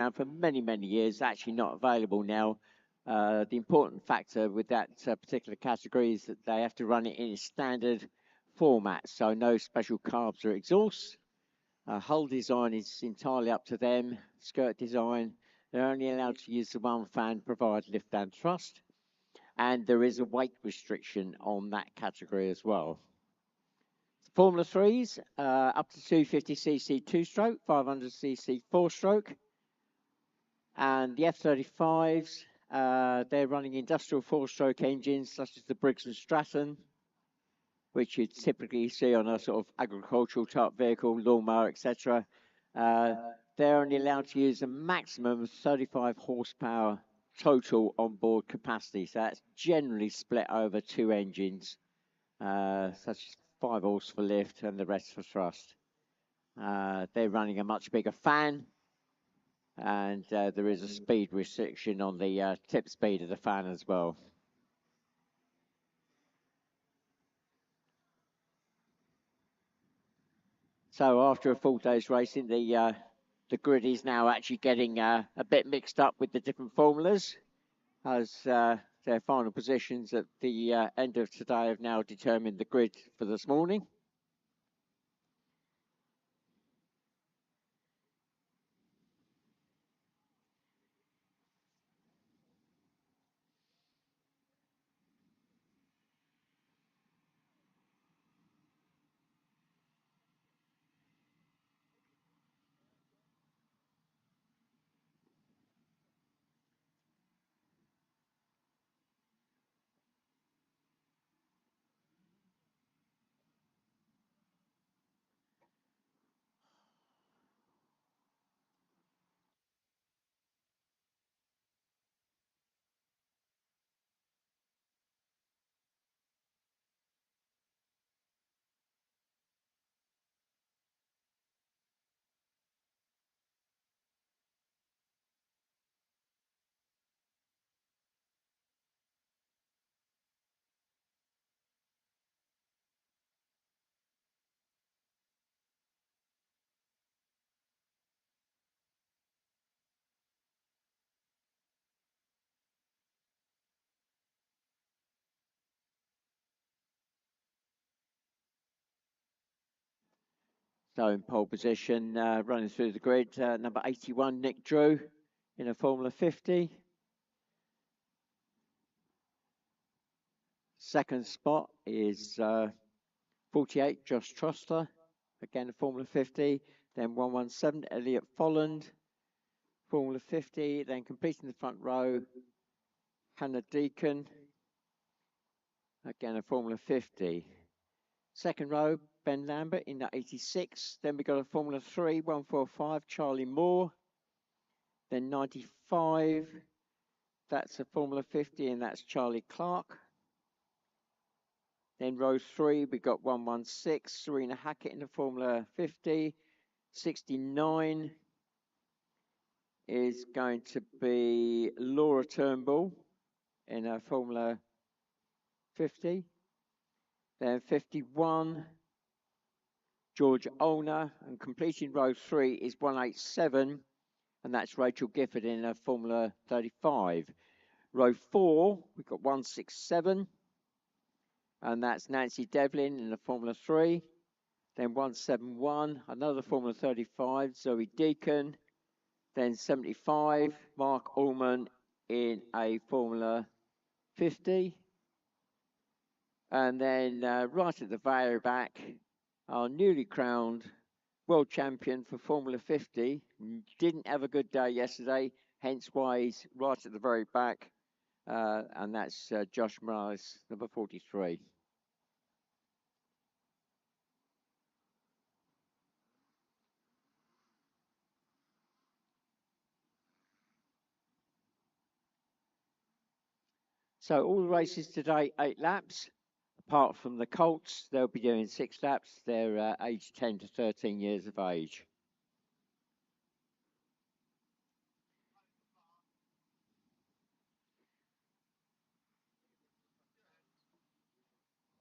around for many, many years, actually not available now. The important factor with that particular category is that they have to run it in a standard format, so no special carbs or exhausts. Hull design is entirely up to them. Skirt design, they're only allowed to use the one fan provide lift and thrust. And there is a weight restriction on that category as well. Formula 3s, up to 250cc two-stroke, 500cc four-stroke. And the F-35s, they're running industrial four-stroke engines such as the Briggs & Stratton, which you typically see on a sort of agricultural type vehicle, lawnmower, etc. They're only allowed to use a maximum of 35 horsepower total onboard capacity. So that's generally split over two engines, such as 5 horse for lift and the rest for thrust. They're running a much bigger fan, and there is a speed restriction on the tip speed of the fan as well. So after a full day's racing, the grid is now actually getting a bit mixed up with the different formulas, as their final positions at the end of today have now determined the grid for this morning. So in pole position, running through the grid, number 81, Nick Drew, in a Formula 50. Second spot is 48, Josh Troster, again a Formula 50. Then 117, Elliot Folland, Formula 50. Then completing the front row, Hannah Deacon, again a Formula 50. Second row, Ben Lambert in the 86. Then we got a Formula 3, 145, Charlie Moore. Then 95, that's a Formula 50, and that's Charlie Clark. Then row 3, we got 116, Serena Hackett in the Formula 50. 69 is going to be Laura Turnbull in a Formula 50. Then 51, George Olner, and completing row 3 is 187, and that's Rachel Gifford in a Formula 35. Row 4, we've got 167, and that's Nancy Devlin in the Formula 3. Then 171, another Formula 35, Zoe Deacon. Then 75, Mark Ullman in a Formula 50. And then right at the very back, our newly crowned world champion for Formula 50. Didn't have a good day yesterday, hence why he's right at the very back. And that's Josh Morales, number 43. So all the races today, 8 laps. Apart from the Colts, they'll be doing 6 laps. They're aged 10 to 13 years of age.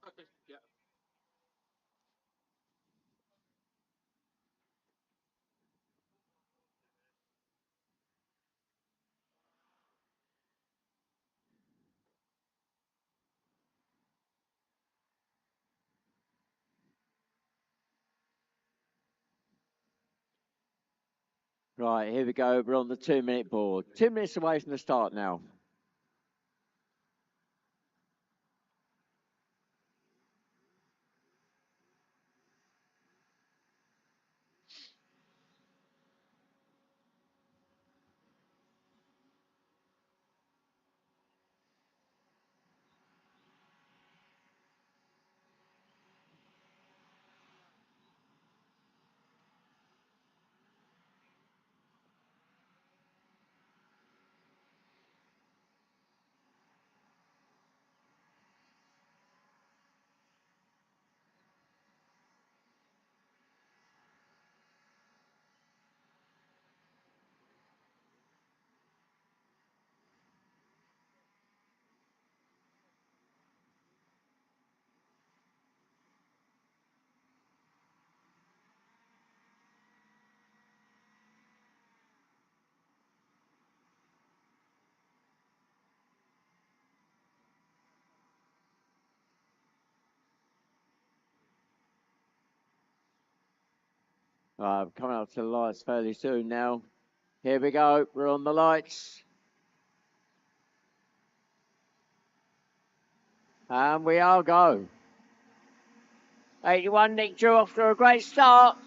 Okay, yeah. Right, here we go. We're on the 2-minute board. 2 minutes away from the start now. Coming up to the lights fairly soon now. Here we go. We're on the lights. And we are go. 81 Nick Drew off to a great start.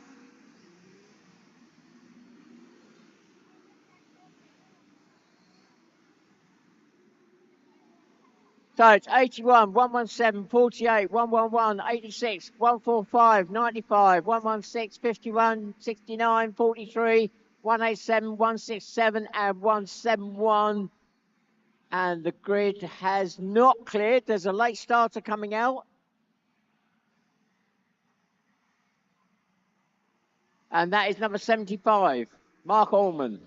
So it's 81, 117, 48, 111, 86, 145, 95, 116, 51, 69, 43, 187, 167, and 171. And the grid has not cleared. There's a late starter coming out. And that is number 75, Mark Allman.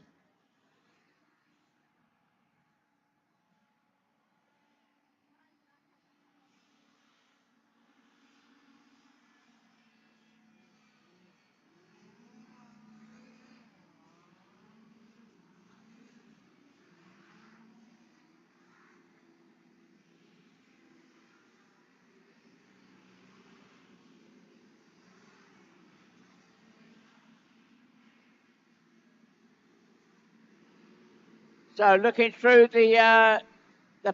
So looking through the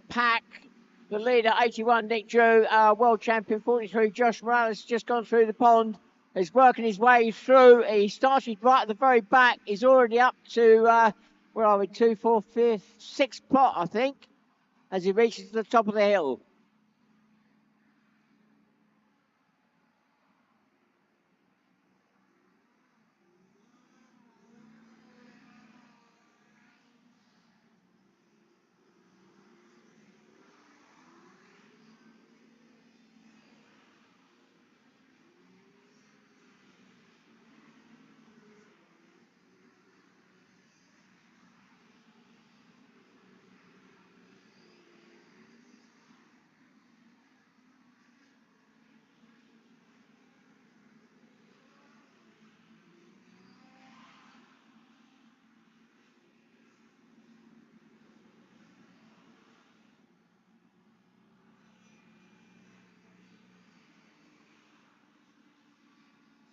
pack, the leader 81 Nick Drew, world champion 43 Josh Morales just gone through the pond. He's working his way through. He started right at the very back. He's already up to where are we? 2, 4, 5, 6 spot, I think, as he reaches the top of the hill.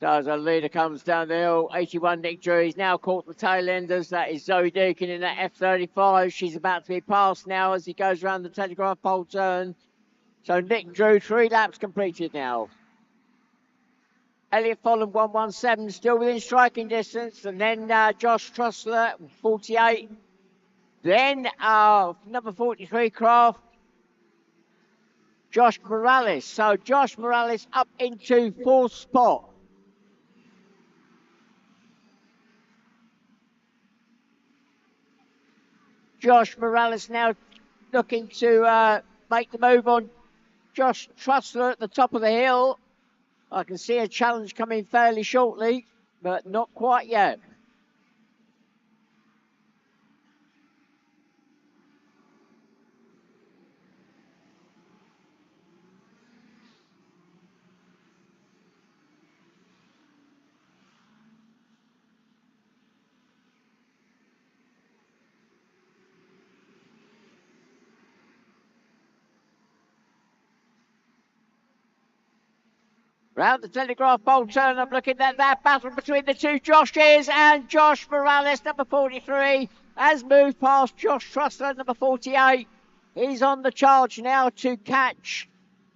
So as the leader comes down the hill, 81 Nick Drew, he's now caught the tail enders. That is Zoe Deacon in that F35. She's about to be passed now as he goes around the telegraph pole turn. So Nick Drew, 3 laps completed now. Elliot Folland, 117, still within striking distance. And then Josh Trussler, 48. Then number 43, Craft, Josh Morales. So Josh Morales up into 4th spot. Josh Morales now looking to make the move on Josh Trussler at the top of the hill. I can see a challenge coming fairly shortly, but not quite yet. Round the Telegraph Bowl turn, I'm looking at that battle between the two Joshes, and Josh Morales, number 43, has moved past Josh Trussler, number 48. He's on the charge now to catch.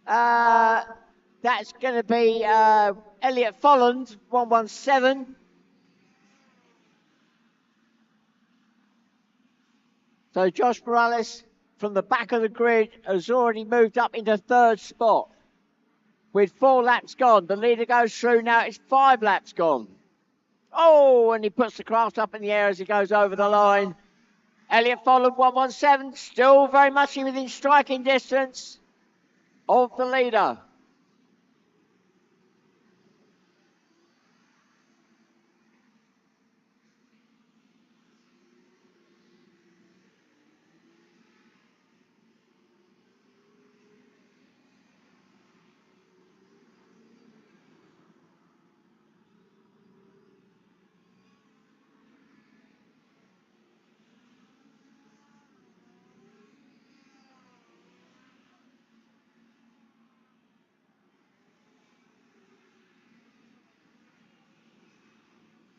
That's going to be Elliot Folland, 117. So Josh Morales from the back of the grid has already moved up into third spot. With 4 laps gone, the leader goes through now. It's 5 laps gone. Oh, and he puts the craft up in the air as he goes over the line. Elliot Folland, 117, still very much within striking distance of the leader.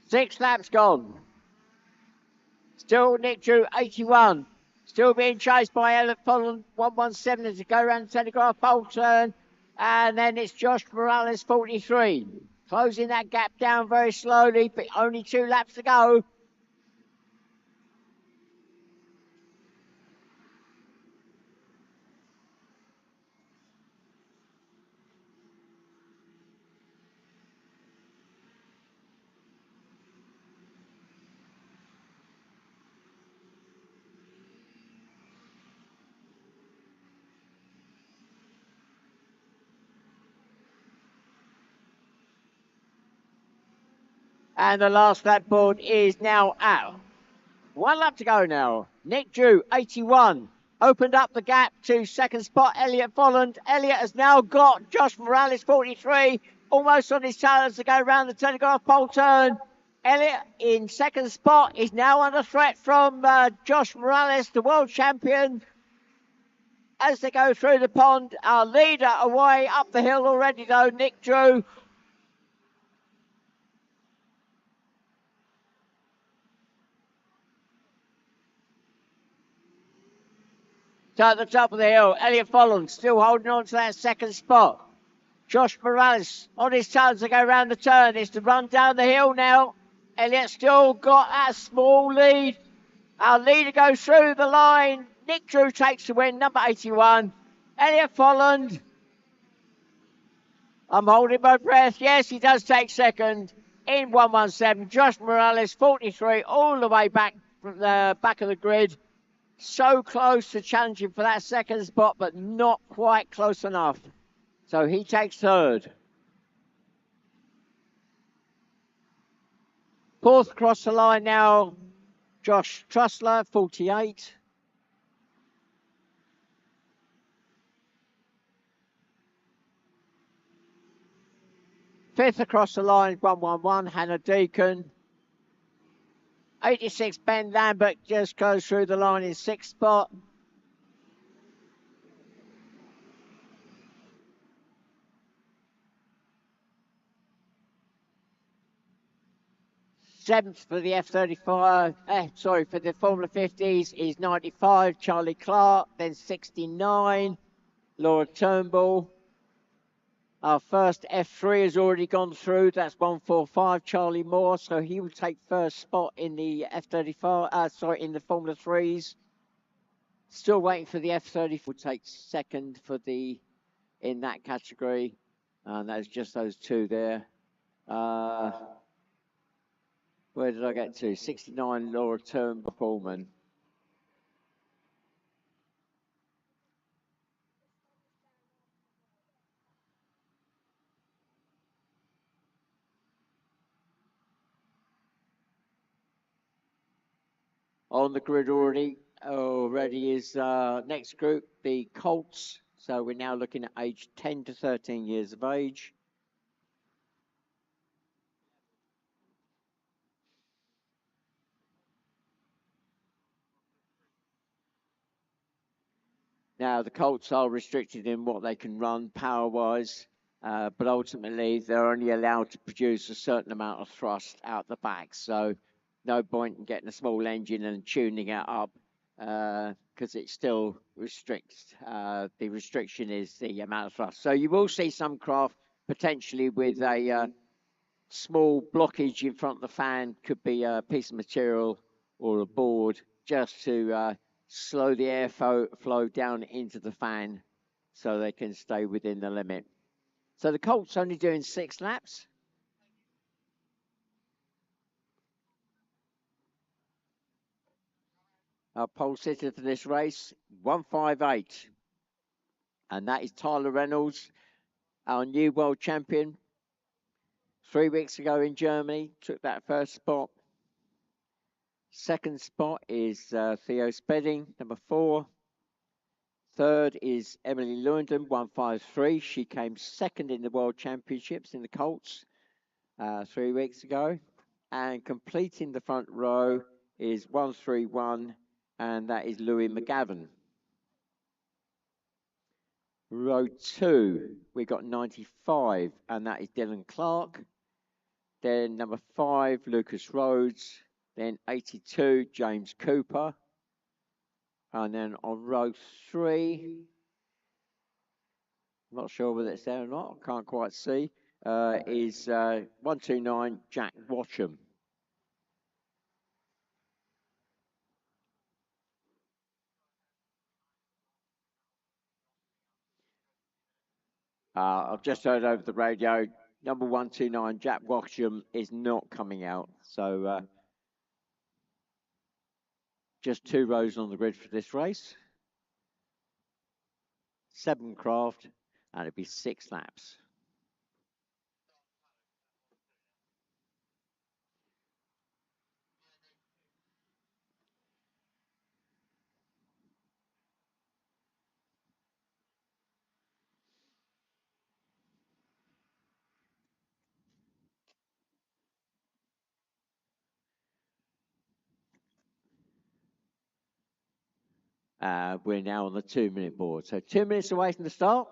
Six laps gone. Still Nick Drew, 81. Still being chased by Elliot Folland, 117 as they go around the Telegraph Bowl turn. And then it's Josh Morales, 43. Closing that gap down very slowly, but only 2 laps to go. And the last lap board is now out. 1 lap to go now. Nick Drew, 81. Opened up the gap to second spot, Elliot Folland. Elliot has now got Josh Morales, 43, almost on his tail as they go around the Telegraph Pole turn. Elliot in second spot is now under threat from Josh Morales, the world champion. As they go through the pond, our leader away up the hill already though, Nick Drew. So at the top of the hill, Elliot Folland still holding on to that second spot. Josh Morales on his toes to go around the turn. It's to run down the hill now. Elliot still got a small lead. Our leader goes through the line. Nick Drew takes the win, number 81. Elliot Folland. I'm holding my breath. Yes, he does take second in 117. Josh Morales, 43, all the way back from the back of the grid. So close to challenging for that second spot, but not quite close enough. So he takes third. Fourth across the line now, Josh Trussler, 48. Fifth across the line, 111, Hannah Deacon. 86, Ben Lambert just goes through the line in sixth spot. Seventh for the F35, for the Formula 50s is 95, Charlie Clark. Then 69, Laura Turnbull. Our first F3 has already gone through. That's 145, Charlie Moore. So he will take first spot in the F35, in the Formula 3s. Still waiting for the F34. Will take second in that category. And that's just those two there. Where did I get to? 69, Laura Turnbull Pullman. On the grid already is next group, the Colts. So we're now looking at age 10 to 13 years of age. Now, the Colts are restricted in what they can run power-wise. but ultimately they're only allowed to produce a certain amount of thrust out the back. So no point in getting a small engine and tuning it up because it still restricts. The restriction is the amount of thrust. So you will see some craft potentially with a small blockage in front of the fan, could be a piece of material or a board, just to slow the airflow down into the fan so they can stay within the limit. So the Colts only doing 6 laps. Our pole sitter for this race, 158. And that is Tyler Reynolds, our new world champion. 3 weeks ago in Germany, took that first spot. Second spot is Theo Spedding, number 4. Third is Emily Lewington, 153. She came second in the World Championships in the Colts 3 weeks ago. And completing the front row is 131, and that is Louis McGavin. Row 2, we got 95, and that is Dylan Clark. Then number 5, Lucas Rhodes. Then 82, James Cooper. And then on row 3, I'm not sure whether it's there or not, I can't quite see, is 129, Jack Watcham. I've just heard over the radio, number 129, Jack Watcham is not coming out. So just 2 rows on the grid for this race. 7 craft, and it'll be 6 laps. We're now on the 2-minute board. So 2 minutes away from the start.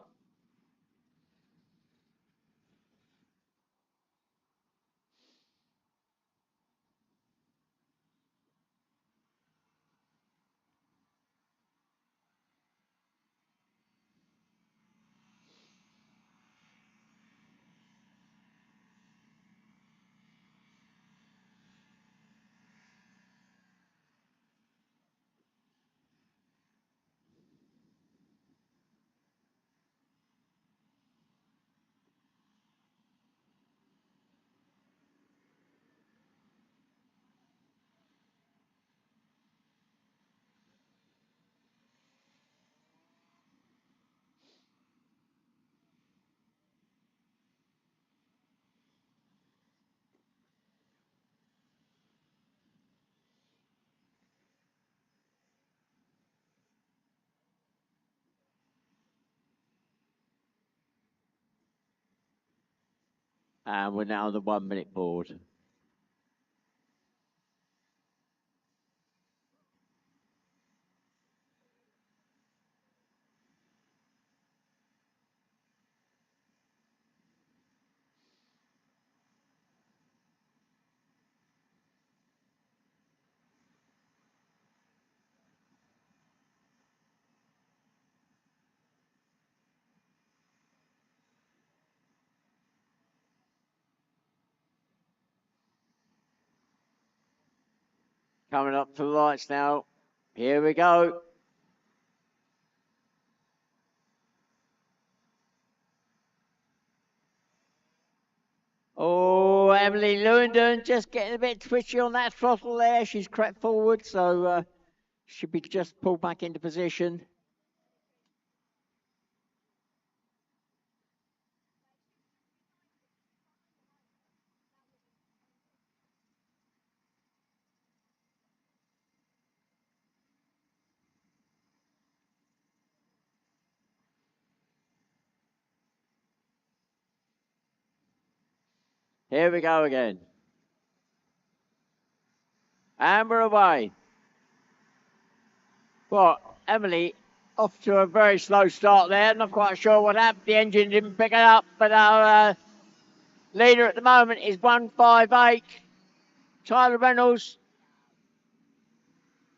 And we're now on the 1-minute board. Coming up to the lights now. Here we go. Oh, Emily Lewington just getting a bit twitchy on that throttle there. She's crept forward, so should be just pulled back into position. Here we go again. And we're away. Well, Emily Off to a very slow start there. Not quite sure what happened. The engine didn't pick it up, but our leader at the moment is 158. Tyler Reynolds.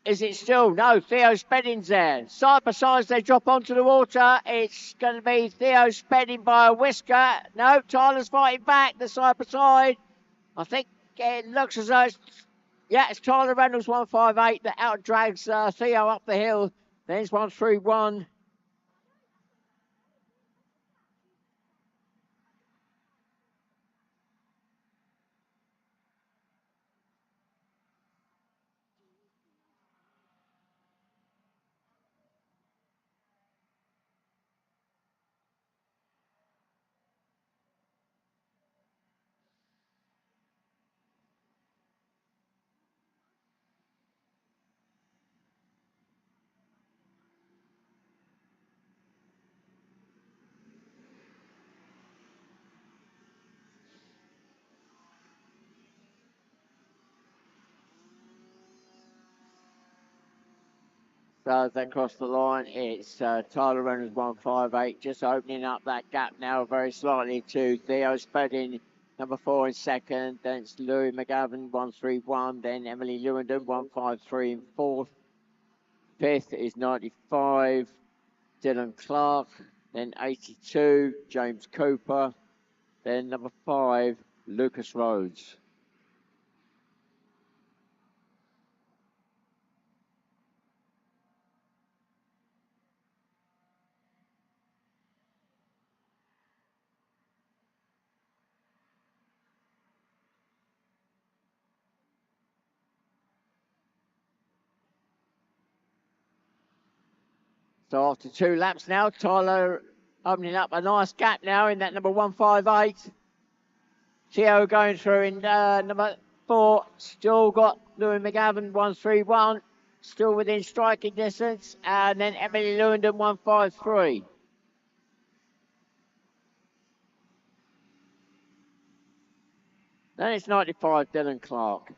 Is it still? No, Theo Spedding's there. Side by side as they drop onto the water. It's going to be Theo Spedding by a whisker. No, Tyler's fighting back, the side by side. I think it looks as though it's Tyler Reynolds 158 that out drags Theo up the hill. There's 131. So as they cross the line, it's Tyler Reynolds 158, just opening up that gap now very slightly to Theo Spedding, number 4 in second. Then it's Louis McGavin 131. Then Emily Lewandon 153 in fourth. Fifth is 95, Dylan Clark. Then 82, James Cooper. Then number 5, Lucas Rhodes. So after 2 laps now, Tyler opening up a nice gap now in that number 158. Theo going through in number 4. Still got Louis McGavin 131. Still within striking distance. And then Emily Lewandon 153. Then it's 95, Dylan Clark.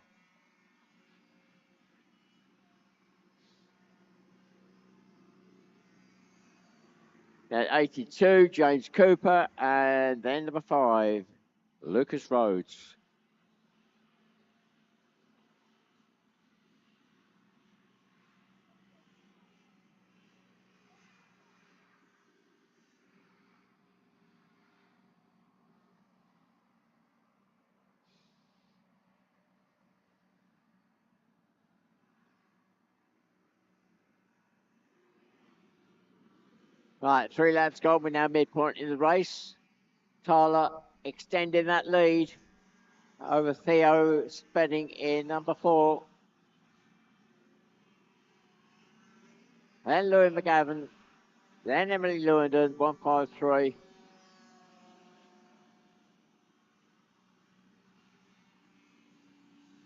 Then 82, James Cooper. And then number 5, Lucas Rhodes. Right, 3 laps gone. We're now midpoint in the race. Tyler extending that lead over Theo Spedding in number 4. Then Louis McGavin. Then Emily Lewandon 153.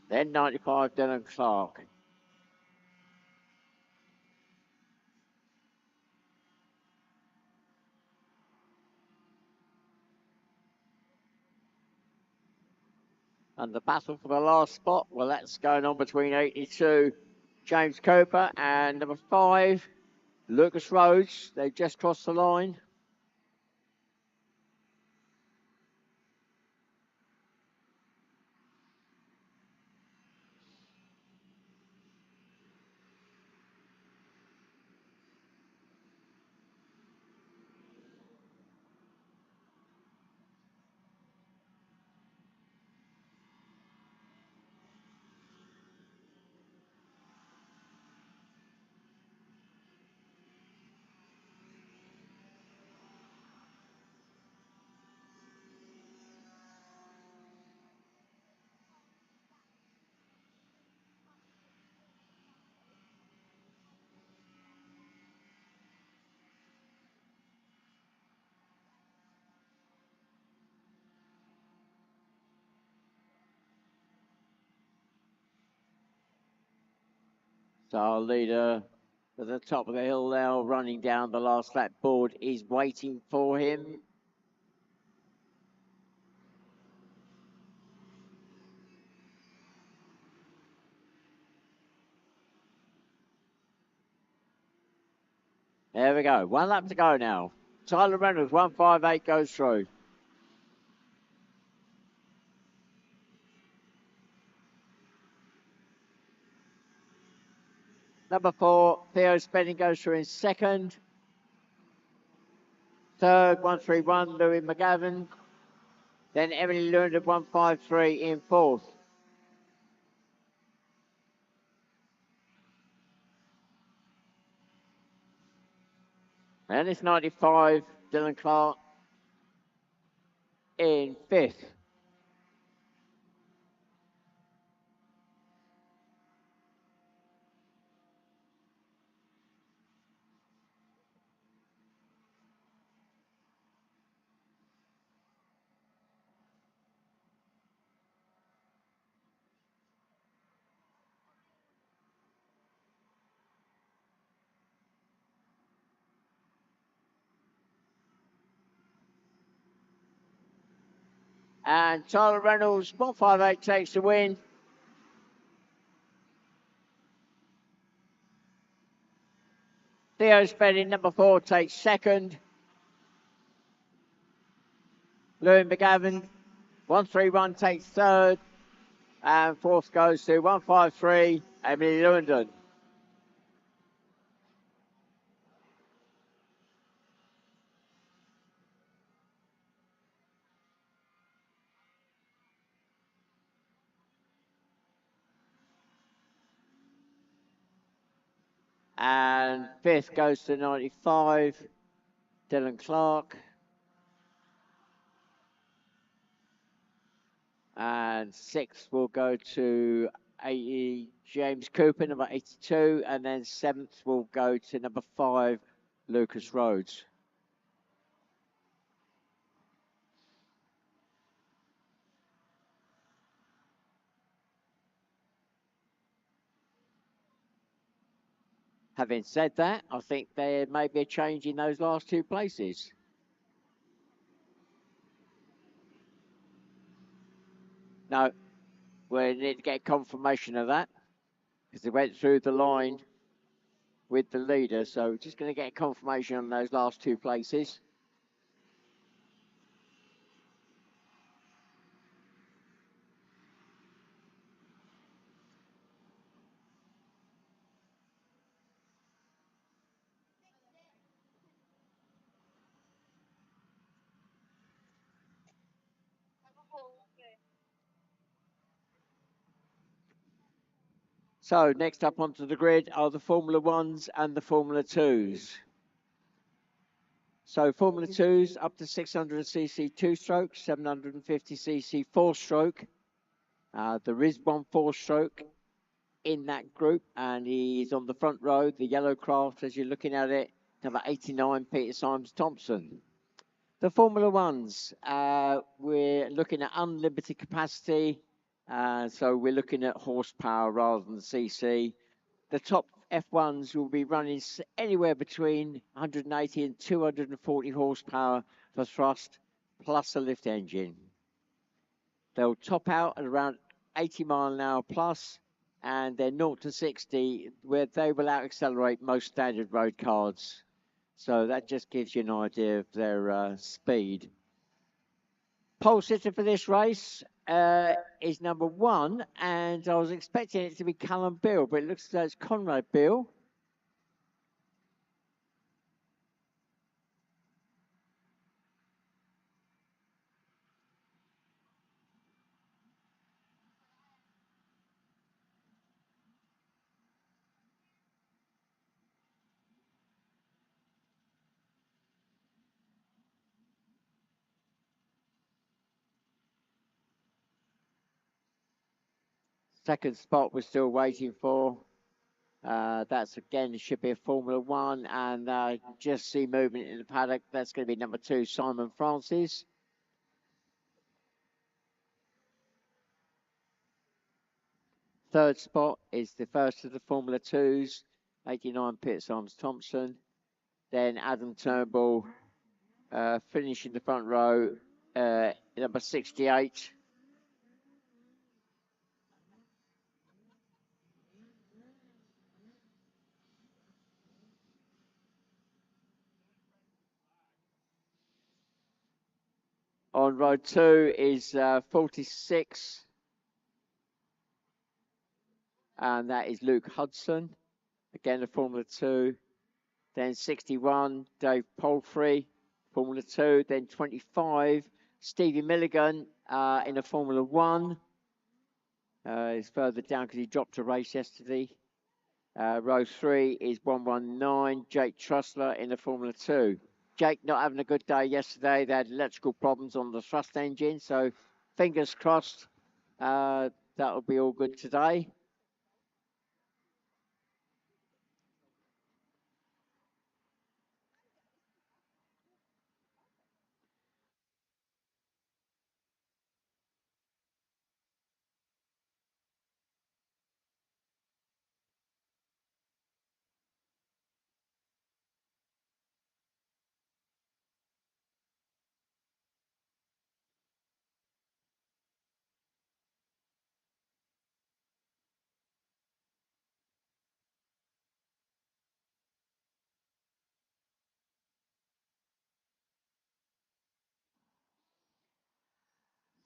Then 95, Dylan Clark. And the battle for the last spot, well, that's going on between 82, James Cooper, and number 5, Lucas Rhodes. They've just crossed the line. So our leader at the top of the hill now, running down the last lap board, is waiting for him. There we go. One lap to go now. Tyler Reynolds, 158 goes through. Number 4, Theo Spenning goes through in second. Third, 131, Louis McGavin. Then Emily Lund at 153 in fourth. And it's 95, Dylan Clark in fifth. And Tyler Reynolds, 158 takes the win. Theo Spenning, number 4, takes second. Louis McGavin, 131 takes third. And fourth goes to 153, Emily Lewandon. And fifth goes to 95, Dylan Clark. And sixth will go to 80, James Cooper, number 82. And then seventh will go to number 5, Lucas Rhodes. Having said that, I think there may be a change in those last two places. No, we need to get confirmation of that because they went through the line with the leader. So just going to get confirmation on those last two places. So next up onto the grid are the Formula Ones and the Formula Twos. So Formula 2s up to 600cc two-stroke, 750cc four-stroke. There is one four-stroke in that group, and he's on the front row, the yellow craft as you're looking at it, number 89, Peter Symes Thompson. The Formula Ones, we're looking at unlimited capacity, so we're looking at horsepower rather than cc. The top F1s will be running anywhere between 180 and 240 horsepower for thrust plus a lift engine. They'll top out at around 80 mile an hour plus, and they're 0 to 60 where they will out accelerate most standard road cars. So that just gives you an idea of their speed. Pole sitter for this race is number 1, and I was expecting it to be Callum Beale, but it looks as though it's Conrad Beale. Second spot we're still waiting for. That's again should be a Formula One, and just see movement in the paddock. That's going to be number 2, Simon Francis. Third spot is the first of the Formula Twos, 89, Peter Symes Thompson. Then Adam Turnbull finishing the front row, number 68. On row 2 is 46. And that is Luke Hudson. Again, the Formula 2. Then 61, Dave Palfrey, Formula 2. Then 25, Stevie Milligan in a Formula 1. He's further down because he dropped a race yesterday. Row 3 is 119, Jake Trussler in the Formula 2. Jake not having a good day yesterday. They had electrical problems on the thrust engine, so fingers crossed that'll be all good today.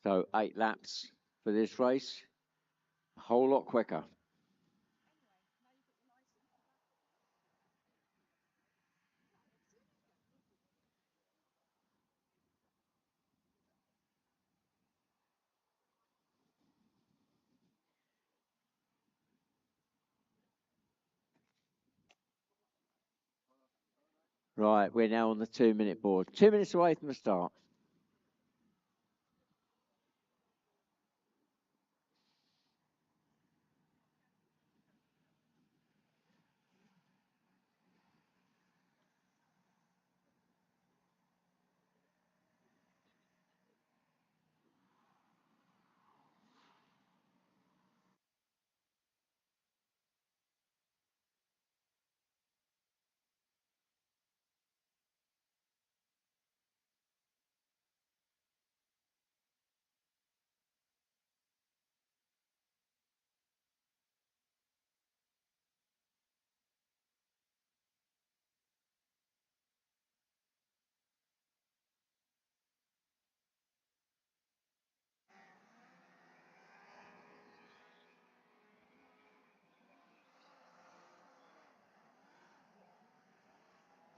So 8 laps for this race, a whole lot quicker. Right, we're now on the 2-minute board. 2 minutes away from the start.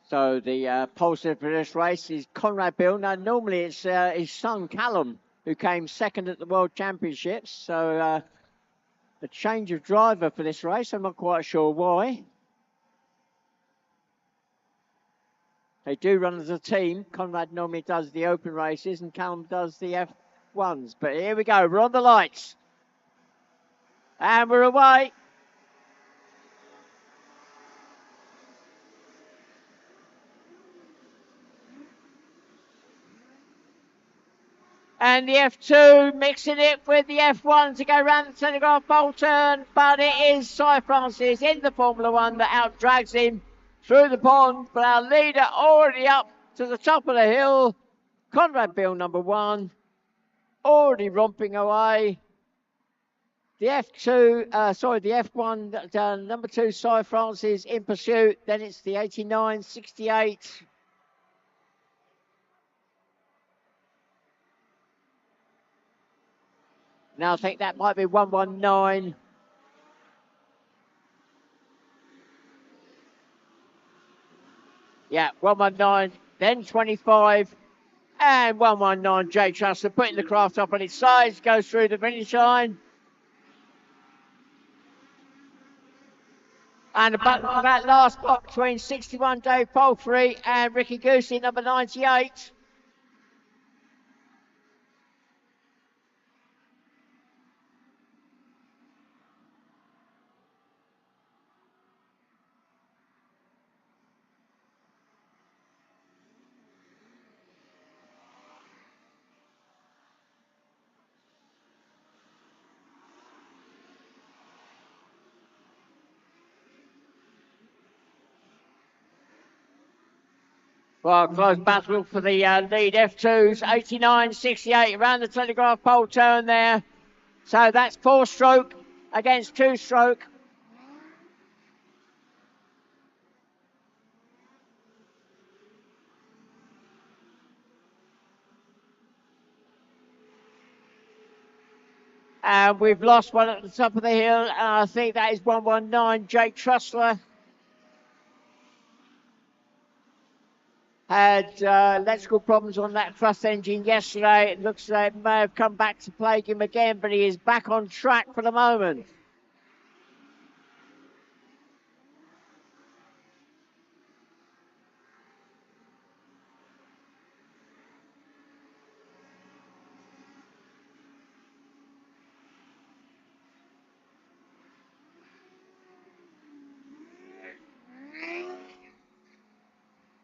So the positive for this race is Conrad Bill. Now, normally it's his son Callum who came second at the World Championships. So a change of driver for this race. I'm not quite sure why. They do run as a team. Conrad normally does the open races and Callum does the F1s. But here we go. We're on the lights. And we're away. And the F2 mixing it with the F1 to go round the Telegraph Bowl turn. But it is Cy Francis in the Formula 1 that outdrags him through the pond. But our leader already up to the top of the hill. Conrad Bill, number 1, already romping away. The the F1, number 2, Cy Francis in pursuit. Then it's the 89, 68. Now I think that might be 119. Yeah, 119, then 25, and 119. Jake Trussler putting the craft up on its sides, goes through the finish line. And the battle for that last spot between 61 Dave Palfrey and Ricky Goosey, number 98. Well, close battle for the lead F2s, 89, 68, around the Telegraph Pole turn there. So that's 4-stroke against 2-stroke. And we've lost one at the top of the hill. And I think that is 119, Jake Trussler. Had electrical problems on that thrust engine yesterday. It looks like it may have come back to plague him again, but he is back on track for the moment.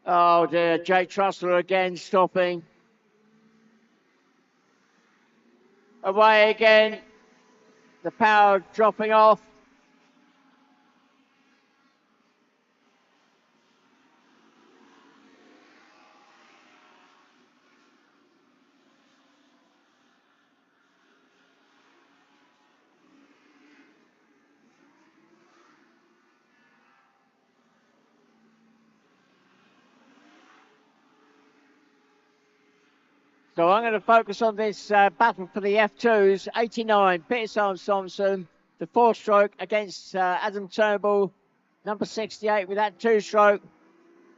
Oh dear, Jake Trussler again stopping. Away again. The power dropping off. So I'm going to focus on this battle for the F2s. 89, Peter Thompson, the 4-stroke against Adam Turnbull, number 68 with that 2-stroke.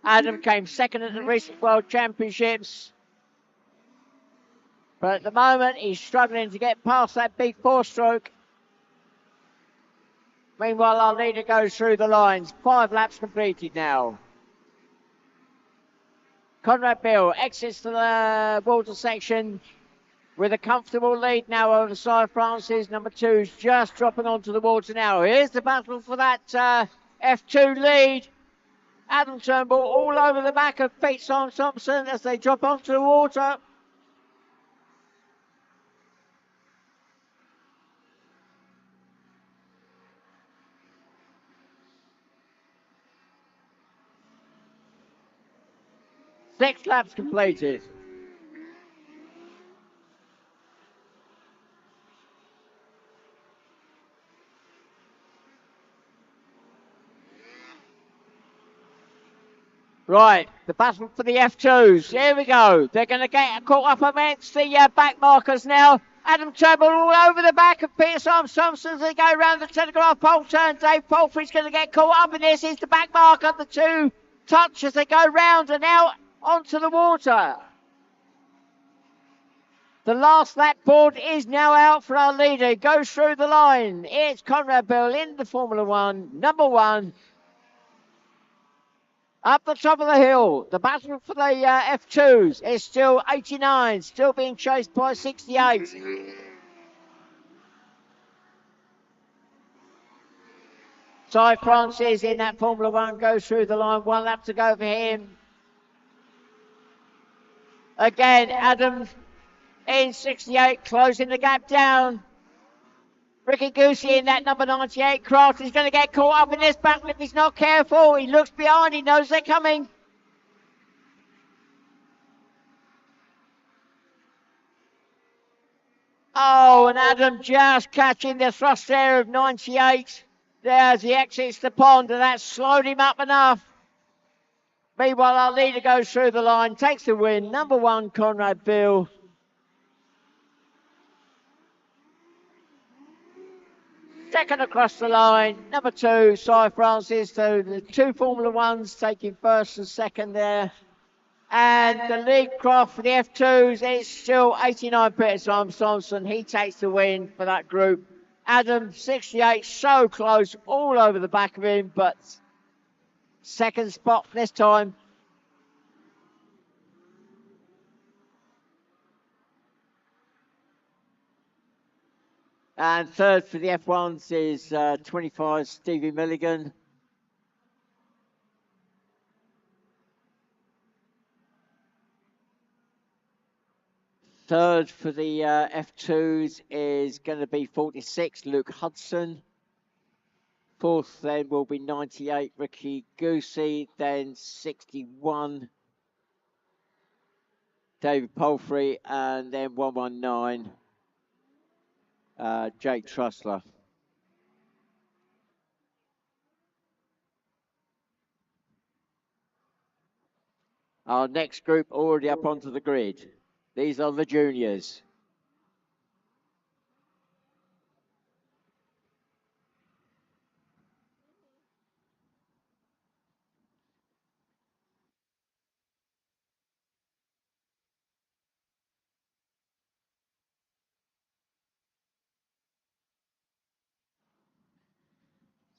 Adam came second at the recent World Championships. But at the moment, he's struggling to get past that big 4-stroke. Meanwhile, our leader goes through the lines. 5 laps completed now. Conrad Bill exits the water section with a comfortable lead now over Cy Francis. Number 2's just dropping onto the water now. Here's the battle for that F2 lead. Adam Turnbull all over the back of Pete Thompson as they drop onto the water. Six laps completed. Right, the battle for the F2s. Here we go. They're going to get caught up against the back markers now. Adam Turnbull all over the back of Peter Thompson as they go around the telegraph pole turn. Dave Palfrey's going to get caught up in this. Here's the back marker. The 2 touch as they go round and out onto the water. The last lap board is now out for our leader. He goes through the line. It's Conrad Bill in the Formula 1, number 1. Up the top of the hill, the battle for the F2s is still 89, still being chased by 68. Cy Francis in that Formula 1 goes through the line, 1 lap to go for him. Again, Adam in 68, closing the gap down. Ricky Goosey in that number 98 Craft is going to get caught up in this battle if he's not careful. He looks behind, he knows they're coming. Oh, and Adam just catching the thrust there of 98 there as he exits the pond, and that slowed him up enough. Meanwhile, our leader goes through the line, takes the win. Number 1, Conrad Bill. Second across the line, number 2, Cy Francis. So the 2 Formula 1s taking first and second there. And the lead craft for the F2s is still 89 Peter Thompson. He takes the win for that group. Adam, 68, so close, all over the back of him, but second spot this time. And third for the F1s is 25, Stevie Milligan. Third for the F2s is going to be 46, Luke Hudson. Fourth then will be 98, Ricky Goosey. Then 61, David Palfrey. And then 119, Jake Trussler. Our next group already up onto the grid. These are the juniors.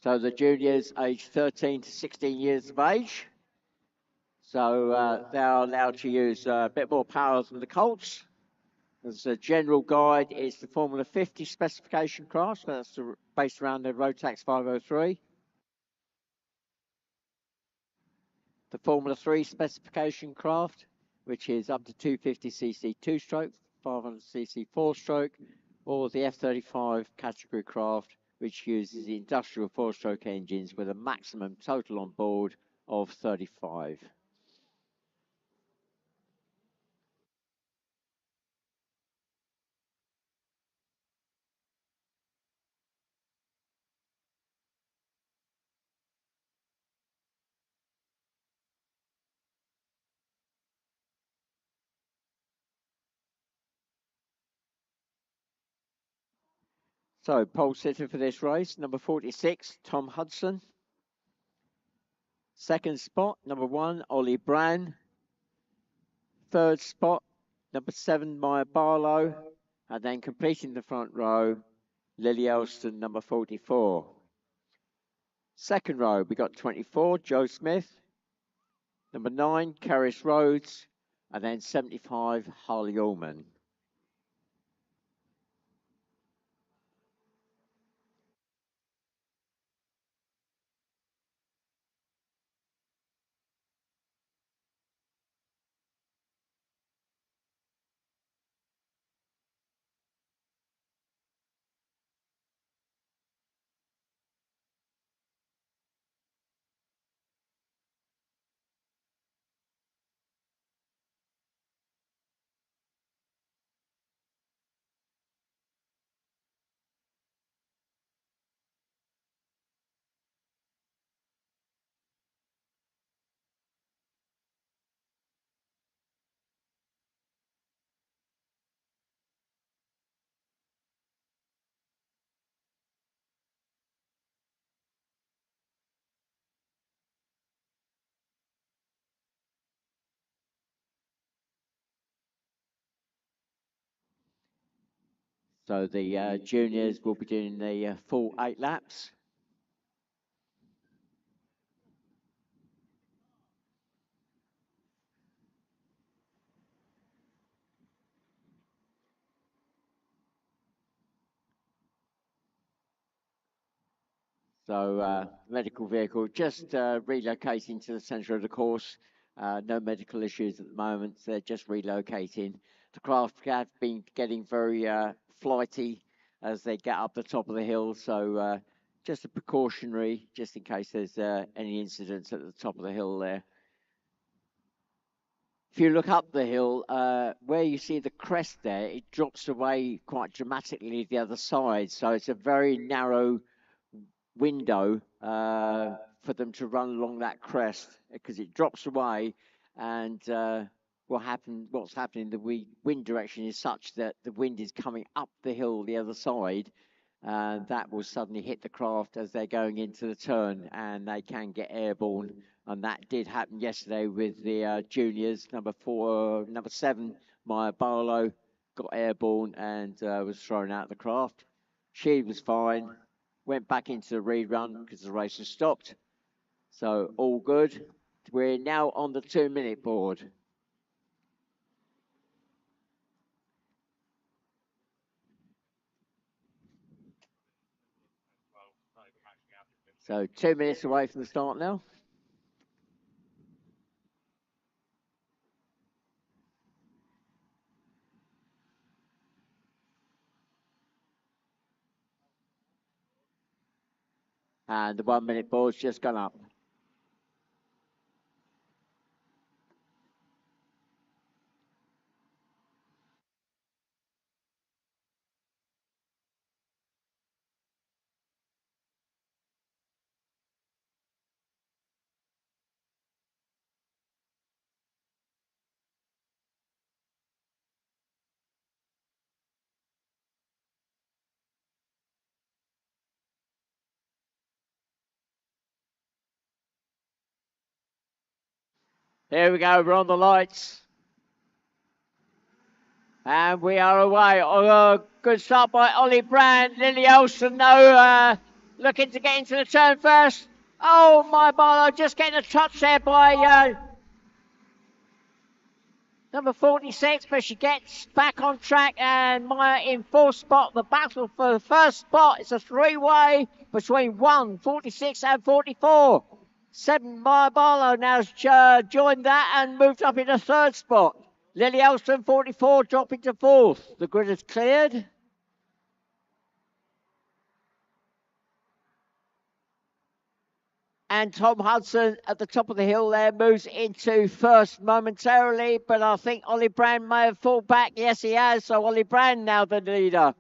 So the juniors aged 13 to 16 years of age. So they are allowed to use a bit more power than the Colts. As a general guide, it's the Formula 50 specification craft. So that's based around the Rotax 503. The Formula 3 specification craft, which is up to 250cc two-stroke, 500cc four-stroke, or the F35 category craft, which uses industrial four-stroke engines with a maximum total on board of 35. So, pole sitter for this race, number 46, Tom Hudson. Second spot, number 1, Ollie Brand. Third spot, number 7, Maya Barlow. And then completing the front row, Lily Elston, number 44. Second row, we got 24, Joe Smith. Number 9, Caris Rhodes. And then 75, Harley Allman. So the juniors will be doing the full 8 laps. So medical vehicle just relocating to the centre of the course. No medical issues at the moment. They're just relocating. The craft have been getting very flighty as they get up the top of the hill. So just a precautionary, just in case there's any incidents at the top of the hill there. If you look up the hill, where you see the crest there, it drops away quite dramatically the other side. So it's a very narrow window for them to run along that crest because it drops away, and what's happening, the wind direction is such that the wind is coming up the hill the other side, and that will suddenly hit the craft as they're going into the turn, and they can get airborne. And that did happen yesterday with the juniors. Number 7, Maya Barlow, got airborne and was thrown out of the craft. She was fine, went back into the rerun because the race has stopped. So all good. We're now on the 2-minute board. So 2 minutes away from the start now. And the 1-minute board's just gone up. Here we go, we're on the lights. And we are away. Oh, good start by Ollie Brand. Lily Olsen, no looking to get into the turn first. Oh, my Barlow just getting a touch there by number 46, but she gets back on track, and Maya in fourth spot. The battle for the first spot is a three-way between 46 and 44. 7 Maya Barlow now has joined that and moved up in the third spot. Lily Elston, 44, dropping to fourth. The grid is cleared. And Tom Hudson at the top of the hill there moves into first momentarily, but I think Ollie Brand may have fought back. Yes, he has. So Ollie Brand now the leader.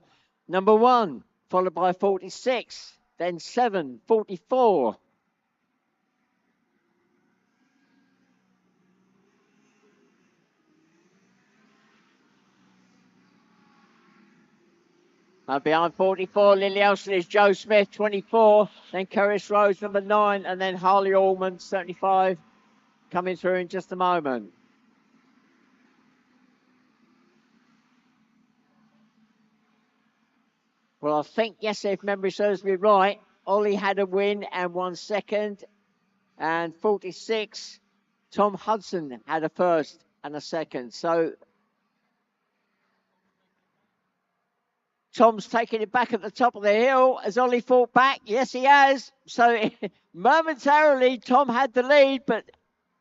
Number 1, followed by 46, then 7, 44. And behind 44, Lily Elson is Joe Smith, 24, then Curtis Rose, number 9, and then Harley Allman, 75, coming through in just a moment. Well, I think, yes, if memory serves me right, Ollie had a win and 1 second, and 46, Tom Hudson had a first and a second. So Tom's taking it back at the top of the hill. Has Ollie fought back? Yes, he has. So momentarily, Tom had the lead, but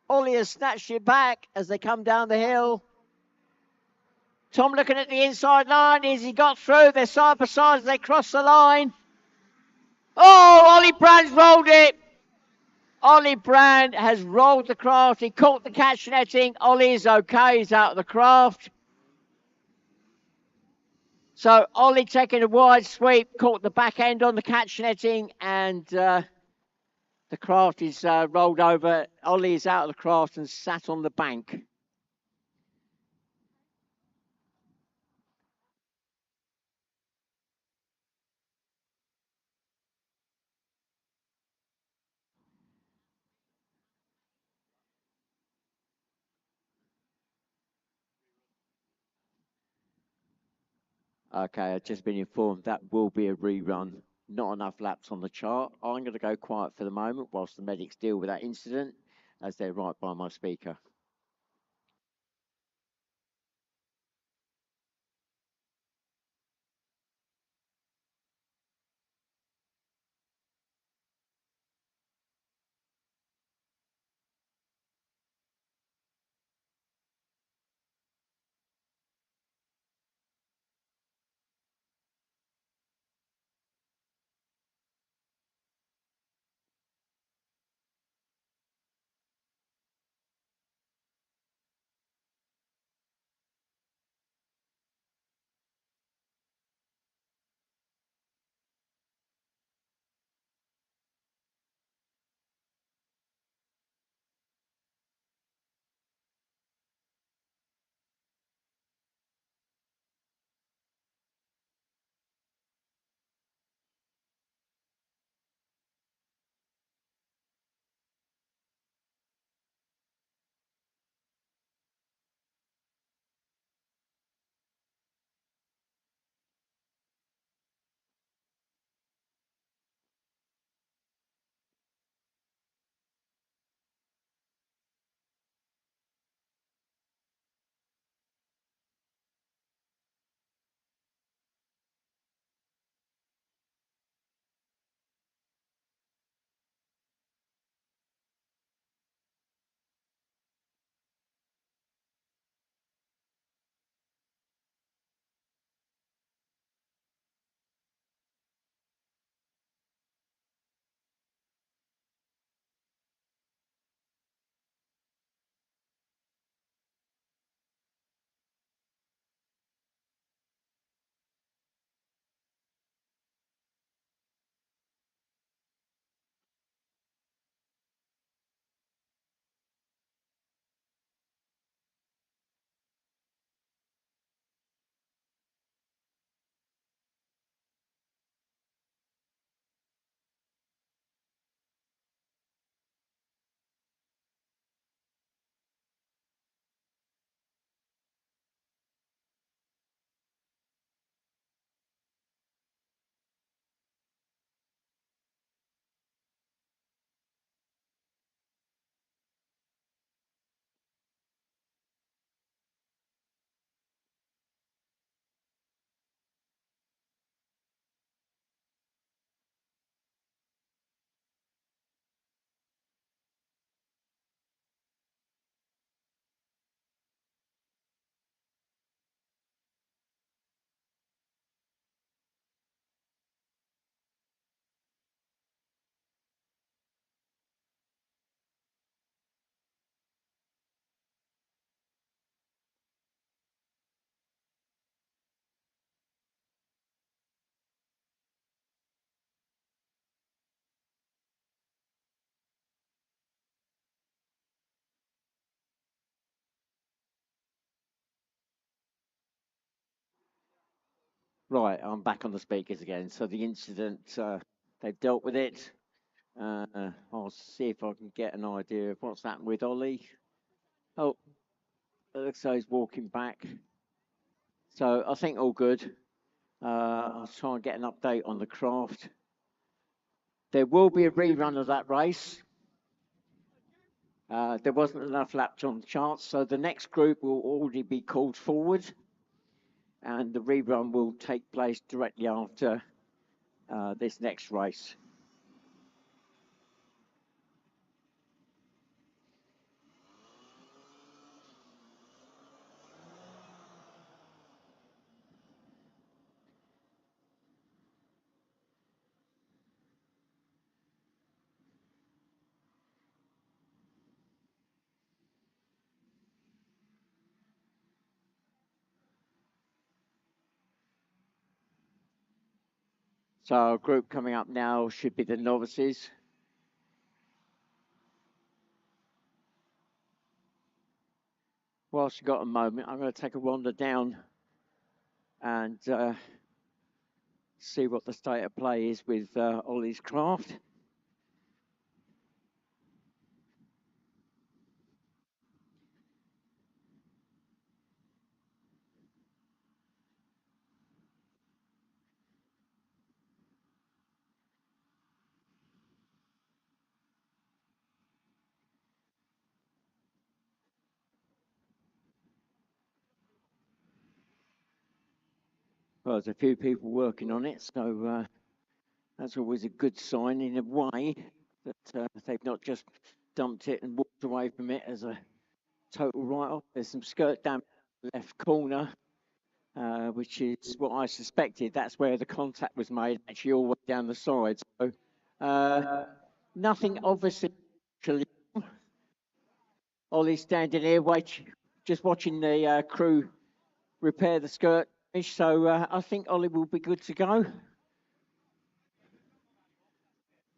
Ollie has snatched it back as they come down the hill. Tom looking at the inside line. As he got through, they're side by side as they cross the line. Oh, Ollie Brand's rolled it. Ollie Brand has rolled the craft. He caught the catch netting. Ollie is okay. He's out of the craft. So Ollie taking a wide sweep, caught the back end on the catch netting, and the craft is rolled over. Ollie is out of the craft and sat on the bank. Okay, I've just been informed that will be a rerun. Not enough laps on the chart. I'm going to go quiet for the moment whilst the medics deal with that incident, as they're right by my speaker. Right, I'm back on the speakers again. So the incident, they've dealt with it. I'll see if I can get an idea of what's happened with Ollie. Oh, it looks like he's walking back. So I think all good. I'll try and get an update on the craft. There will be a rerun of that race. There wasn't enough laps on the charts, so the next group will already be called forward, and the rerun will take place directly after this next race. So our group coming up now should be the novices. Whilst you've got a moment, I'm going to take a wander down and see what the state of play is with Ollie's craft. Well, there's a few people working on it, so that's always a good sign in a way that they've not just dumped it and walked away from it as a total write-off. There's some skirt damage in the left corner, which is what I suspected. That's where the contact was made, actually all the way down the side. So nothing obviously. Ollie's standing here, just watching the crew repair the skirt. So I think Ollie will be good to go.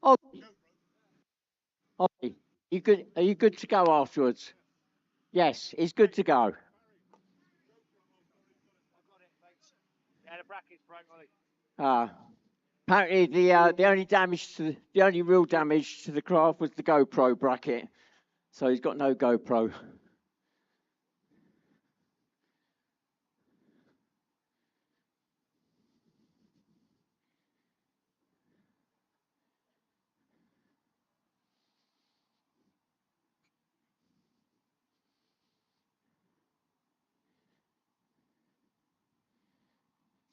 Ollie, you good? Are you good to go afterwards? Yes, he's good to go. Yeah, the bracket's broke, Ollie. Apparently the only real damage to the craft was the GoPro bracket, so he's got no GoPro.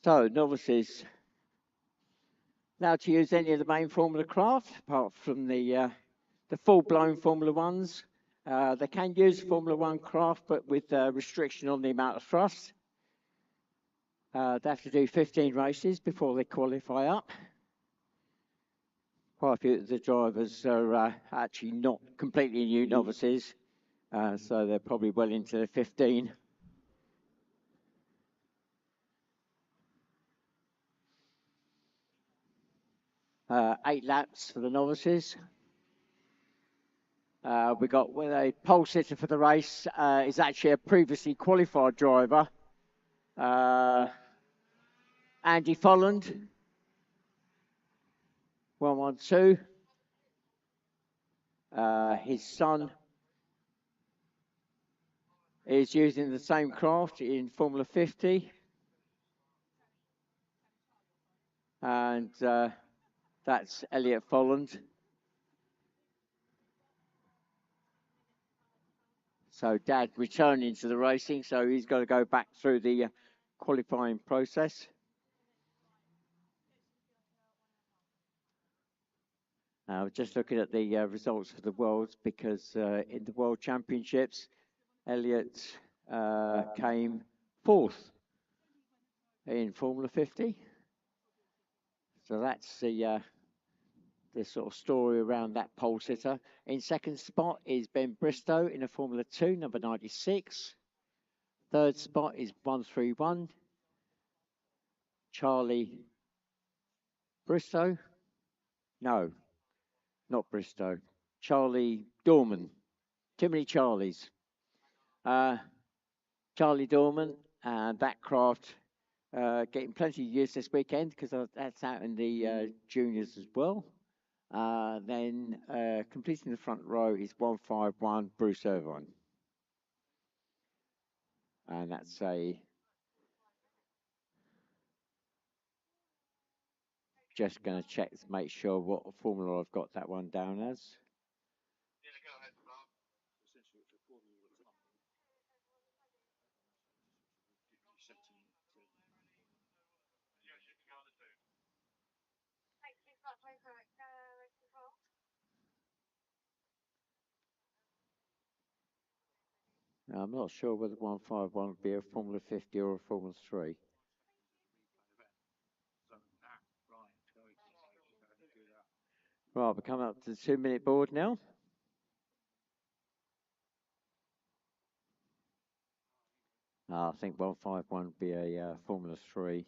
So novices allowed to use any of the main Formula craft, apart from the full-blown Formula Ones. They can use Formula One craft, but with restriction on the amount of thrust. They have to do 15 races before they qualify up. Quite a few of the drivers are actually not completely new novices, so they're probably well into the 15. Eight laps for the novices. We got with a pole sitter for the race is actually a previously qualified driver, Andy Folland, 112. His son is using the same craft in Formula 50. And that's Elliot Folland. So Dad returning to the racing, so he's got to go back through the qualifying process. Just looking at the results for the Worlds, because in the World Championships, Elliot came fourth in Formula 50. So that's the sort of story around that pole sitter. In second spot is Ben Bristow in a Formula 2, number 96. Third spot is 131. Charlie Bristow. No, not Bristow. Charlie Dorman. Too many Charlies. Charlie Dorman, and that craft getting plenty of use this weekend because that's out in the juniors as well. Then completing the front row is 151 Bruce Irvine. And that's just going to check to make sure what formula I've got that one down as. I'm not sure whether 151 would be a Formula 50 or a Formula 3. Right, we're coming up to the 2-minute board now. I think 151 would be a Formula 3.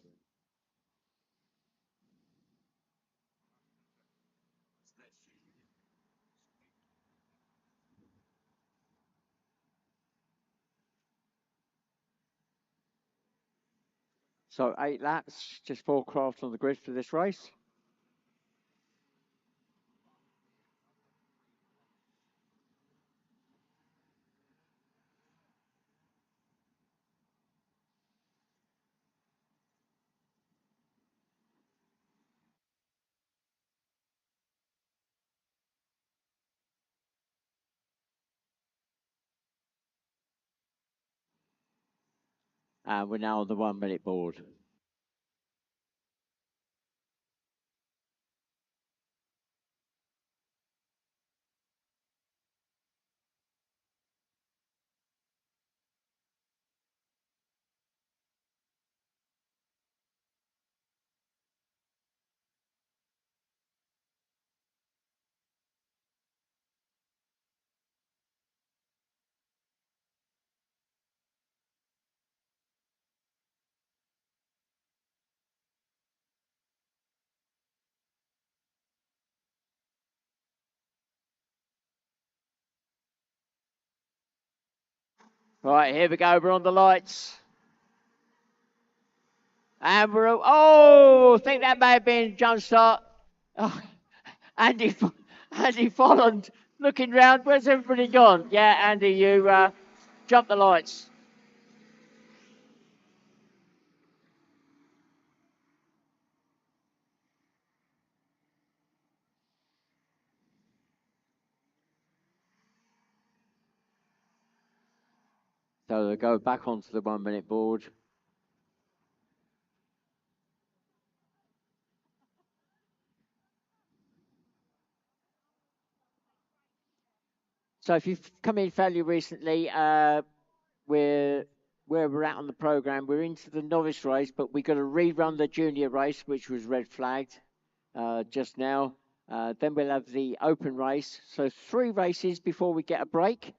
So 8 laps, just 4 craft on the grid for this race. And we're now on the 1-minute board. Right, here we go. We're on the lights. And we're... I think that may have been jump start. Oh, Andy Folland looking round. Where's everybody gone? Yeah, Andy, you jump the lights. So they go back onto the 1-minute board. So if you've come in fairly recently, where we're at on the program, we're into the novice race, but we've got to rerun the junior race, which was red flagged just now. Then we'll have the open race. So 3 races before we get a break.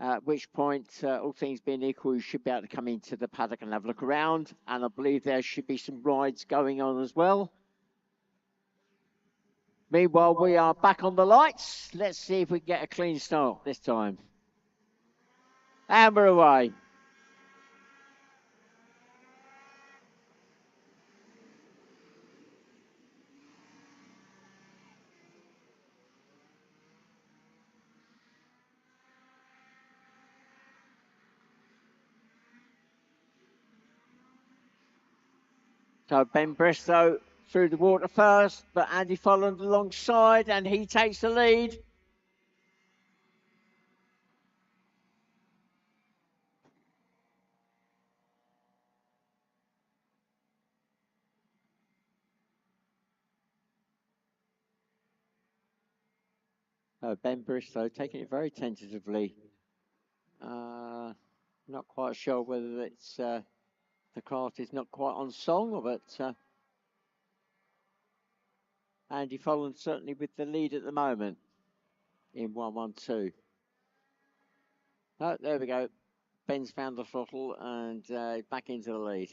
At which point, all things being equal, you should be able to come into the paddock and have a look around. And I believe there should be some rides going on as well. Meanwhile, we are back on the lights. Let's see if we can get a clean start this time. And we're away. So Ben Bristow through the water first, but Andy Folland alongside, and he takes the lead. Ben Bristow taking it very tentatively. Not quite sure whether it's the craft is not quite on song, but Andy Folland certainly with the lead at the moment in 1-1-2. Oh, there we go. Ben's found the throttle and back into the lead.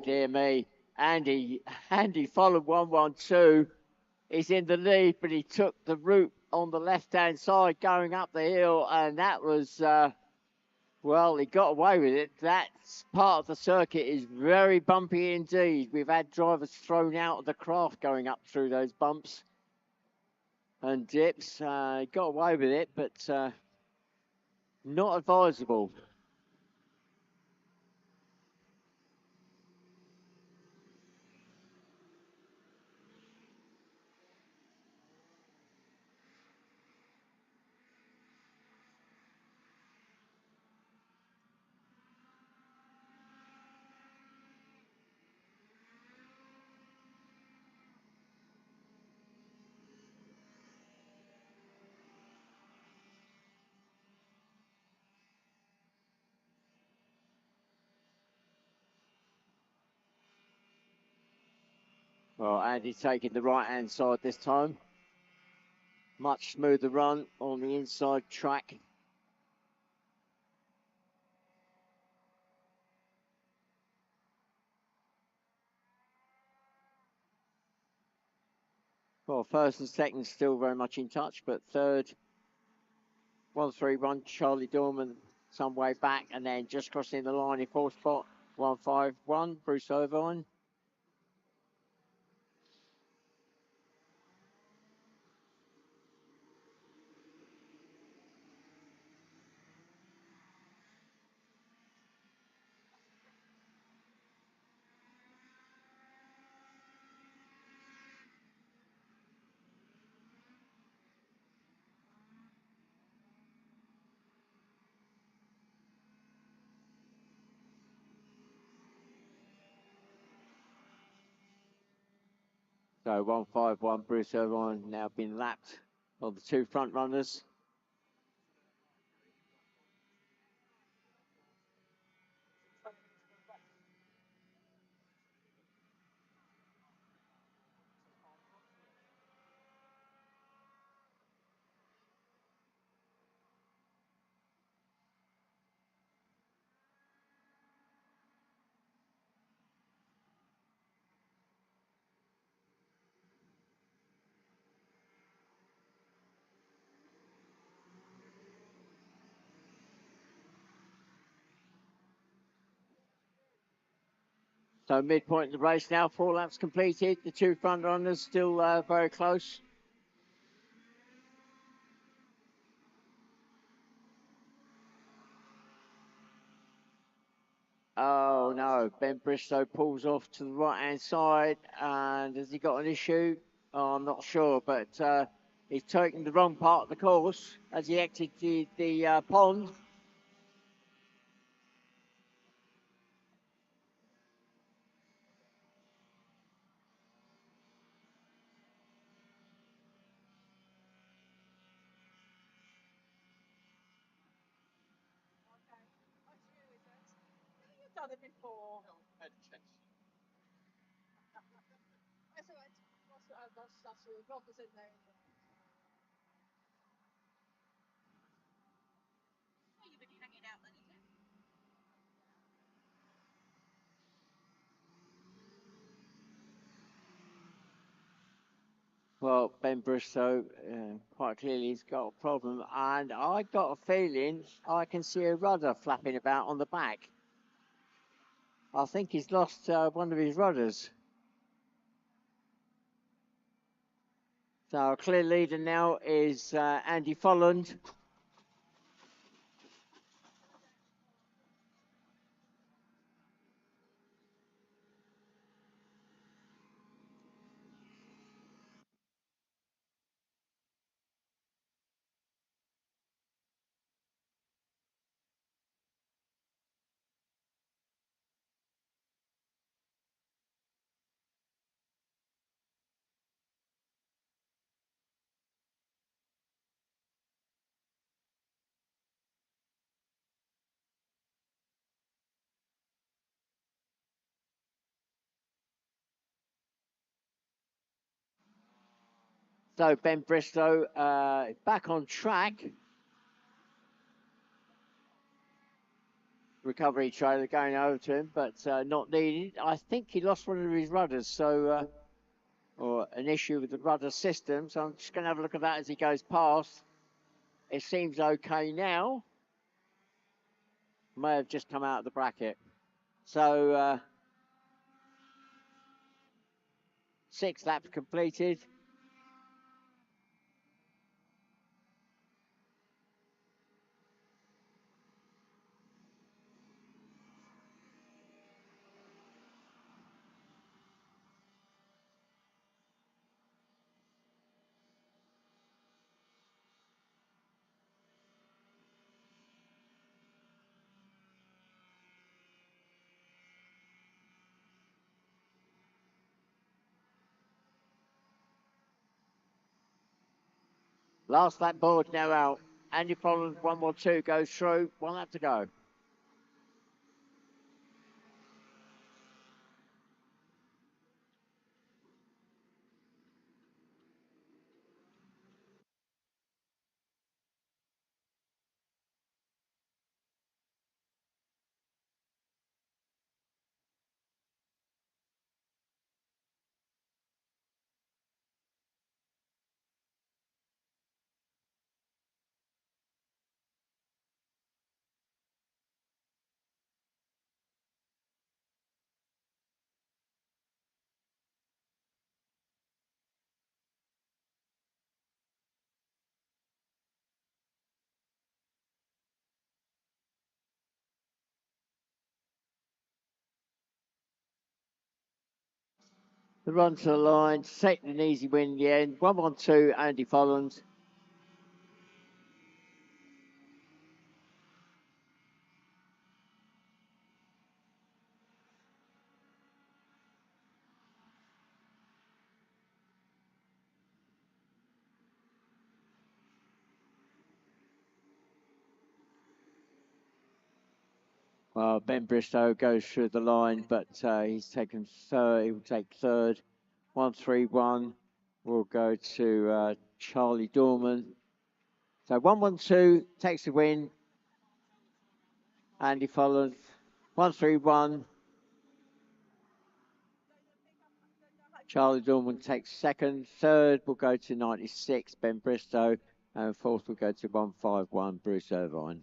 dear me. Andy followed 112. He's in the lead, but he took the route on the left-hand side going up the hill, and that was, well, he got away with it. That part of the circuit is very bumpy indeed. We've had drivers thrown out of the craft going up through those bumps and dips. He got away with it, but not advisable. Well, Andy taking the right-hand side this time. Much smoother run on the inside track. Well, first and second still very much in touch, but third, 131, Charlie Dorman some way back, and then just crossing the line in fourth spot, 151, Bruce Irvine. So 151, Bruce Irvine now been lapped by the two front runners. So midpoint of the race now, 4 laps completed. The two front runners still very close. Oh no, Ben Bristow pulls off to the right-hand side, and has he got an issue? Oh, I'm not sure, but he's taking the wrong part of the course as he exited the pond. Done it before. That's all right. That's Rob was in there. Oh, you've been hanging out then, is it? Well, Ben Bristow quite clearly has got a problem, and I got a feeling I can see a rudder flapping about on the back. I think he's lost one of his rudders. So our clear leader now is Andy Folland. So Ben Bristow back on track. recovery trailer going over to him, but not needed. I think he lost one of his rudders, so or an issue with the rudder system. So I'm just going to have a look at that as he goes past. It seems okay now. May have just come out of the bracket. So 6 laps completed. Last lap board now out. Andy Folland, 1 more 2 goes through. 1 lap to go. The run to the line, second an easy win in the end. 1 1 2, Andy Folland. Well, Ben Bristow goes through the line, but he's taken third. He will take third. 1 3 1 will go to Charlie Dorman. So 1 1 2 takes the win. Andy Folland. 1 3 1. Charlie Dorman takes second. Third will go to 96, Ben Bristow. And fourth will go to 151, Bruce Irvine.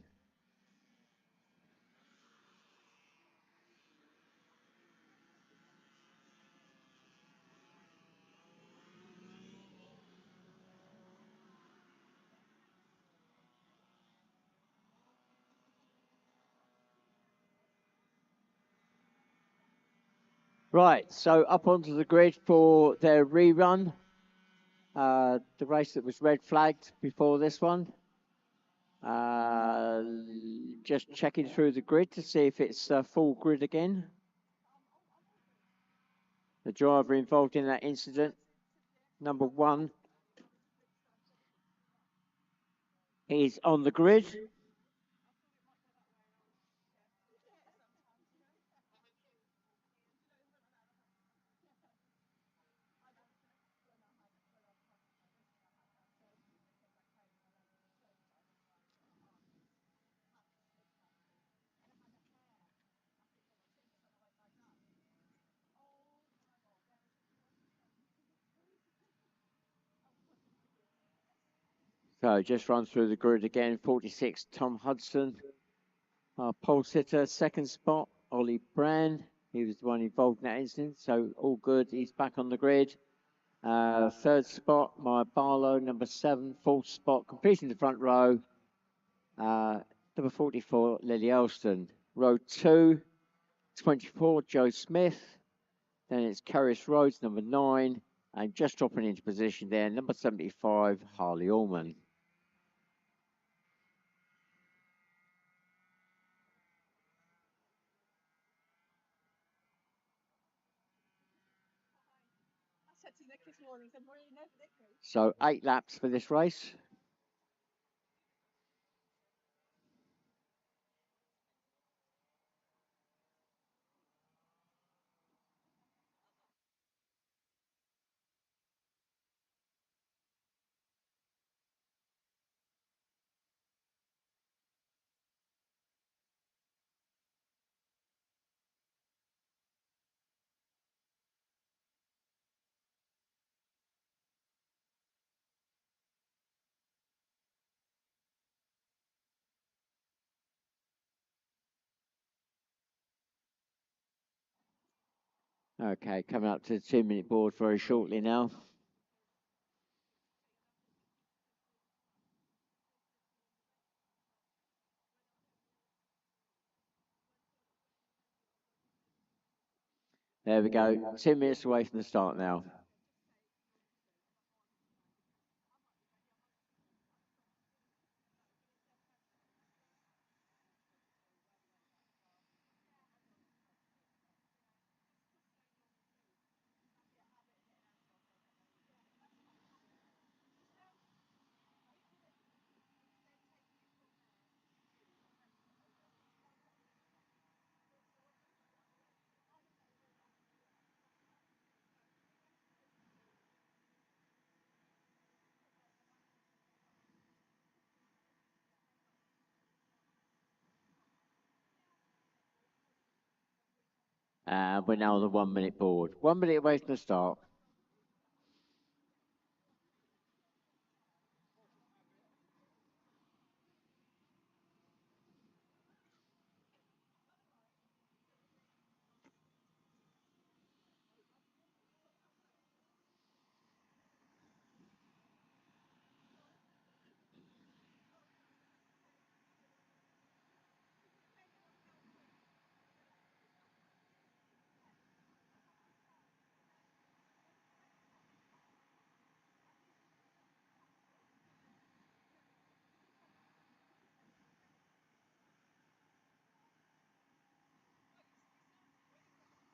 Right, so up onto the grid for their rerun. The race that was red flagged before this one. Just checking through the grid to see if it's full grid again. The driver involved in that incident, number 1, is on the grid. So just run through the grid again. 46, Tom Hudson. Pole sitter, second spot, Ollie Brand. He was the one involved in that incident, so all good. He's back on the grid. Third spot, Maya Barlow, number 7. Fourth spot, completing the front row. Number 44, Lily Elston. Row 2, 24, Joe Smith. Then it's Carris Rhodes, number 9. And just dropping into position there, number 75, Harley Allman. So 8 laps for this race. Okay, coming up to the 2-minute board very shortly now. There we go. 2 minutes away from the start now. We're now on the 1 minute board. 1 minute away from the start.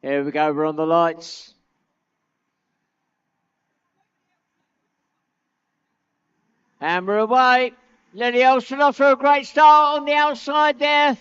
Here we go, we're on the lights. And we're away. Lily Olsen off to a great start on the outside there.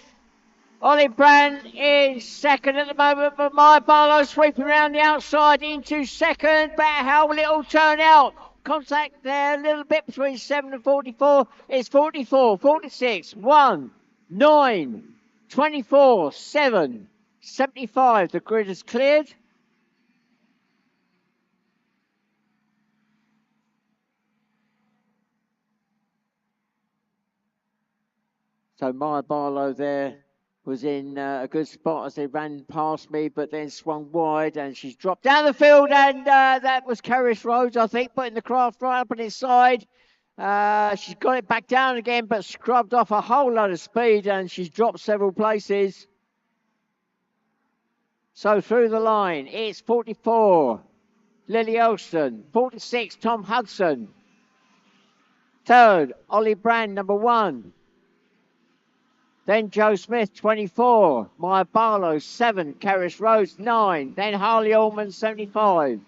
Ollie Brand is second at the moment, but My Barlow sweeping around the outside into second. But how will it all turn out? Contact there a little bit between 7 and 44. It's 44, 46, 1, 9, 24, 7, 75. The grid is cleared. So Maya Barlow there was in a good spot as they ran past me, but then swung wide and she's dropped down the field, and that was Carrish Rhodes, I think, putting the craft right up on his side. She's got it back down again, but scrubbed off a whole lot of speed, and she's dropped several places. So through the line, it's 44, Lily Elston, 46, Tom Hudson. Third, Ollie Brand, number 1. Then Joe Smith, 24. Maya Barlow, 7. Carrish Rhodes, 9. Then Harley Allman, 75.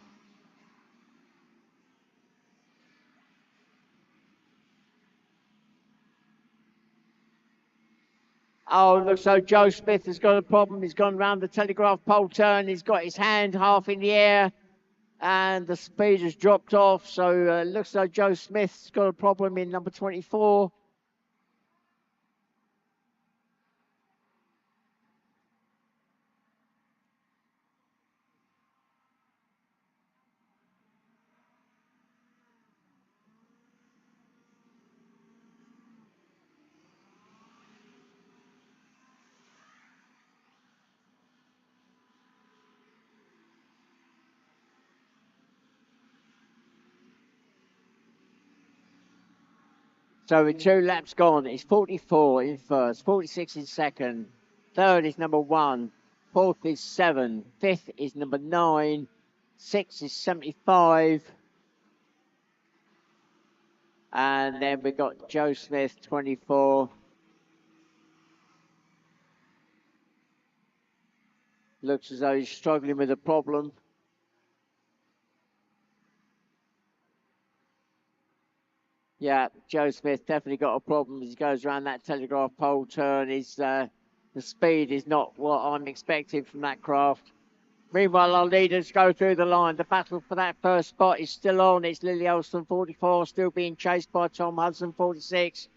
Oh, looks like Joe Smith has got a problem. He's gone round the telegraph pole turn. He's got his hand half in the air, and the speed has dropped off. So looks like Joe Smith's got a problem in number 24. So with 2 laps gone, it's 44 in first, 46 in second. Third is number 1. Fourth is 7. Fifth is number 9. 6 is 75. And then we got Joe Smith, 24. Looks as though he's struggling with a problem. Yeah, Joe Smith definitely got a problem as he goes around that telegraph pole turn. The speed is not what I'm expecting from that craft. Meanwhile, our leaders go through the line. The battle for that first spot is still on. It's Lily Olsen, 44, still being chased by Tom Hudson, 46.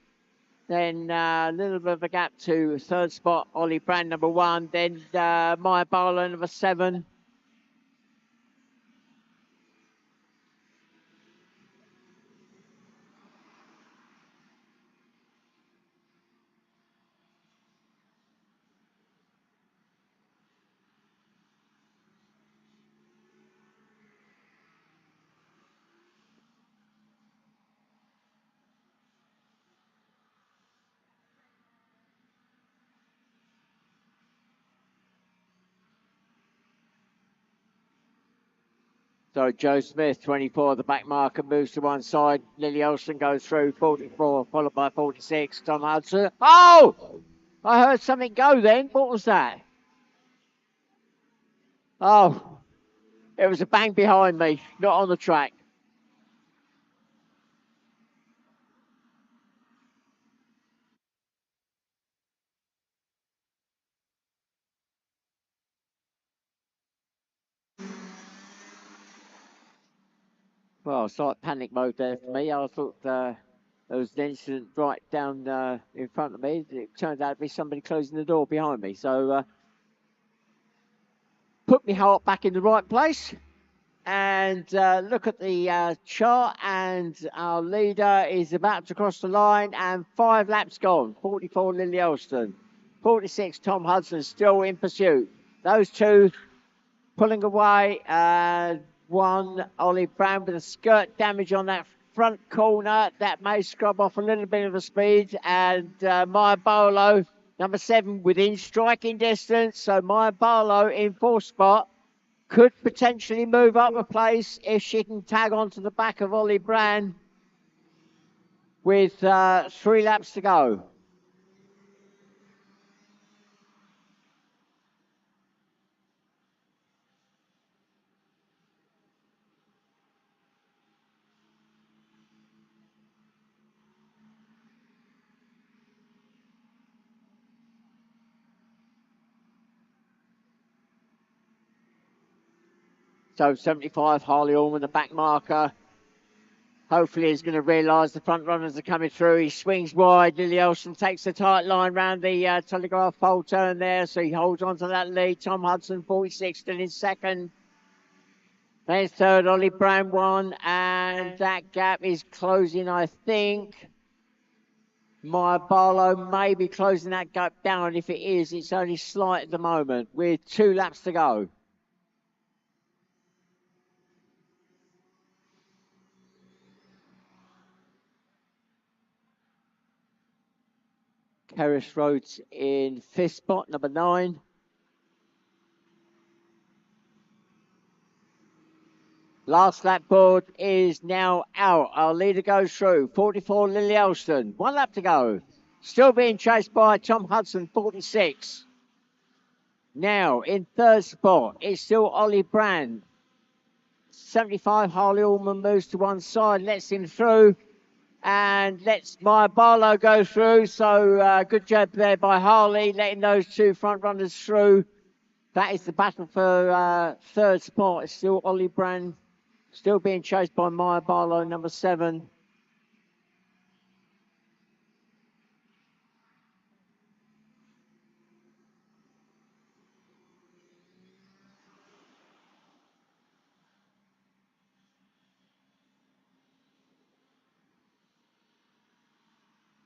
Then a little bit of a gap to third spot, Ollie Brand, number 1. Then Maya Barlow, number 7. So Joe Smith, 24, the back marker moves to one side. Lily Olsen goes through, 44, followed by 46. Tom Hudson. Oh! I heard something go then. What was that? Oh, it was a bang behind me, not on the track. Well, it's like panic mode there for me. I thought there was an incident right down in front of me. It turned out to be somebody closing the door behind me. So put my heart back in the right place and look at the chart. And our leader is about to cross the line and 5 laps gone. 44 Lily Elston, 46 Tom Hudson still in pursuit. Those two pulling away. One, Ollie Brown with a skirt damage on that front corner. That may scrub off a little bit of the speed. And Maya Barlow, number 7, within striking distance. So Maya Barlow in 4th spot could potentially move up a place if she can tag onto the back of Ollie Brand with 3 laps to go. So 75, Harley Allman, the back marker. Hopefully he's going to realise the front runners are coming through. He swings wide. Lily Olsen takes the tight line round the telegraph pole turn there. So he holds on to that lead. Tom Hudson, 46, still in second. Then third, Ollie Brown 1. And that gap is closing, I think. Maya Barlow may be closing that gap down. If it is, it's only slight at the moment with 2 laps to go. Kerris Rhodes in 5th spot, number 9. Last lap board is now out. Our leader goes through. 44 Lily Elston. 1 lap to go. Still being chased by Tom Hudson, 46. Now in 3rd spot, it's still Ollie Brand. 75 Harley Allman moves to one side, lets him through, and lets Maya Barlow go through. So good job there by Harley, letting those 2 front runners through. That is the battle for 3rd spot. It's still Ollie Brand. Still being chased by Maya Barlow, number 7.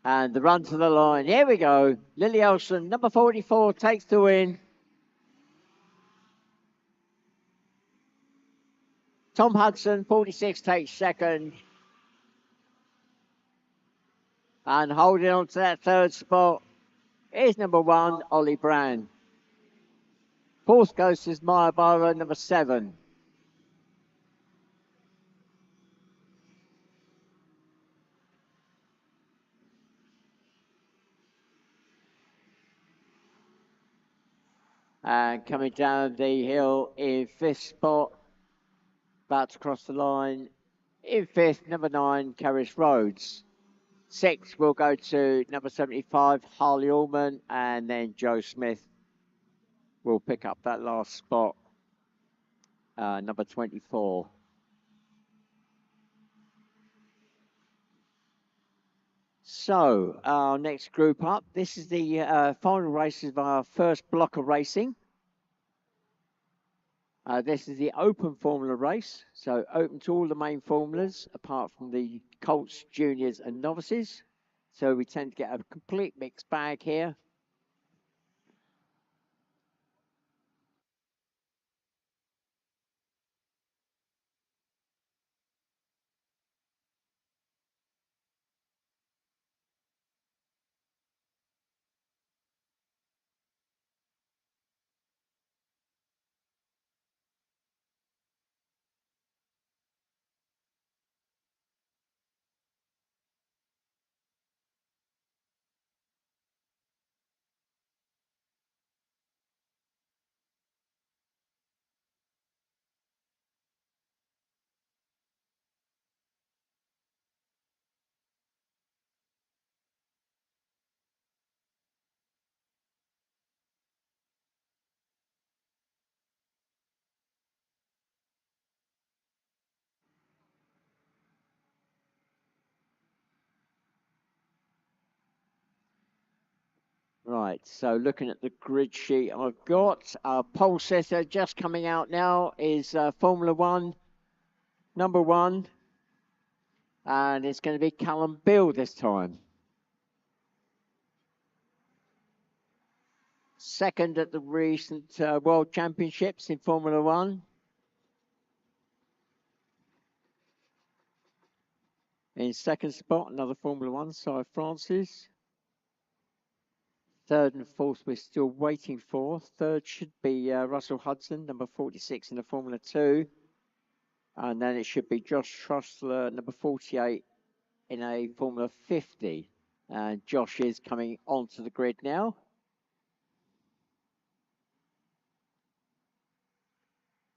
And the run to the line. Here we go. Lily Olsen, number 44, takes the win. Tom Hudson, 46, takes second. And holding on to that 3rd spot is number 1, Ollie Brand. 4th goes to Maya Barlow, number 7. And coming down the hill in 5th spot, about to cross the line. In 5th, number 9, Kerris Rhodes. 6th will go to number 75, Harley Allman, and then Joe Smith will pick up that last spot, number 24. So our next group up, this is the final race of our first block of racing. This is the open formula race, so open to all the main formulas apart from the Colts, juniors and novices. So we tend to get a complete mixed bag here. Right, so looking at the grid sheet I've got, pole sitter just coming out now is Formula One, number one, and it's going to be Callum Bill this time. Second at the recent World Championships in Formula One. In second spot, another Formula One, Cy Francis. Third and fourth, we're still waiting for. Third should be Russell Hudson, number 46 in the Formula 2. And then it should be Josh Trussler, number 48 in a Formula 50. And Josh is coming onto the grid now.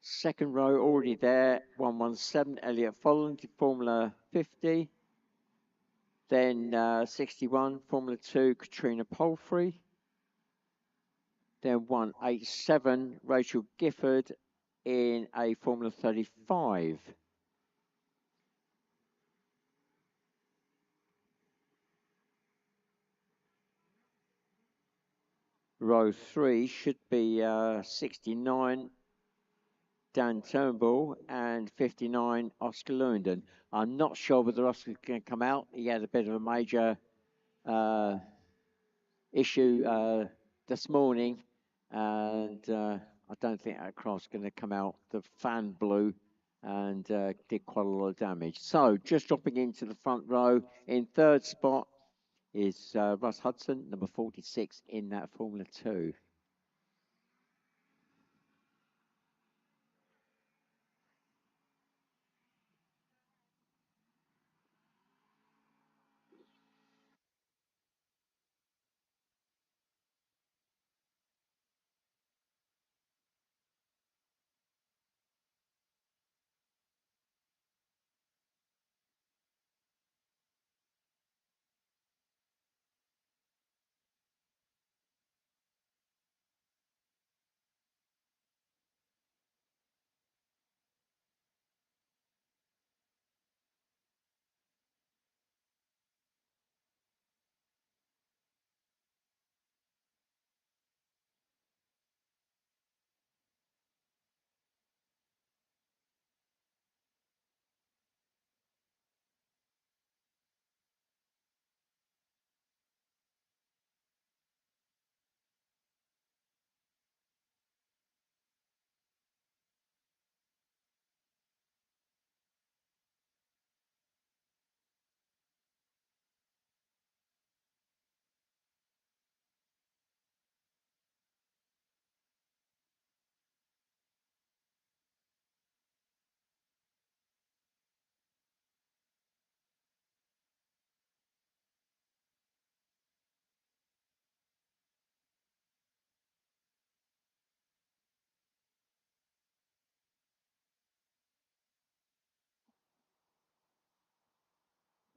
Second row already there, 117, Elliot Folland, Formula 50. Then 61, Formula 2, Katrina Palfrey. Then 187, Rachel Gifford in a Formula 35. Row 3 should be 69, Dan Turnbull, and 59, Oscar Lewington. I'm not sure whether Oscar's going to come out. He had a bit of a major issue this morning, and I don't think that car's going to come out. The fan blew and did quite a lot of damage. So just dropping into the front row in third spot is Russ Hudson, number 46 in that Formula 2.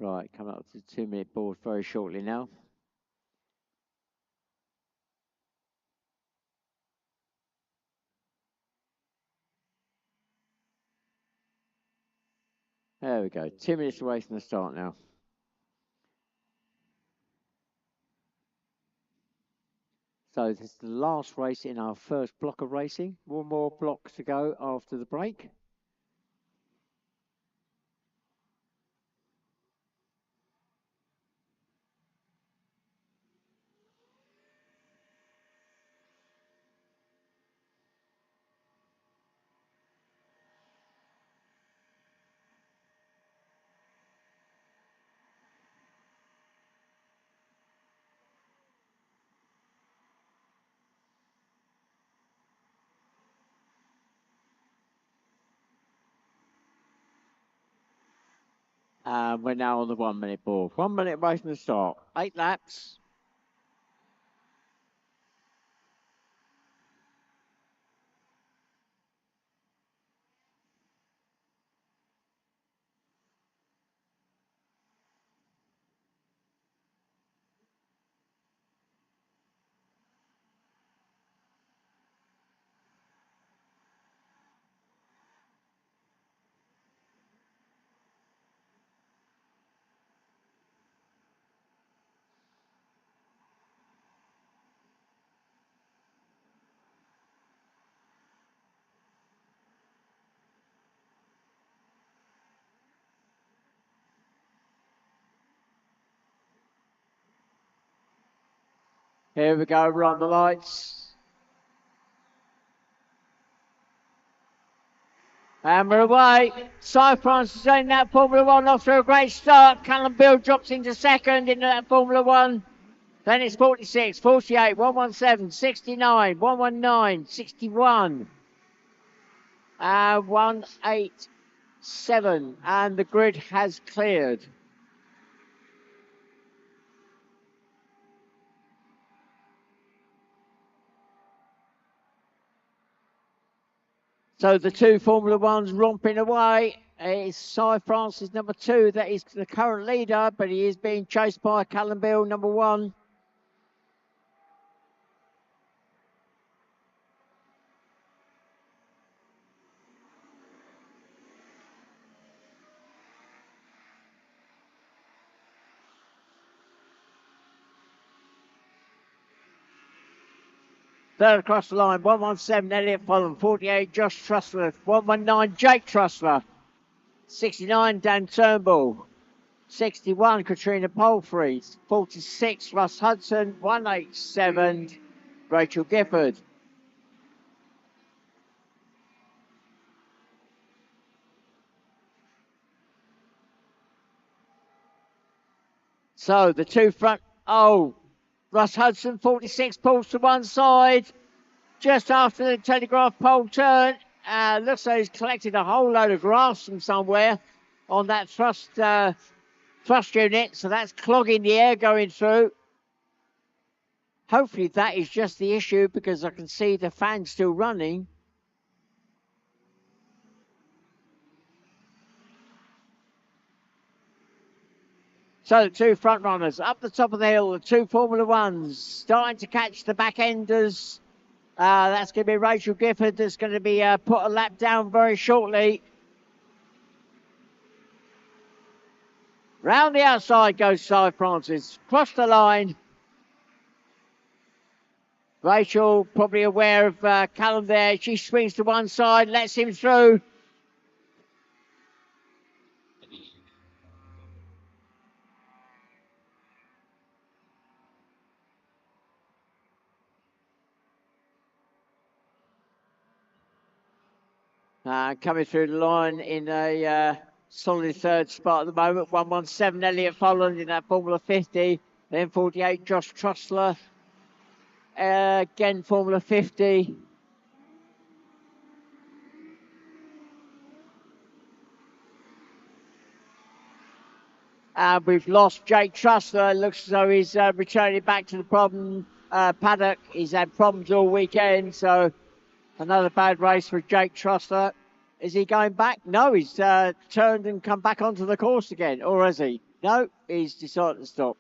Right, coming up to the 2-minute board very shortly now. There we go, 2 minutes away from the start now. So this is the last race in our first block of racing. One more block to go after the break. And we're now on the 1 minute board. 1 minute away from the start. 8 laps. Here we go, run the lights. And we're away. Cy Francis in that Formula 1 off to a great start. Callum Bill drops into second in that Formula 1. Then it's 46, 48, 117, 69, 119, 61, 187. And the grid has cleared. So the two Formula 1s romping away. It's Cy Francis, number 2, that is the current leader, but he is being chased by Callum Bill, number 1. Third across the line, 117, Elliot Fulham, 48, Josh Trussler, 119, Jake Trussler, 69, Dan Turnbull, 61, Katrina Palfrey, 46, Russ Hudson, 187, Rachel Gifford. So the two front, Russ Hudson, 46, pulls to one side. Just after the telegraph pole turn, looks like he's collected a whole load of grass from somewhere on that thrust unit, so that's clogging the air going through. Hopefully that is just the issue because I can see the fan still running. So the two front runners up the top of the hill, the two Formula Ones starting to catch the back enders. That's going to be Rachel Gifford that's going to be put a lap down very shortly. Round the outside goes Cy Francis, cross the line. Rachel probably aware of Callum there. She swings to one side, lets him through. Coming through the line in a solid third spot at the moment. 117 Elliot Folland in that Formula 50. Then 48 Josh Trussler. Again Formula 50. We've lost Jake Trussler. Looks as though he's returning back to the problem paddock. He's had problems all weekend, so another bad race for Jake Trussler. Is he going back? No, he's turned and come back onto the course again. Or has he? No, he's decided to stop.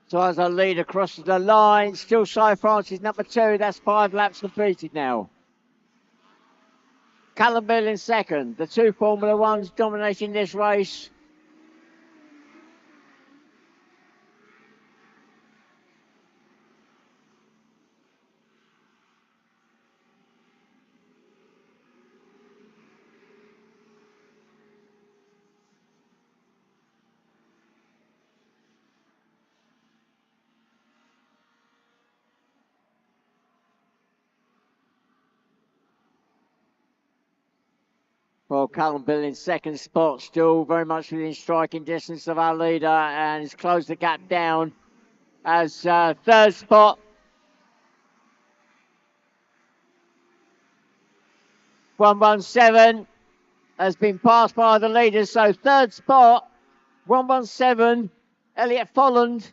So as I lead across the line, still Cy Francis, number 2. That's 5 laps completed now. Callum Bill in second. The two Formula Ones dominating this race. Well, Callum Bill in second spot, still very much within striking distance of our leader, and has closed the gap down as third spot. 117 has been passed by the leaders, so third spot, 117, Elliot Folland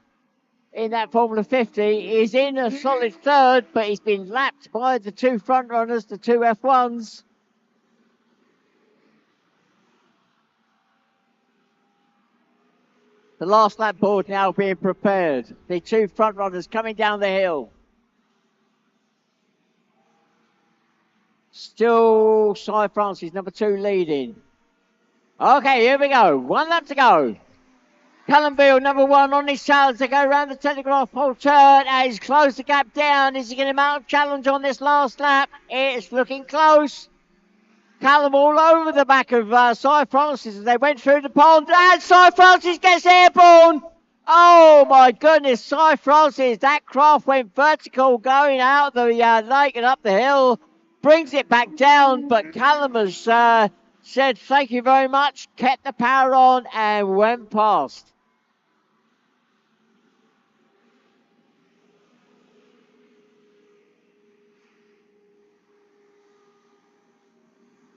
in that Formula 50 is in a solid third, but he's been lapped by the two front runners, the two F1s. The last lap board now being prepared. The two front runners coming down the hill. Still Cy Francis, number 2, leading. Okay, here we go. 1 lap to go. Callum Beale, number 1 on his tails. They go around the telegraph pole turn and he's closed the gap down. Is he going to mount a challenge on this last lap? It's looking close. Callum all over the back of Cy Francis as they went through the pond, and Cy Francis gets airborne. Oh my goodness, Cy Francis, that craft went vertical going out the lake and up the hill, brings it back down, but Callum has said thank you very much, kept the power on and went past.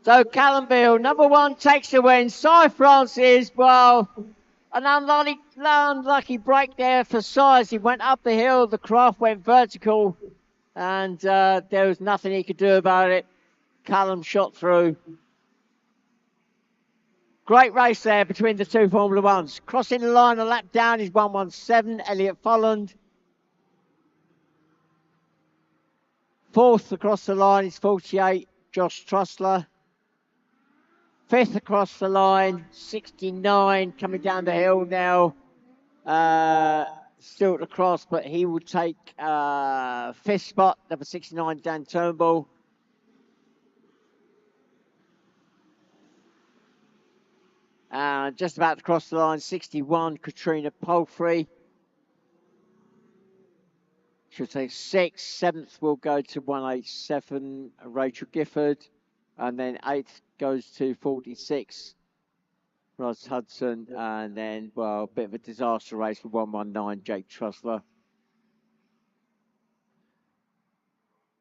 So Callum Beale, number 1, takes the win. Cy Francis, well, an unlucky break there for Cy as he went up the hill. The craft went vertical, and there was nothing he could do about it. Callum shot through. Great race there between the two Formula Ones. Crossing the line a lap down is 117, Elliot Folland. 4th across the line is 48, Josh Trussler. 5th across the line, 69, coming down the hill now. Still at the cross, but he will take 5th spot, number 69, Dan Turnbull. Just about to cross the line, 61, Katrina Palfrey. She'll take 6th. 7th will go to 187, Rachel Gifford. And then 8th goes to 46, Ross Hudson. And then, well, a bit of a disaster race for 119, Jake Trussler.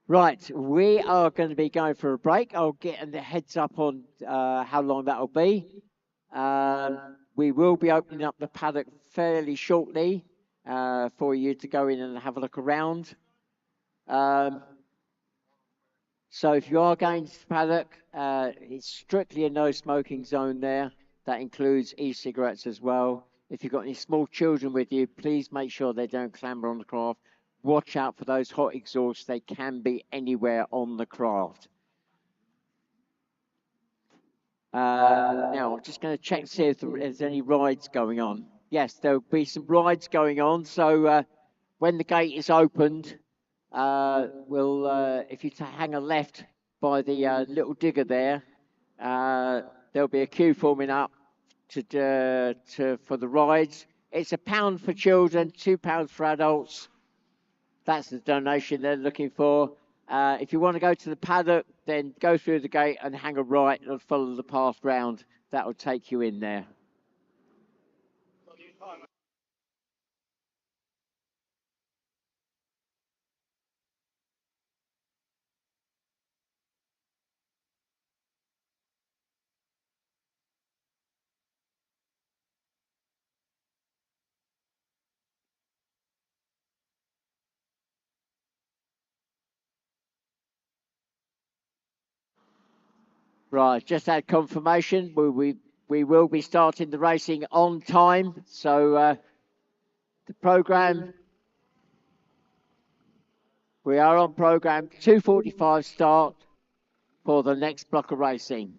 Right, we are going to be going for a break. I'll get the heads up on how long that'll be. We will be opening up the paddock fairly shortly for you to go in and have a look around. So if you are going to the paddock, it's strictly a no smoking zone there. That includes e-cigarettes as well. If you've got any small children with you, please make sure they don't clamber on the craft. Watch out for those hot exhausts. They can be anywhere on the craft. Now, I'm just going to check to see if there's any rides going on. Yes, there'll be some rides going on. So when the gate is opened, if you hang a left by the little digger there, there'll be a queue forming up for the rides. It's £1 for children, £2 for adults. That's the donation they're looking for. If you want to go to the paddock, then go through the gate and hang a right and follow the path round. That will take you in there. Right, just had confirmation. We will be starting the racing on time. So the programme, we are on programme 2:45 start for the next block of racing.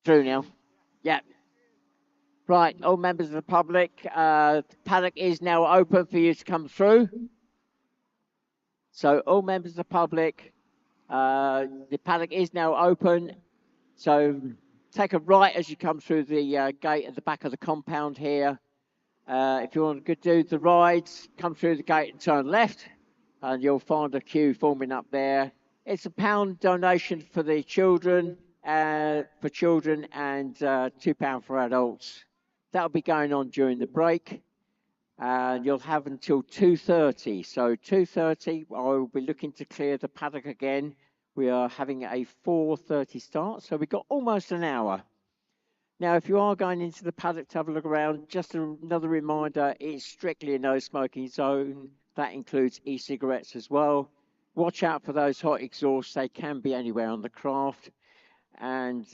Through now. Yep. Right, all members of the public, the paddock is now open for you to come through. So all members of the public, the paddock is now open. So take a right as you come through the gate at the back of the compound here. If you want to do the rides, come through the gate and turn left, and you'll find a queue forming up there. It's £1 donation for the children, and £2 for adults. That'll be going on during the break, and you'll have until 2:30. So 2:30, I will be looking to clear the paddock again. We are having a 4:30 start, so we've got almost an hour. Now, if you are going into the paddock to have a look around, just another reminder, it's strictly a no smoking zone. That includes e-cigarettes as well. Watch out for those hot exhausts. They can be anywhere on the craft. And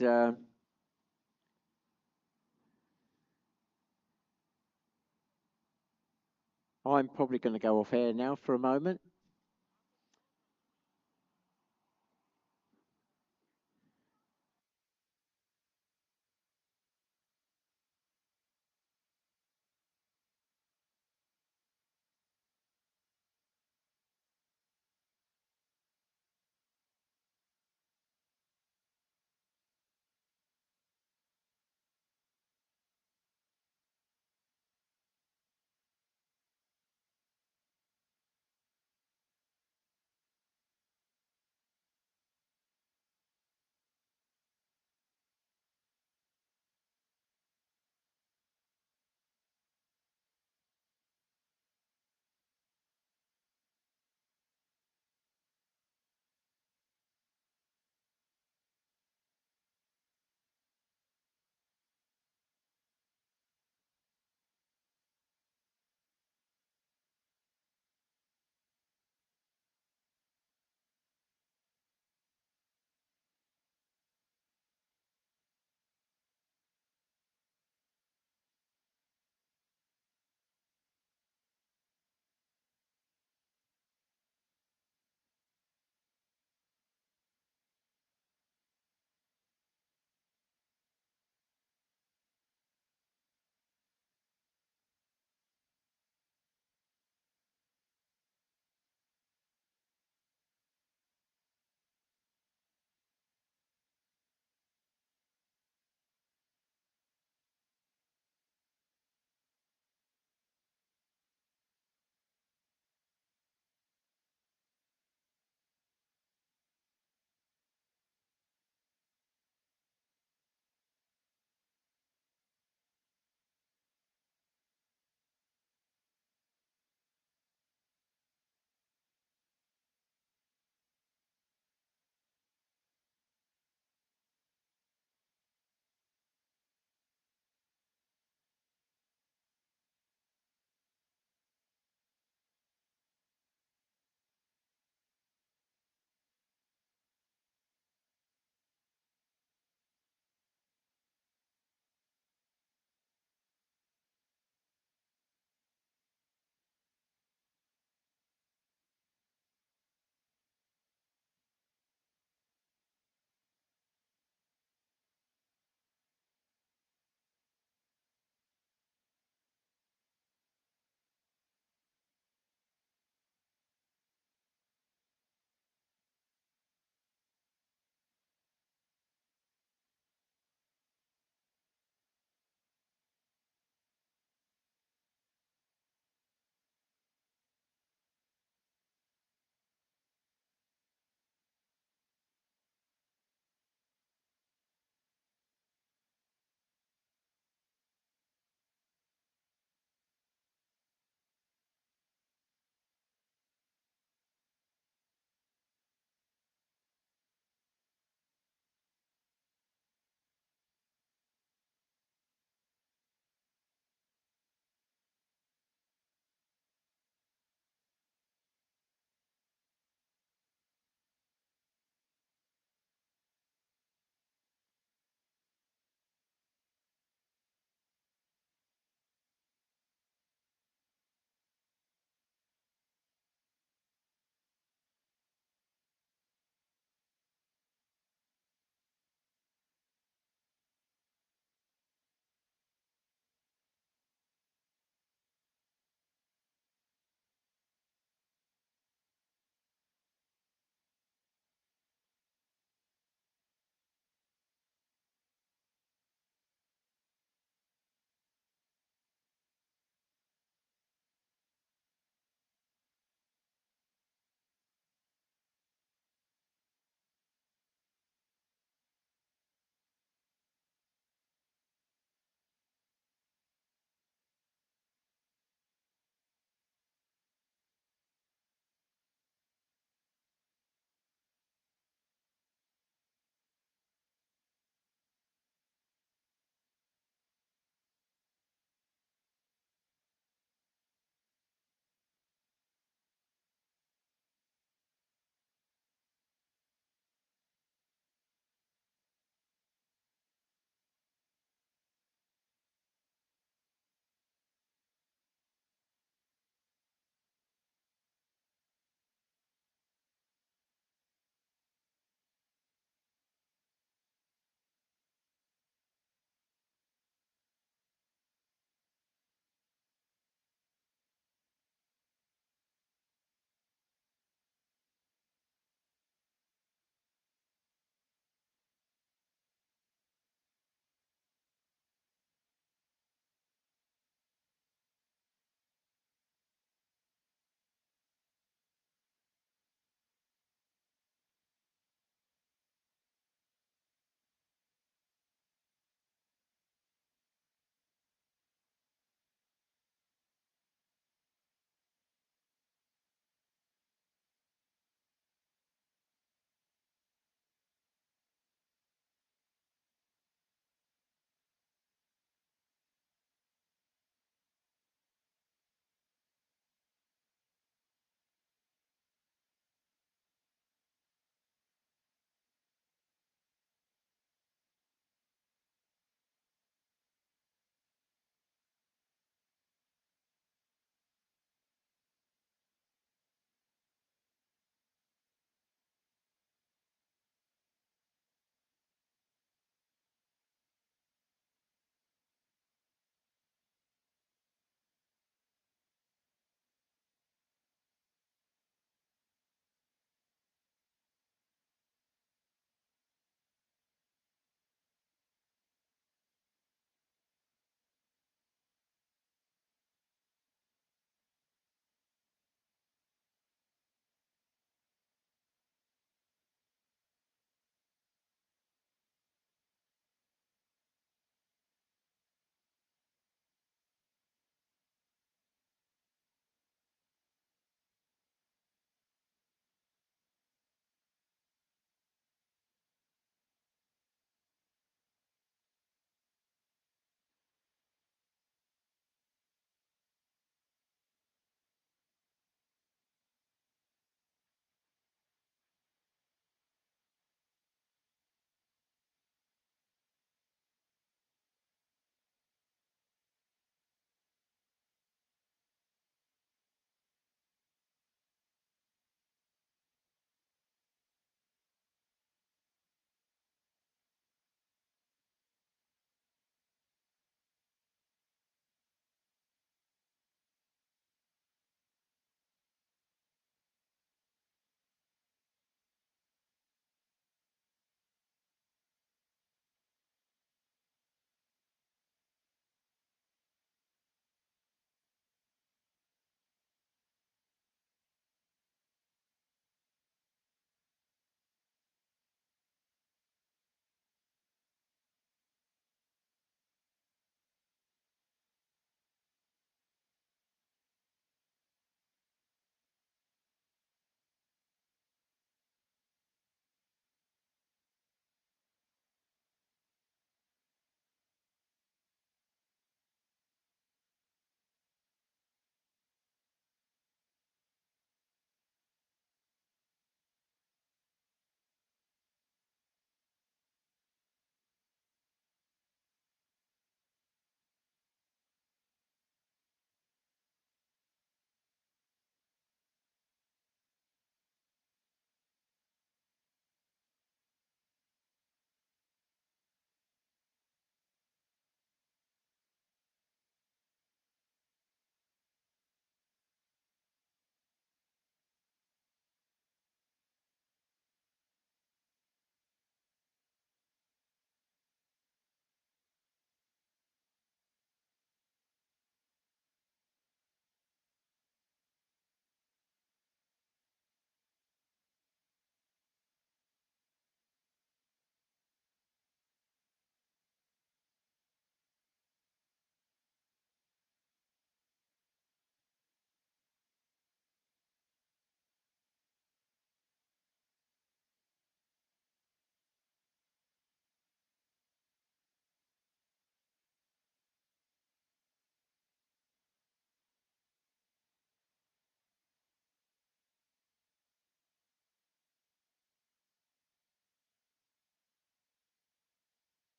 I'm probably going to go off air now for a moment.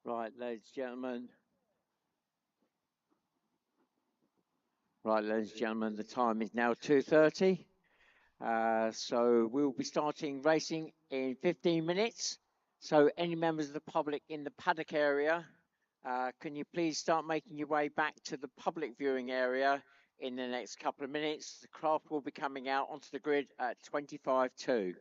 Right, ladies and gentlemen. Right, ladies and gentlemen, the time is now 2:30. So we'll be starting racing in 15 minutes. So any members of the public in the paddock area, can you please start making your way back to the public viewing area in the next couple of minutes? The craft will be coming out onto the grid at 25:02.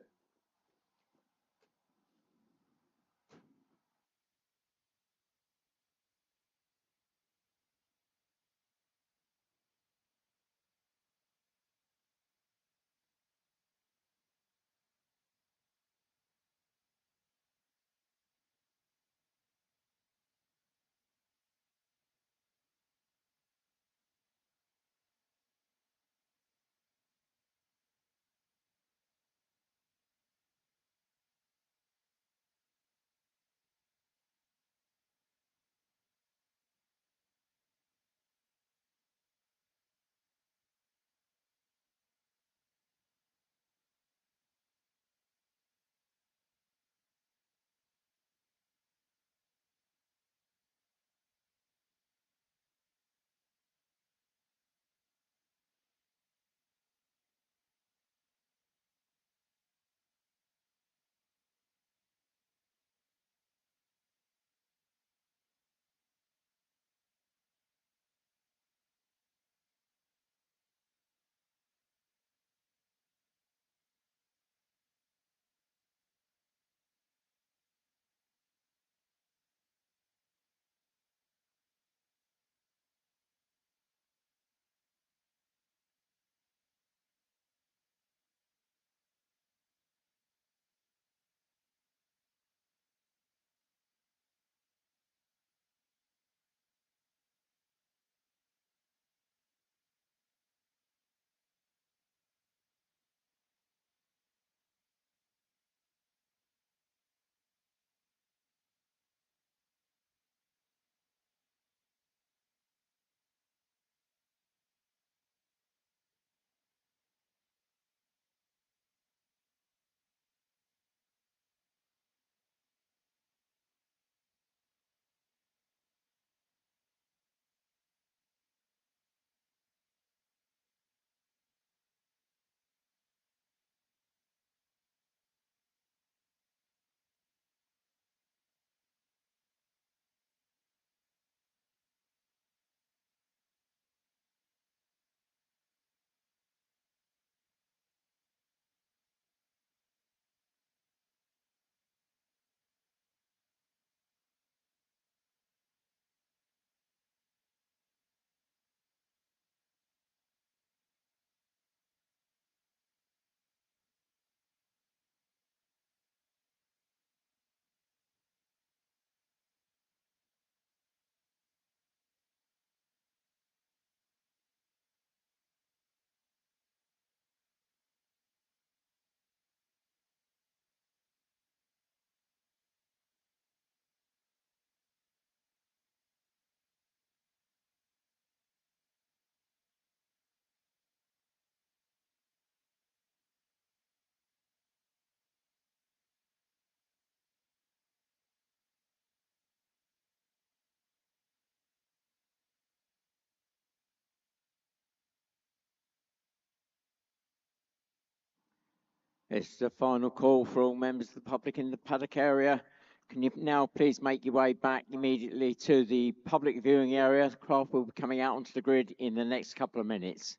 It's the final call for all members of the public in the paddock area. Can you now please make your way back immediately to the public viewing area? The craft will be coming out onto the grid in the next couple of minutes.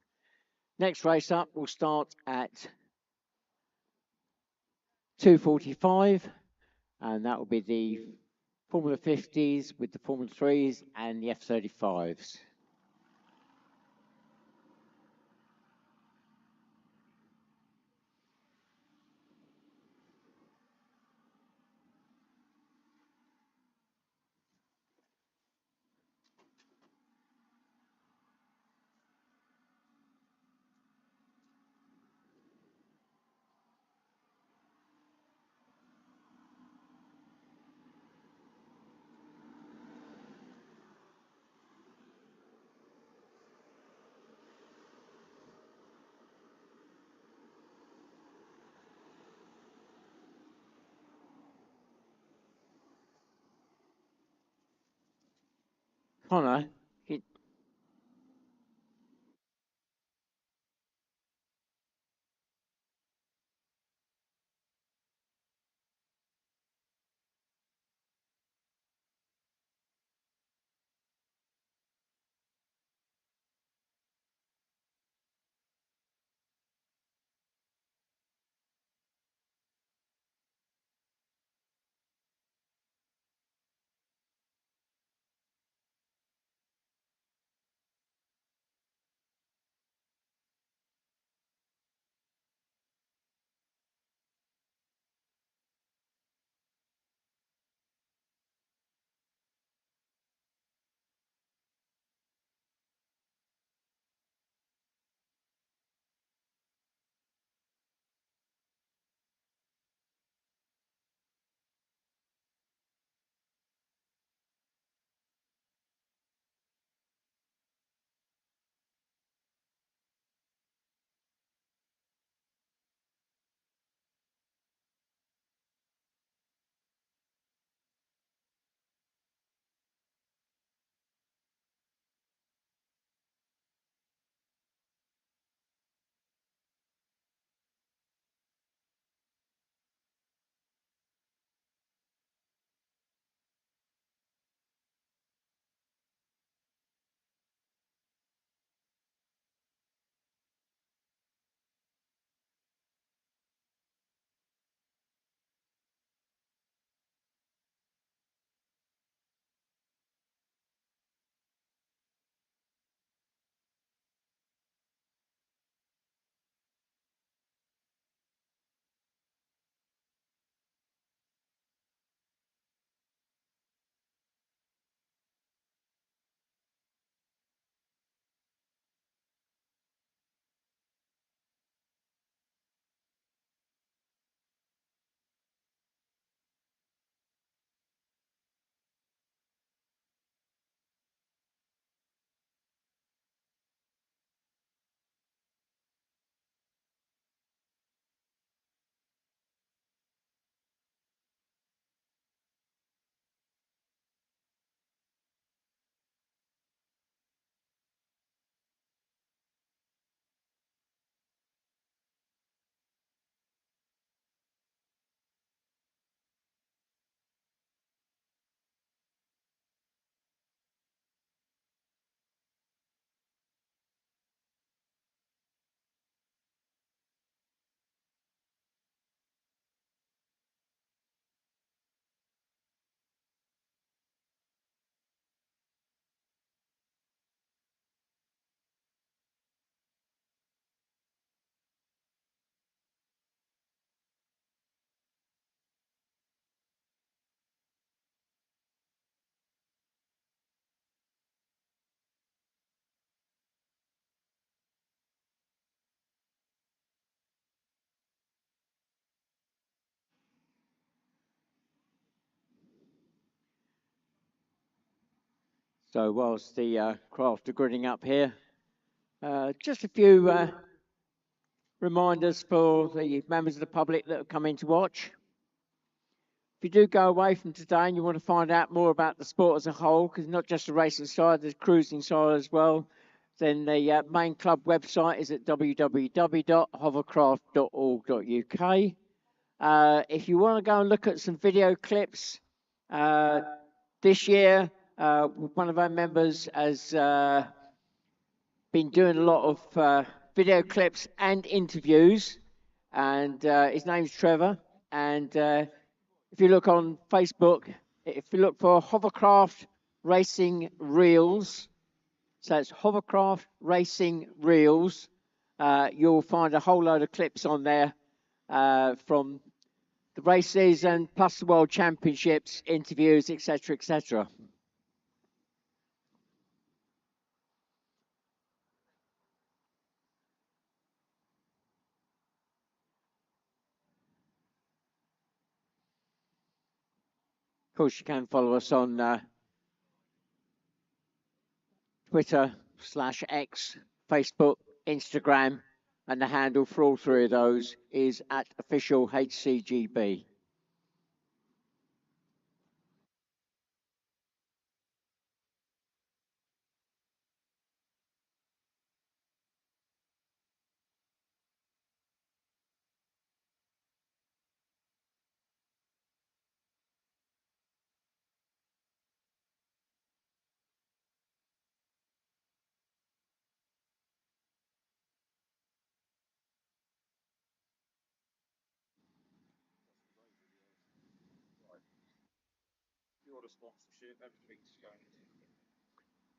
Next race up will start at 2:45, and that will be the Formula 50s with the Formula 3s and the F35s. Connor, so whilst the craft are gridding up here, just a few reminders for the members of the public that have come in to watch. If you do go away from today and you want to find out more about the sport as a whole, because not just the racing side, there's cruising side as well, then the main club website is at www.hovercraft.org.uk. If you want to go and look at some video clips, this year, one of our members has been doing a lot of video clips and interviews, and his name's Trevor. And if you look on Facebook, if you look for Hovercraft Racing Reels, so it's Hovercraft Racing Reels, you'll find a whole load of clips on there from the race season, plus the World Championships, interviews, etc., etc. Of course, you can follow us on Twitter/X, Facebook, Instagram, and the handle for all three of those is at official HCGB.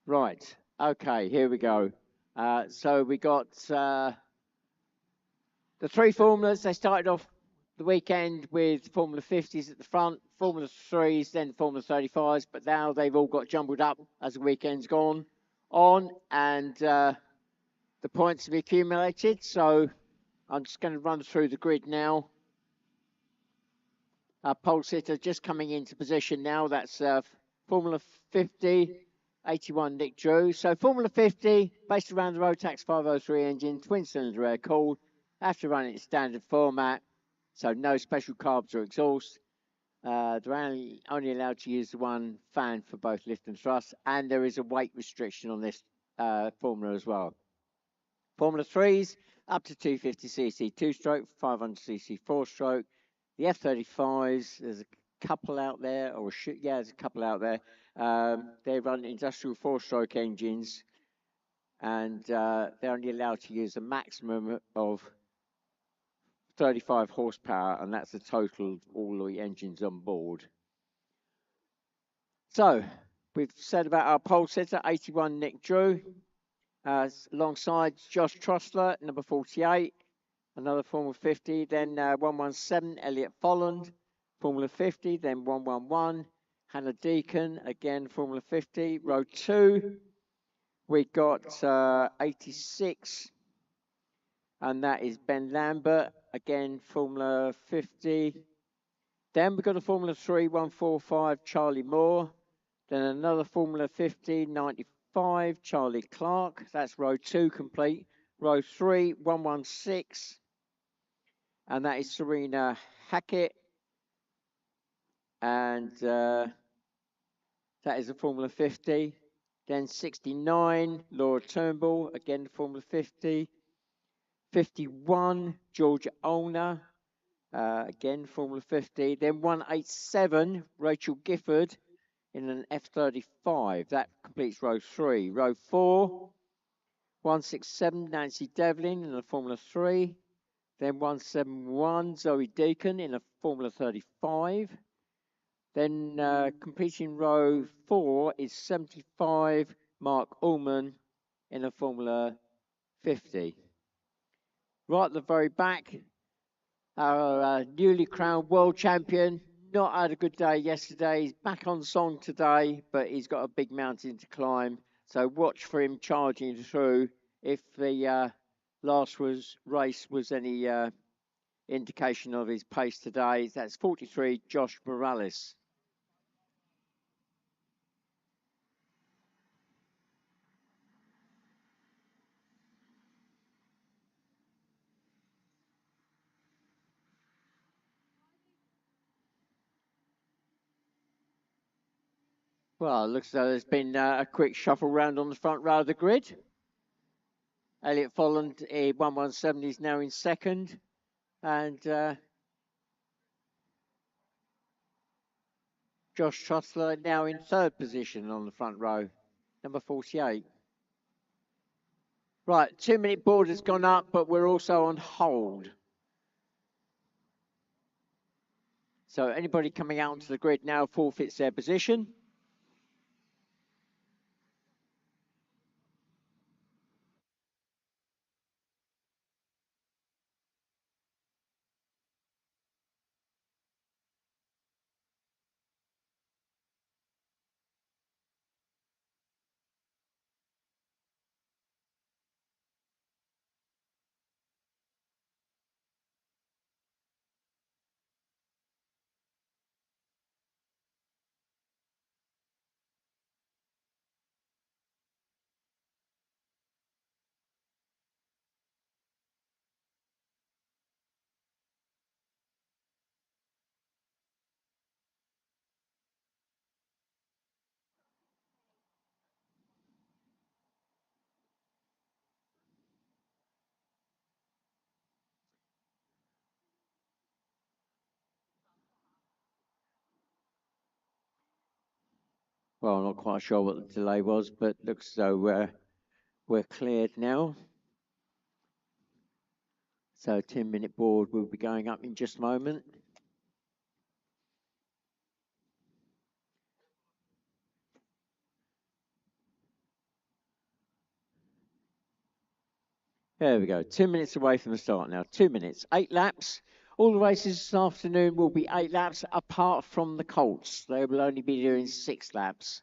Right. Okay, here we go. So we got the three formulas. They started off the weekend with Formula 50s at the front, Formula 3s, then Formula 35s, but now they've all got jumbled up as the weekend's gone on, and the points have accumulated. So I'm just going to run through the grid now. Pole sitter just coming into position now. That's Formula 50, 81 Nick Drew. So Formula 50, based around the Rotax 503 engine, twin-cylinder air-cooled, have to run it in standard format, so no special carbs or exhaust. They're only allowed to use the one fan for both lift and thrust, and there is a weight restriction on this formula as well. Formula 3s, up to 250cc two-stroke, 500cc four-stroke. The F35s, there's a couple out there, there's a couple out there. They run industrial four-stroke engines, and they're only allowed to use a maximum of 35 horsepower, and that's the total of all the engines on board. So, we've said about our pole sitter, 81 Nick Drew, alongside Josh Trussler, number 48, another Formula 50, then 117, Elliot Folland, Formula 50, then 111, Hannah Deacon, again Formula 50, row 2. We got 86, and that is Ben Lambert, again Formula 50. Then we got a Formula 3, 145, Charlie Moore. Then another Formula 50, 95, Charlie Clark. That's row 2 complete. Row 3, 116. And that is Serena Hackett. And that is a Formula 50. Then 69, Laura Turnbull, again Formula 50. 51, Georgia Olner, again Formula 50. Then 187, Rachel Gifford in an F35. That completes row 3. Row 4, 167, Nancy Devlin in a Formula 3. Then 171, Zoe Deacon in a Formula 35. Then completing row 4 is 75, Mark Ullman in a Formula 50. Right at the very back, our newly crowned world champion. Not had a good day yesterday. He's back on song today, but he's got a big mountain to climb. So watch for him charging through. If the last race was any indication of his pace today, that's 43, Josh Morales. Well, it looks as though there's been a quick shuffle round on the front row of the grid. Elliot Folland, 117, is now in second. And Josh Trussler now in third position on the front row, number 48. Right, 2-minute board has gone up, but we're also on hold. So anybody coming out onto the grid now forfeits their position. Well, I'm not quite sure what the delay was, but looks as though we're cleared now. So 10-minute board will be going up in just a moment. There we go. 2 minutes away from the start now. 2 minutes. 8 laps. All the races this afternoon will be 8 laps apart from the Colts. They will only be doing 6 laps.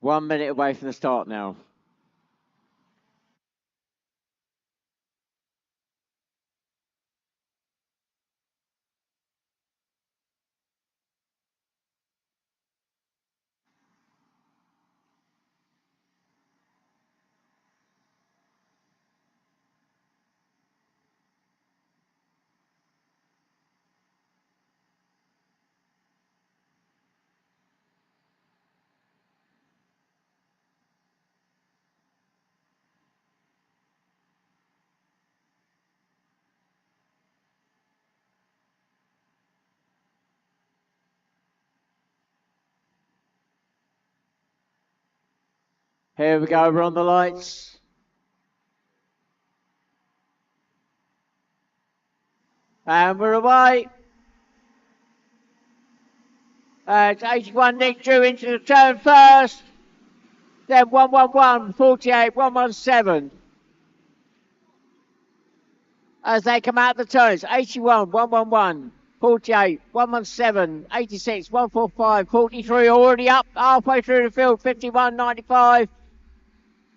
One minute away from the start now. Here we go. We're on the lights. And we're away. It's 81 Nick Drew into the turn first. Then 111, 48, 117. As they come out the turns, 81, 111, 48, 117, 86, 145, 43, already up halfway through the field, 51, 95.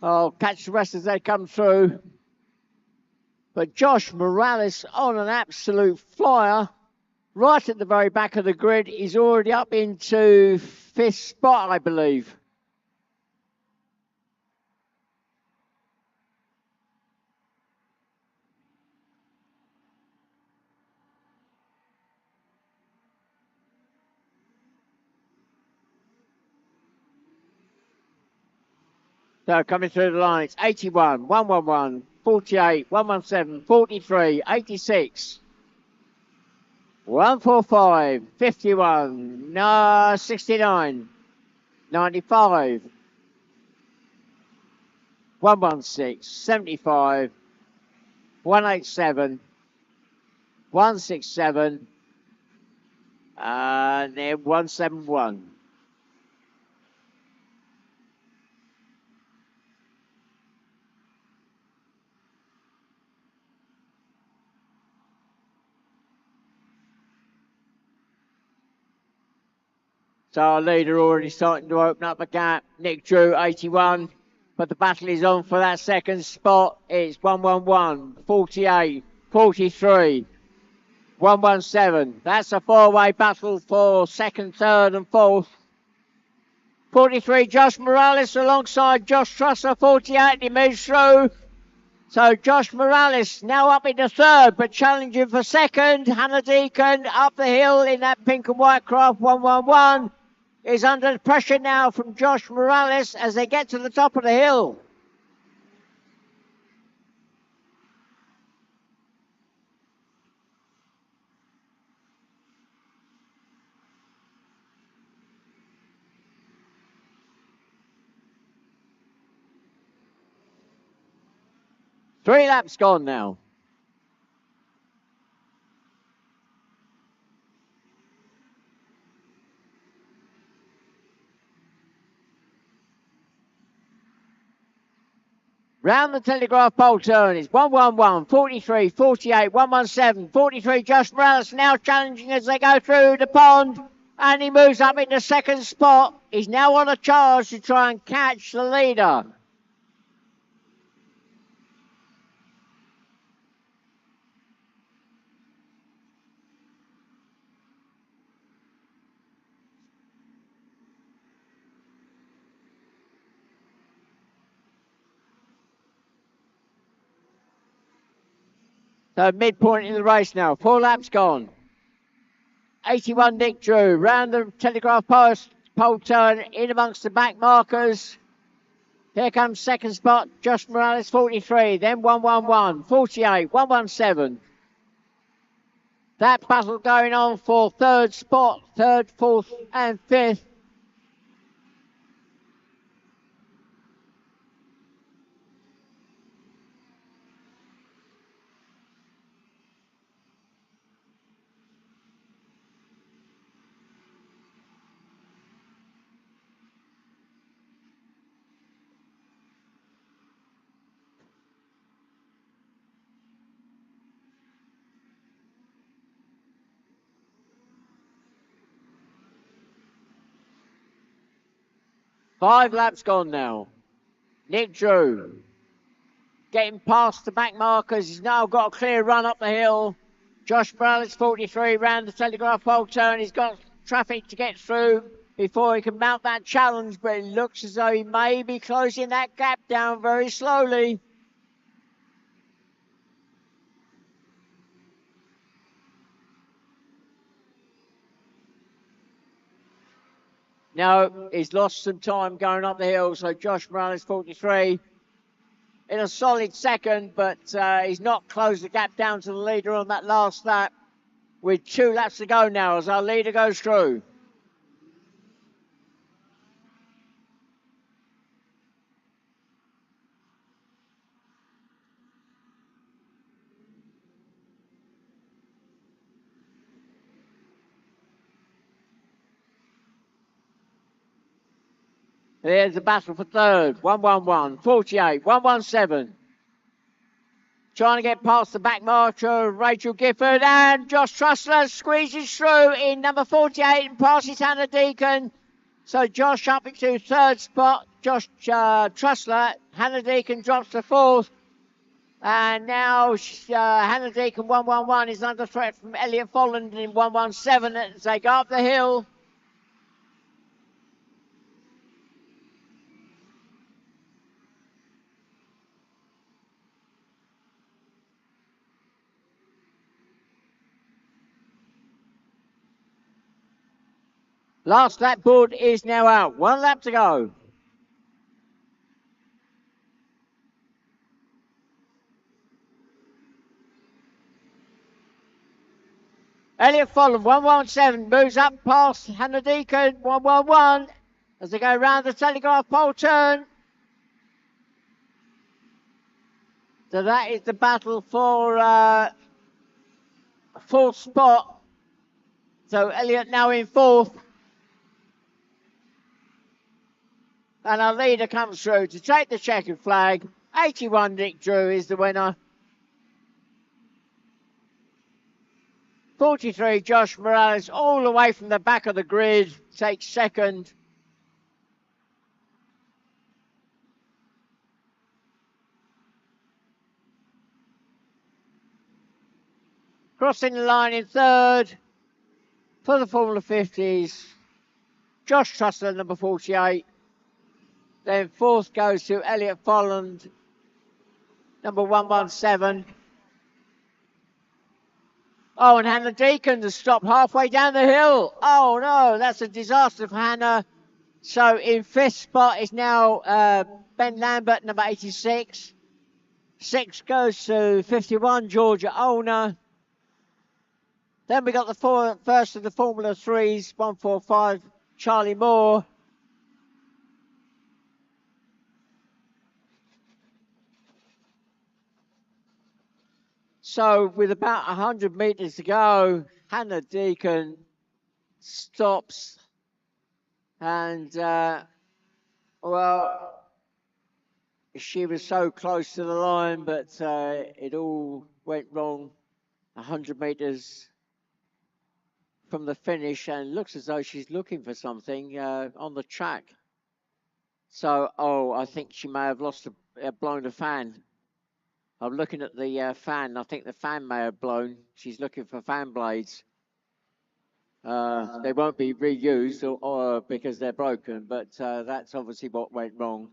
Oh, catch the rest as they come through. But Josh Morales on an absolute flyer. Right at the very back of the grid. He's already up into 5th spot, I believe. So coming through the lines, 81, 111, 48, 117, 43, 86, 145, 51, 69, 95, 116, 75, 187, 167, and then 171. So our leader already starting to open up a gap. Nick Drew, 81. But the battle is on for that second spot. It's 111, 48, 43, 117. That's a four-way battle for second, third and fourth. 43, Josh Morales alongside Josh Trusser, 48. He moves through. So Josh Morales now up into third, but challenging for second. Hannah Deacon up the hill in that pink and white craft, 111. Is under pressure now from Josh Morales as they get to the top of the hill. Three laps gone now. Round the telegraph pole turn is 111, 43, 48, 117, 43. Josh Morales now challenging as they go through the pond. And he moves up into second spot. He's now on a charge to try and catch the leader. So midpoint in the race now. 4 laps gone. 81 Nick Drew. Round the telegraph post. Pole turn in amongst the back markers. Here comes second spot. Josh Morales 43. Then 111. 48. 117. That battle going on for third spot. Third, fourth and fifth. Five laps gone now. Nick Drew getting past the back markers. He's now got a clear run up the hill. Josh Morales 43 round the telegraph pole turn. He's got traffic to get through before he can mount that challenge, but it looks as though he may be closing that gap down very slowly. No, he's lost some time going up the hill, so Josh Morales 43 in a solid second, but he's not closed the gap down to the leader on that last lap with 2 laps to go now as our leader goes through. There's the battle for third. 111, 48, 117. Trying to get past the back marker, Rachel Gifford, and Josh Trussler squeezes through in number 48 and passes Hannah Deacon. So Josh up into third spot. Josh Trussler, Hannah Deacon drops to fourth. And now Hannah Deacon 111 is under threat from Elliot Folland in 117 as they go up the hill. Last lap board is now out. 1 lap to go. Elliot Folland, 117, moves up past Hannah Deacon, 111, as they go round the telegraph pole turn. So that is the battle for fourth spot. So Elliot now in fourth. And our leader comes through to take the checkered flag. 81 Nick Drew is the winner. 43 Josh Morales all the way from the back of the grid takes second. Crossing the line in third for the Formula 50s. Josh Trussler, number 48. Then fourth goes to Elliot Folland, number 117. Oh, and Hannah Deacon has stopped halfway down the hill. Oh, no, that's a disaster for Hannah. So in fifth spot is now Ben Lambert, number 86. Sixth goes to 51, Georgia Olner. Then we got the first of the Formula 3s, 145, Charlie Moore. So with about 100 metres to go, Hannah Deacon stops. And, well, she was so close to the line, but it all went wrong. 100 metres from the finish, and looks as though she's looking for something on the track. So, I think she may have blown a fan. I'm looking at the fan. I think the fan may have blown. She's looking for fan blades. They won't be reused or because they're broken, but that's obviously what went wrong.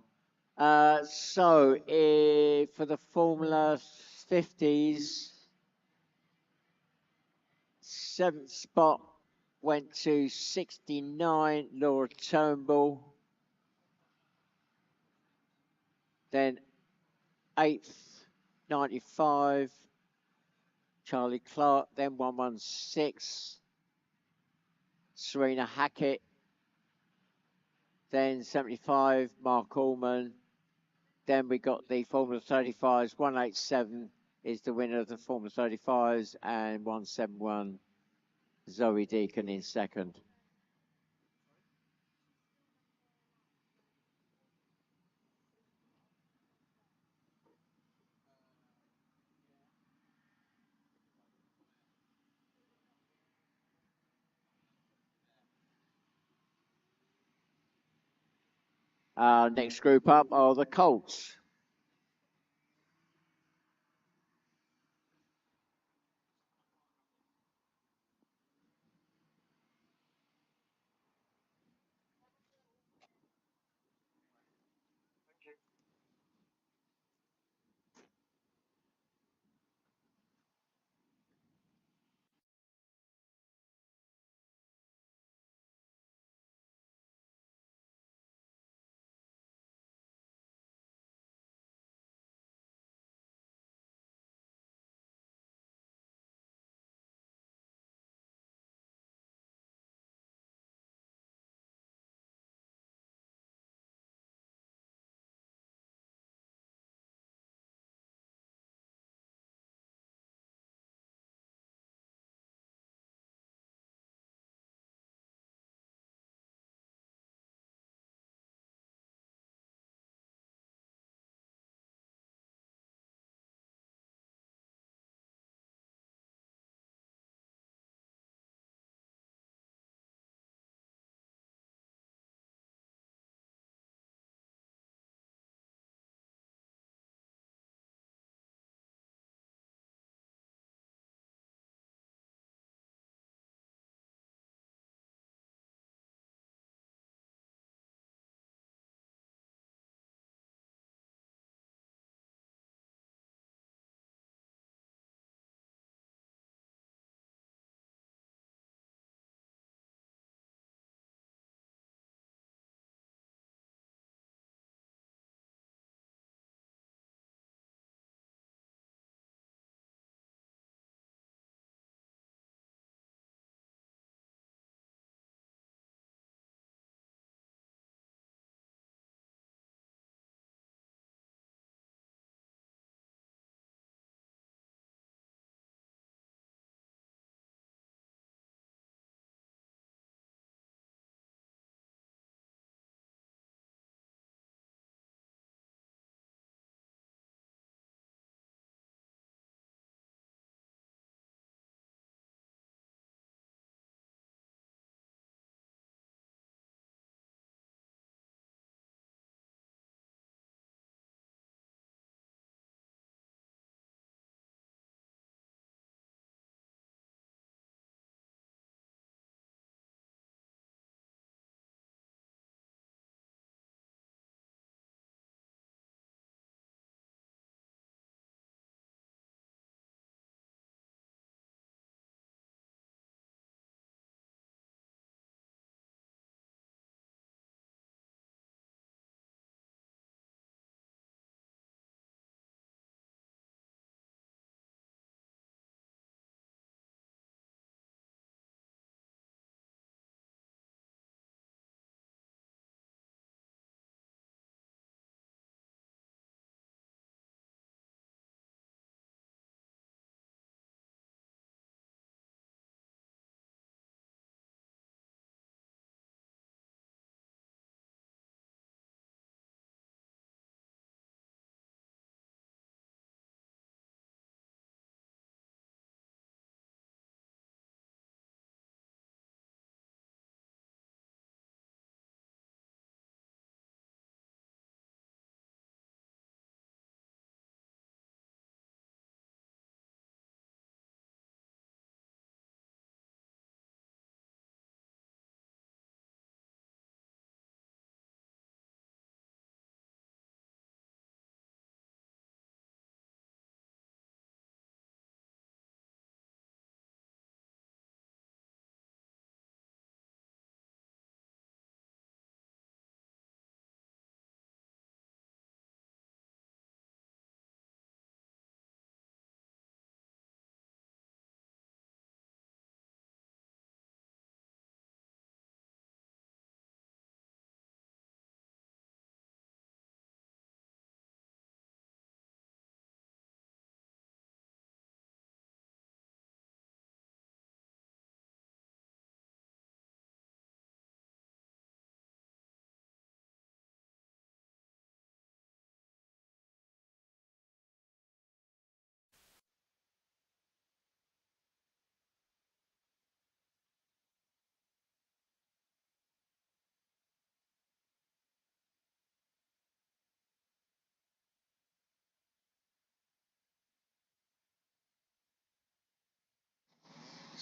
So for the Formula 50s, 7th spot went to 69, Laura Turnbull. Then 8th, 95, Charlie Clark. Then 116, Serena Hackett. Then 75, Mark Allman. Then we got the Formula 35s. 187 is the winner of the Formula 35s, and 171, Zoe Deacon in second. Our next group up are the Colts.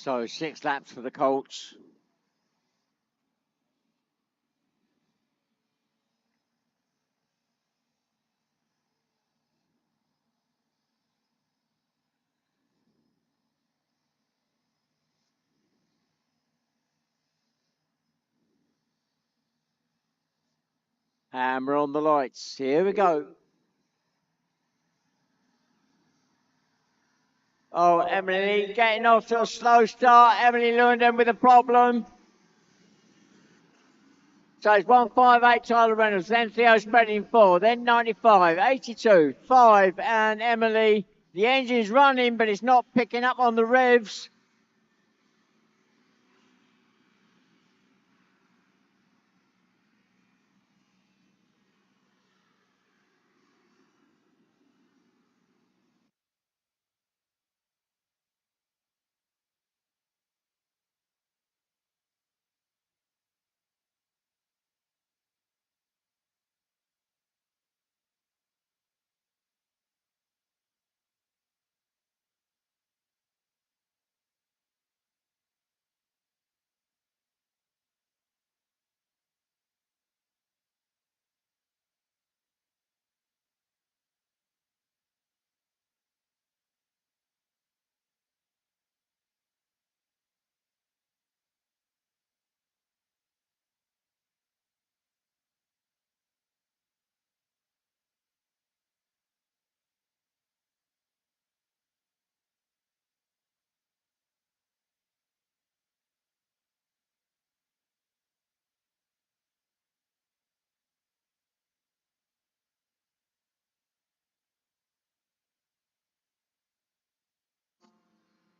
So 6 laps for the Colts. And we're on the lights. Here we go. Oh, Emily getting off to a slow start. Emily Lewandon with a problem. So it's 158 Tyler Reynolds, then Theo Spreading 4, then 95, 82, 5, and Emily. The engine's running, but it's not picking up on the revs.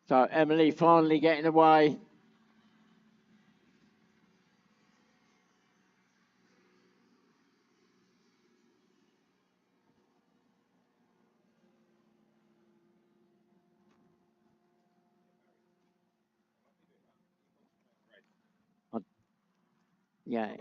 So Emily finally getting away. Yeah.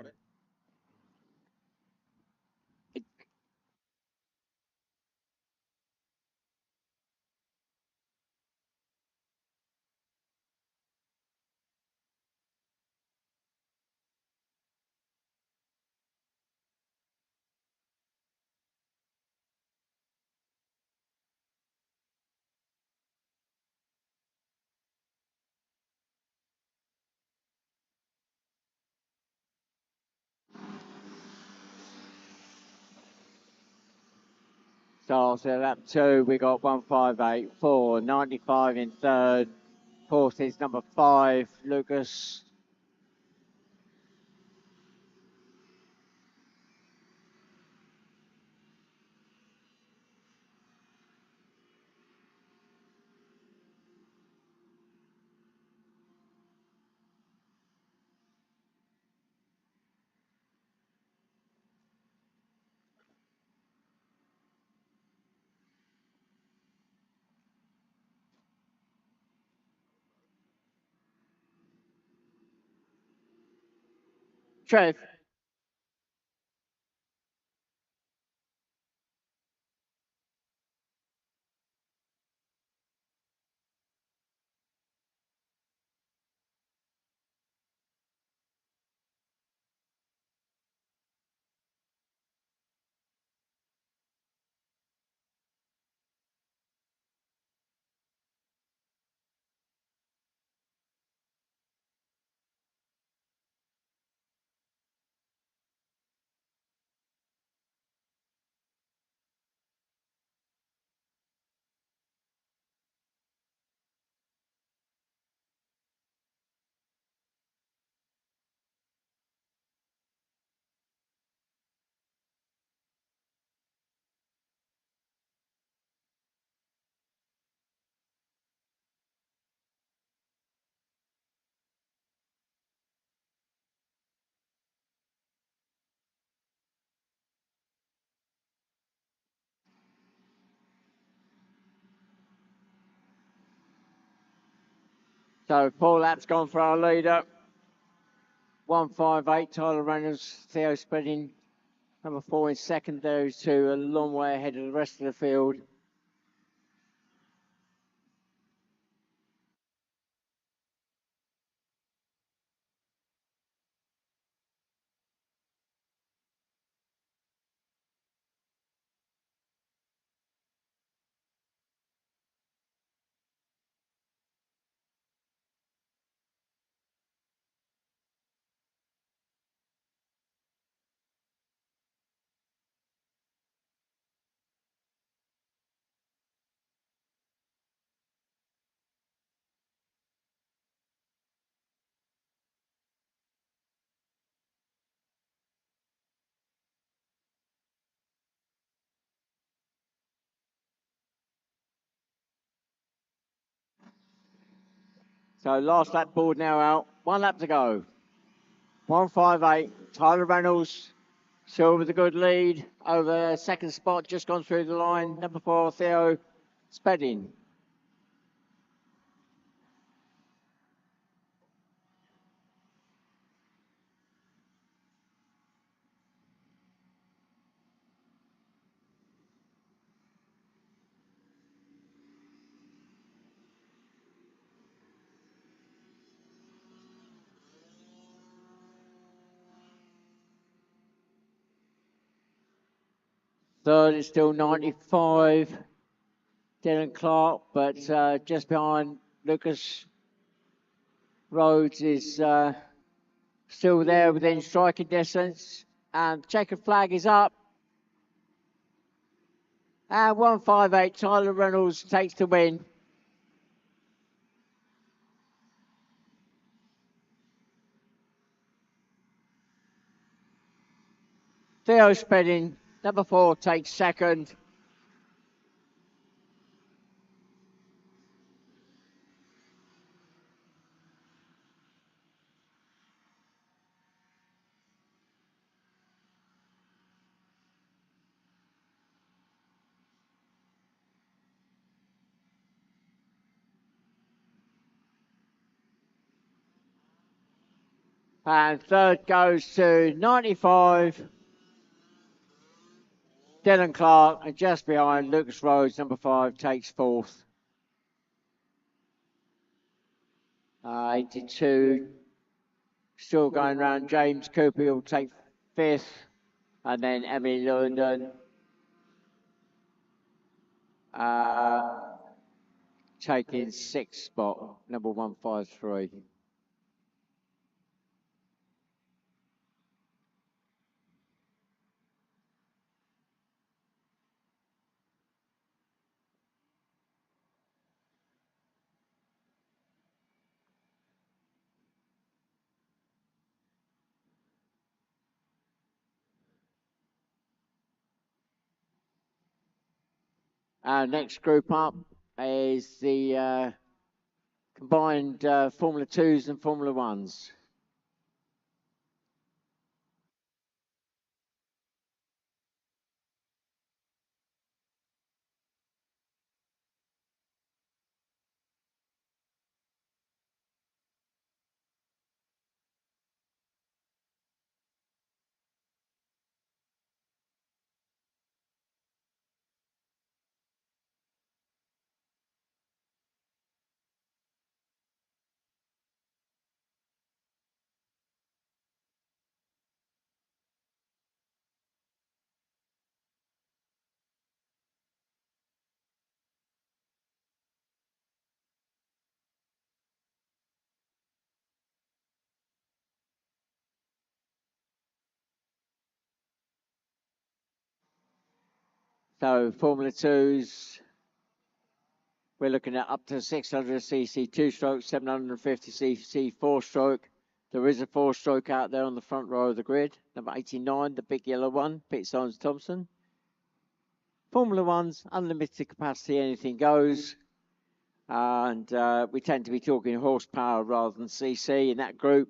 So lap 2, we got 158, 4, 95 in third. Fourth is number 5, Lucas. Trev. So 4 laps gone for our leader. 158 Tyler Reynolds, Theo Spreading. Number 4 in second. Those two a long way ahead of the rest of the field. So last lap board now out. 1 lap to go. 158. Tyler Reynolds still with a good lead over second spot. Just gone through the line. Number 4, Theo Spedding. Third is still 95. Dylan Clark, but just behind Lucas Rhodes is still there within striking distance. And checkered flag is up. And 158, Tyler Reynolds takes the win. Theo Spedding, number 4, takes second. And third goes to 95, Dylan Clark, and just behind Lucas Rhodes, number 5, takes fourth. 82, still going round. James Cooper will take fifth, and then Emily London taking sixth spot, number 153. Our next group up is the combined Formula 2s and Formula 1s. So Formula 2s, we're looking at up to 600cc 2-stroke, 750cc 4-stroke. There is a 4-stroke out there on the front row of the grid. Number 89, the big yellow one, Pete Symes-Thompson. Formula 1's, unlimited capacity, anything goes. And we tend to be talking horsepower rather than cc in that group.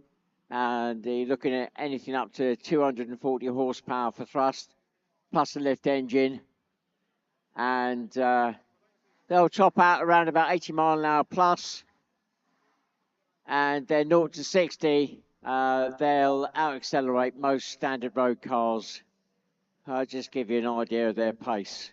And you're looking at anything up to 240 horsepower for thrust, plus a lift engine. And they'll top out around about 80 mile an hour plus. And then 0 to 60, they'll out-accelerate most standard road cars. I'll just give you an idea of their pace.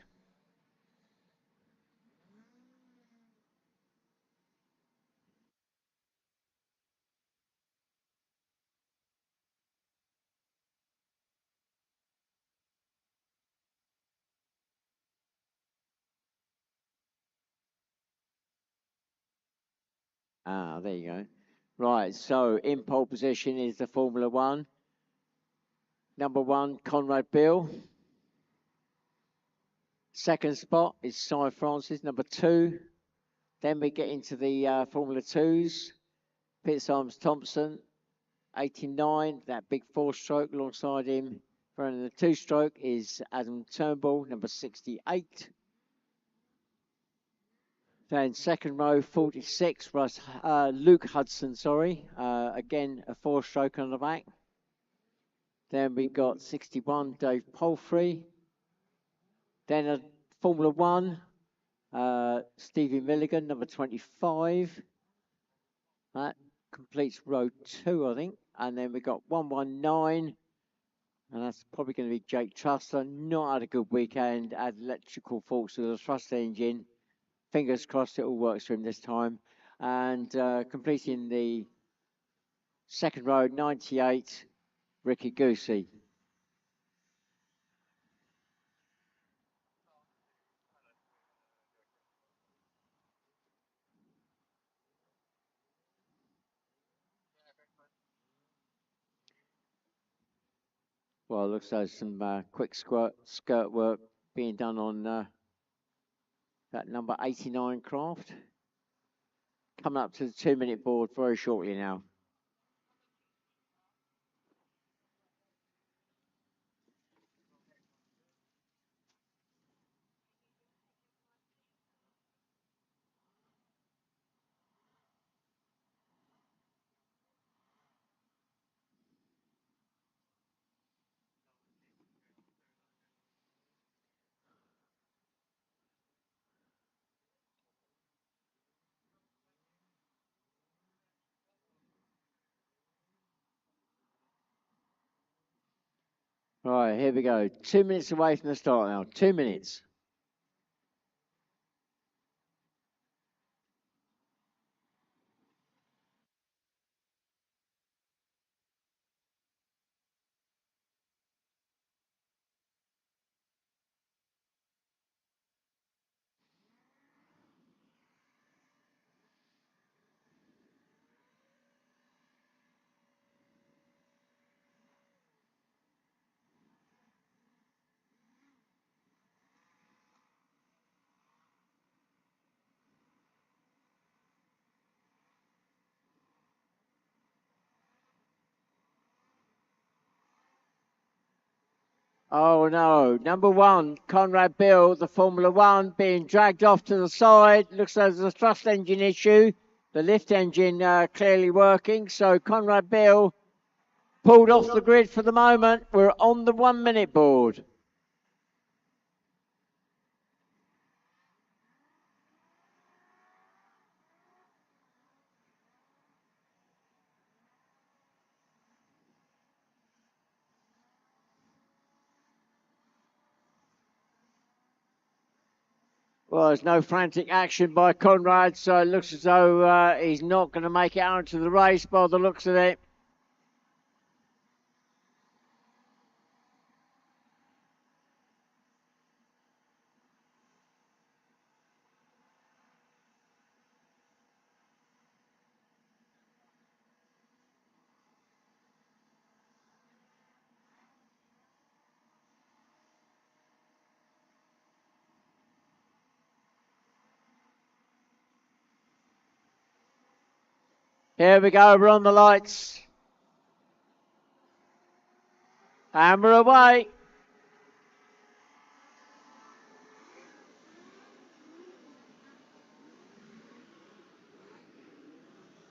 There you go. Right, so in pole position is the Formula 1. Number 1, Conrad Bill. Second spot is Cy Francis, number 2. Then we get into the Formula 2s. Pete Symes-Thompson, 89, that big 4-stroke alongside him. Running the 2-stroke is Adam Turnbull, number 68. Then second row, 46, Luke Hudson, again, a 4-stroke on the back. Then we got 61, Dave Palfrey. Then a Formula 1, Stevie Milligan, number 25. That completes row 2, I think. And then we got 119, and that's probably going to be Jake Truster. Not had a good weekend, had electrical faults with the thrust engine. Fingers crossed it all works for him this time. And completing the second row, 98, Ricky Goosey. Well, it looks like some quick skirt work being done on that number 89 craft. Coming up to the 2-minute board very shortly now. Right, here we go. 2 minutes away from the start now. 2 minutes. Oh no, number 1, Conrad Bill, the Formula 1, being dragged off to the side. Looks like there's a thrust engine issue. The lift engine clearly working. So Conrad Bill pulled off the grid for the moment. We're on the 1-minute board. Well, there's no frantic action by Conrad, so it looks as though he's not going to make it out to the race by the looks of it. Here we go, we're on the lights. And we're away.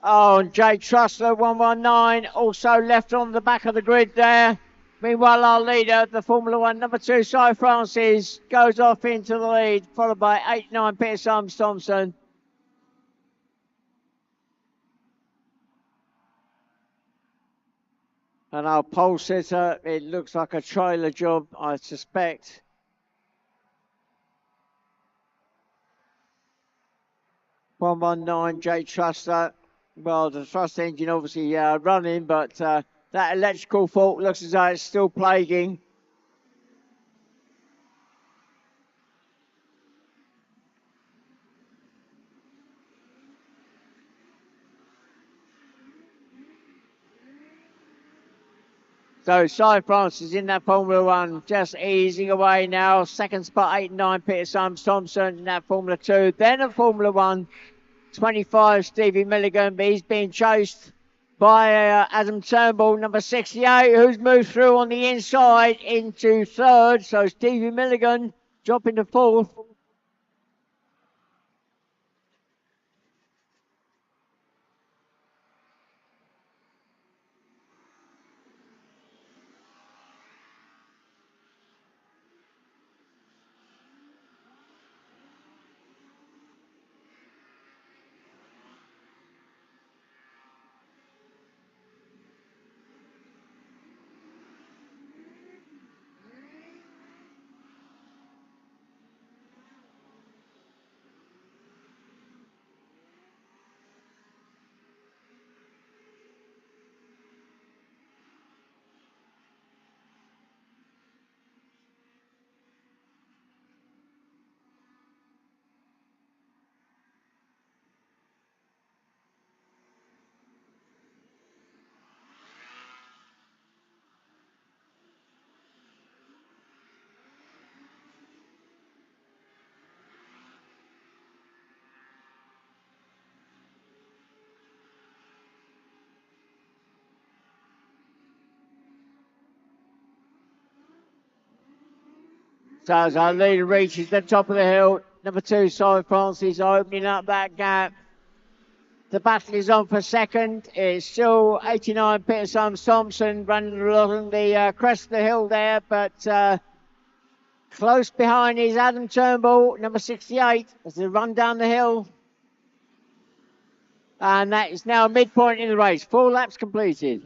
Oh, and Jake Trussler, 119, also left on the back of the grid there. Meanwhile, our leader, the Formula 1 number 2, Cy Francis, goes off into the lead, followed by 89 Peter Sums Thompson. And our pole sitter, it looks like a trailer job, I suspect. Jake Truster. Well, the thrust engine obviously running, but that electrical fault looks as though it's still plaguing. So Cy Francis in that Formula 1, just easing away now. Second spot, 89 Peter Sums Thompson in that Formula 2. Then a Formula 1, 25 Stevie Milligan, but he's being chased by Adam Turnbull, number 68, who's moved through on the inside into third. So Stevie Milligan dropping to fourth. So as our leader reaches the top of the hill, number 2, Simon Francis, opening up that gap. The battle is on for second. It's still 89 Peter Sums Thompson running along the crest of the hill there, but close behind is Adam Turnbull, number 68, as they run down the hill. And that is now midpoint in the race. 4 laps completed.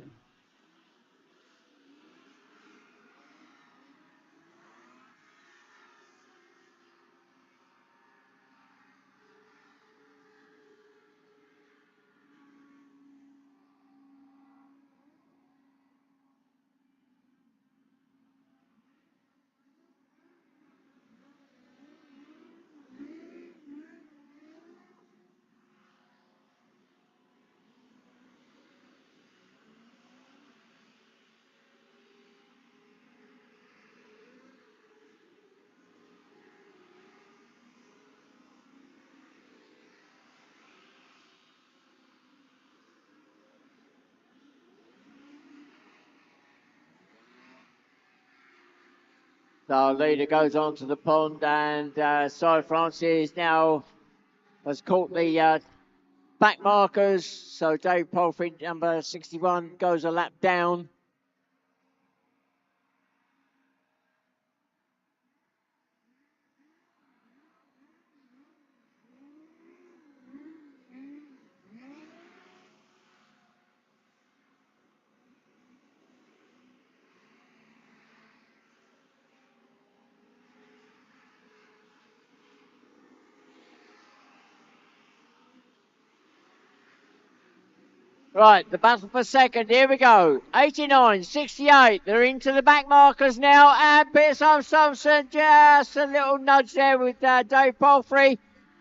The leader goes on to the pond, and Simon Francis now has caught the back markers. So Dave Palfrey, number 61, goes a lap down. Right, the battle for second. Here we go. 89, 68. They're into the back markers now. And Pearson Thompson, just a little nudge there with Dave Palfrey.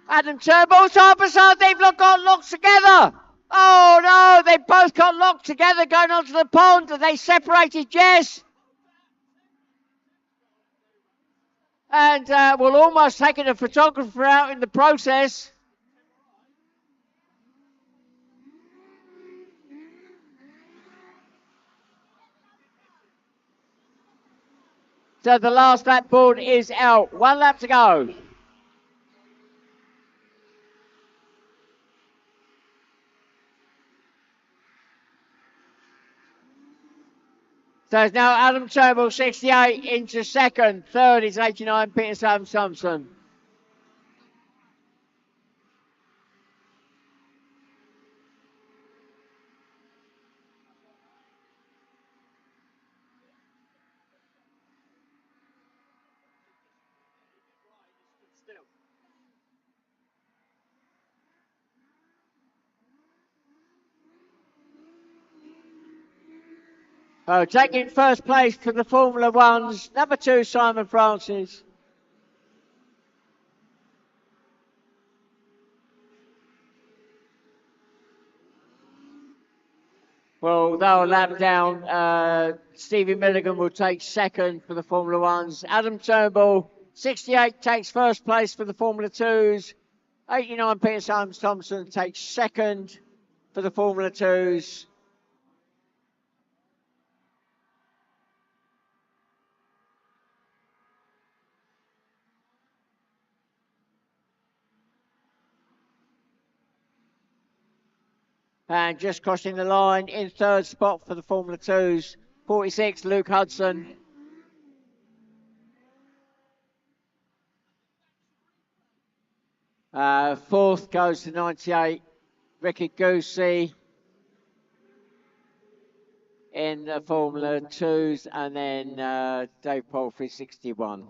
Adam Turnbull, side by side. They've got locked together. Oh no, they both got locked together going onto the pond. They separated Jess. And will almost taking a photographer out in the process. So the last lap board is out. 1 lap to go. So it's now Adam Turnbull, 68, into second. Third is 89, Peter Sam Thompson. Oh, taking first place for the Formula Ones, number 2, Simon Francis. Well, they'll lap down. Stevie Milligan will take second for the Formula Ones. Adam Turnbull, 68, takes first place for the Formula Twos. 89, Peter Sam Thompson takes second for the Formula Twos. And just crossing the line in third spot for the Formula 2s, 46, Luke Hudson. Fourth goes to 98, Ricky Goosey in the Formula 2s, and then Dave Palfrey, 61.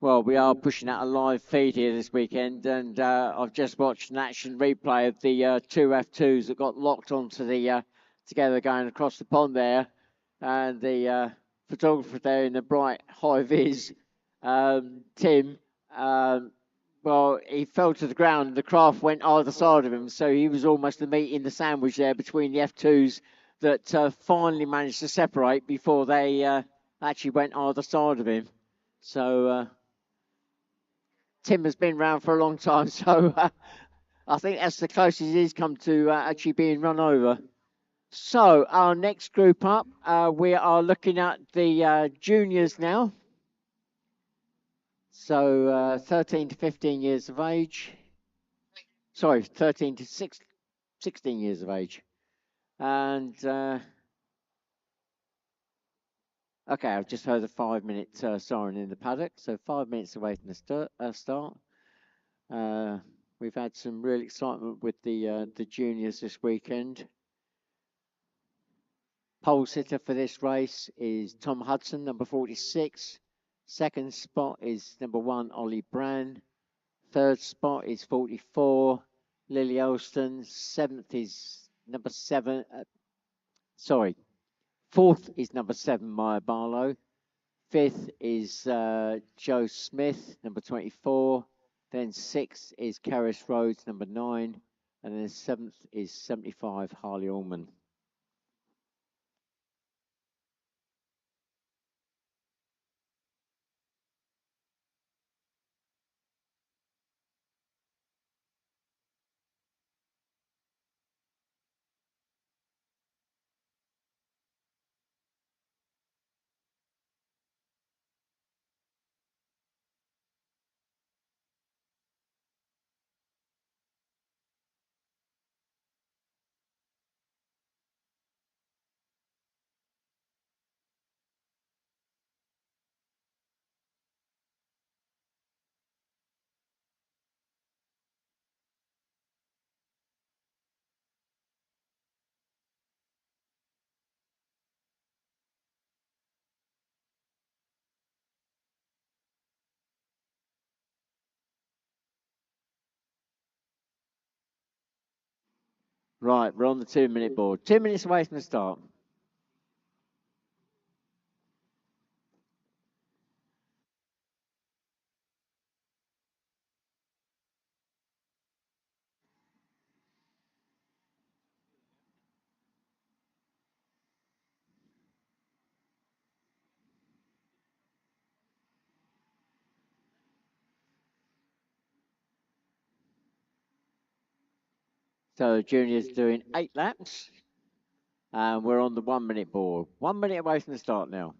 Well, we are pushing out a live feed here this weekend, and I've just watched an action replay of the two F2s that got locked onto the together going across the pond there, and the photographer there in the bright high vis, Tim. Well, he fell to the ground. The craft went either side of him, so he was almost the meat in the sandwich there between the F2s that finally managed to separate before they actually went either side of him. So. Tim has been around for a long time, so I think that's the closest he's come to actually being run over. So our next group up, we are looking at the juniors now. So 13 to 15 years of age. Sorry, 13 to 16 years of age. And okay, I've just heard a 5-minute siren in the paddock, so 5 minutes away from the start. We've had some real excitement with the juniors this weekend. Pole sitter for this race is Tom Hudson, number 46. Second spot is number 1, Ollie Brand. Third spot is 44, Lily Elston. Seventh is number 7. Fourth is number 7, Maya Barlow. Fifth is Joe Smith, number 24. Then 6th is Karis Rhodes, number 9. And then 7th is 75, Harley Allman. Right, we're on the 2-minute board. 2 minutes away from the start. So juniors doing 8 laps. And we're on the 1-minute board. 1 minute away from the start now.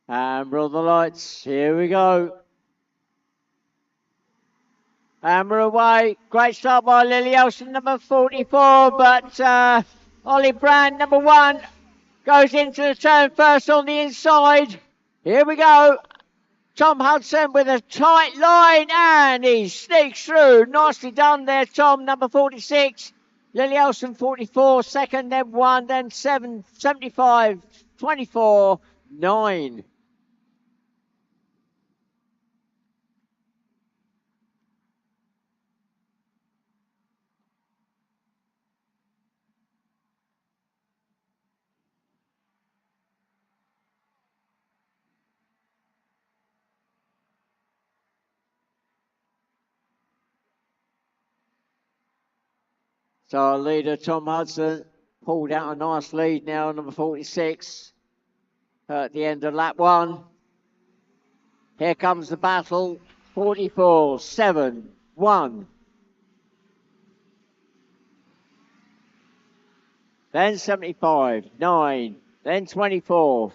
And we're on the lights. Here we go. And we're away. Great start by Lily Elson, number 44. But Ollie Brand, number 1, goes into the turn first on the inside. Here we go. Tom Hudson with a tight line, and he sneaks through. Nicely done there, Tom, number 46. Lily Elson, 44. Second, then 1, then 7, 75, 24, 9. So our leader, Tom Hudson, pulled out a nice lead now, number 46, at the end of lap 1. Here comes the battle. 44, 7, 1. Then 75, 9. Then 24.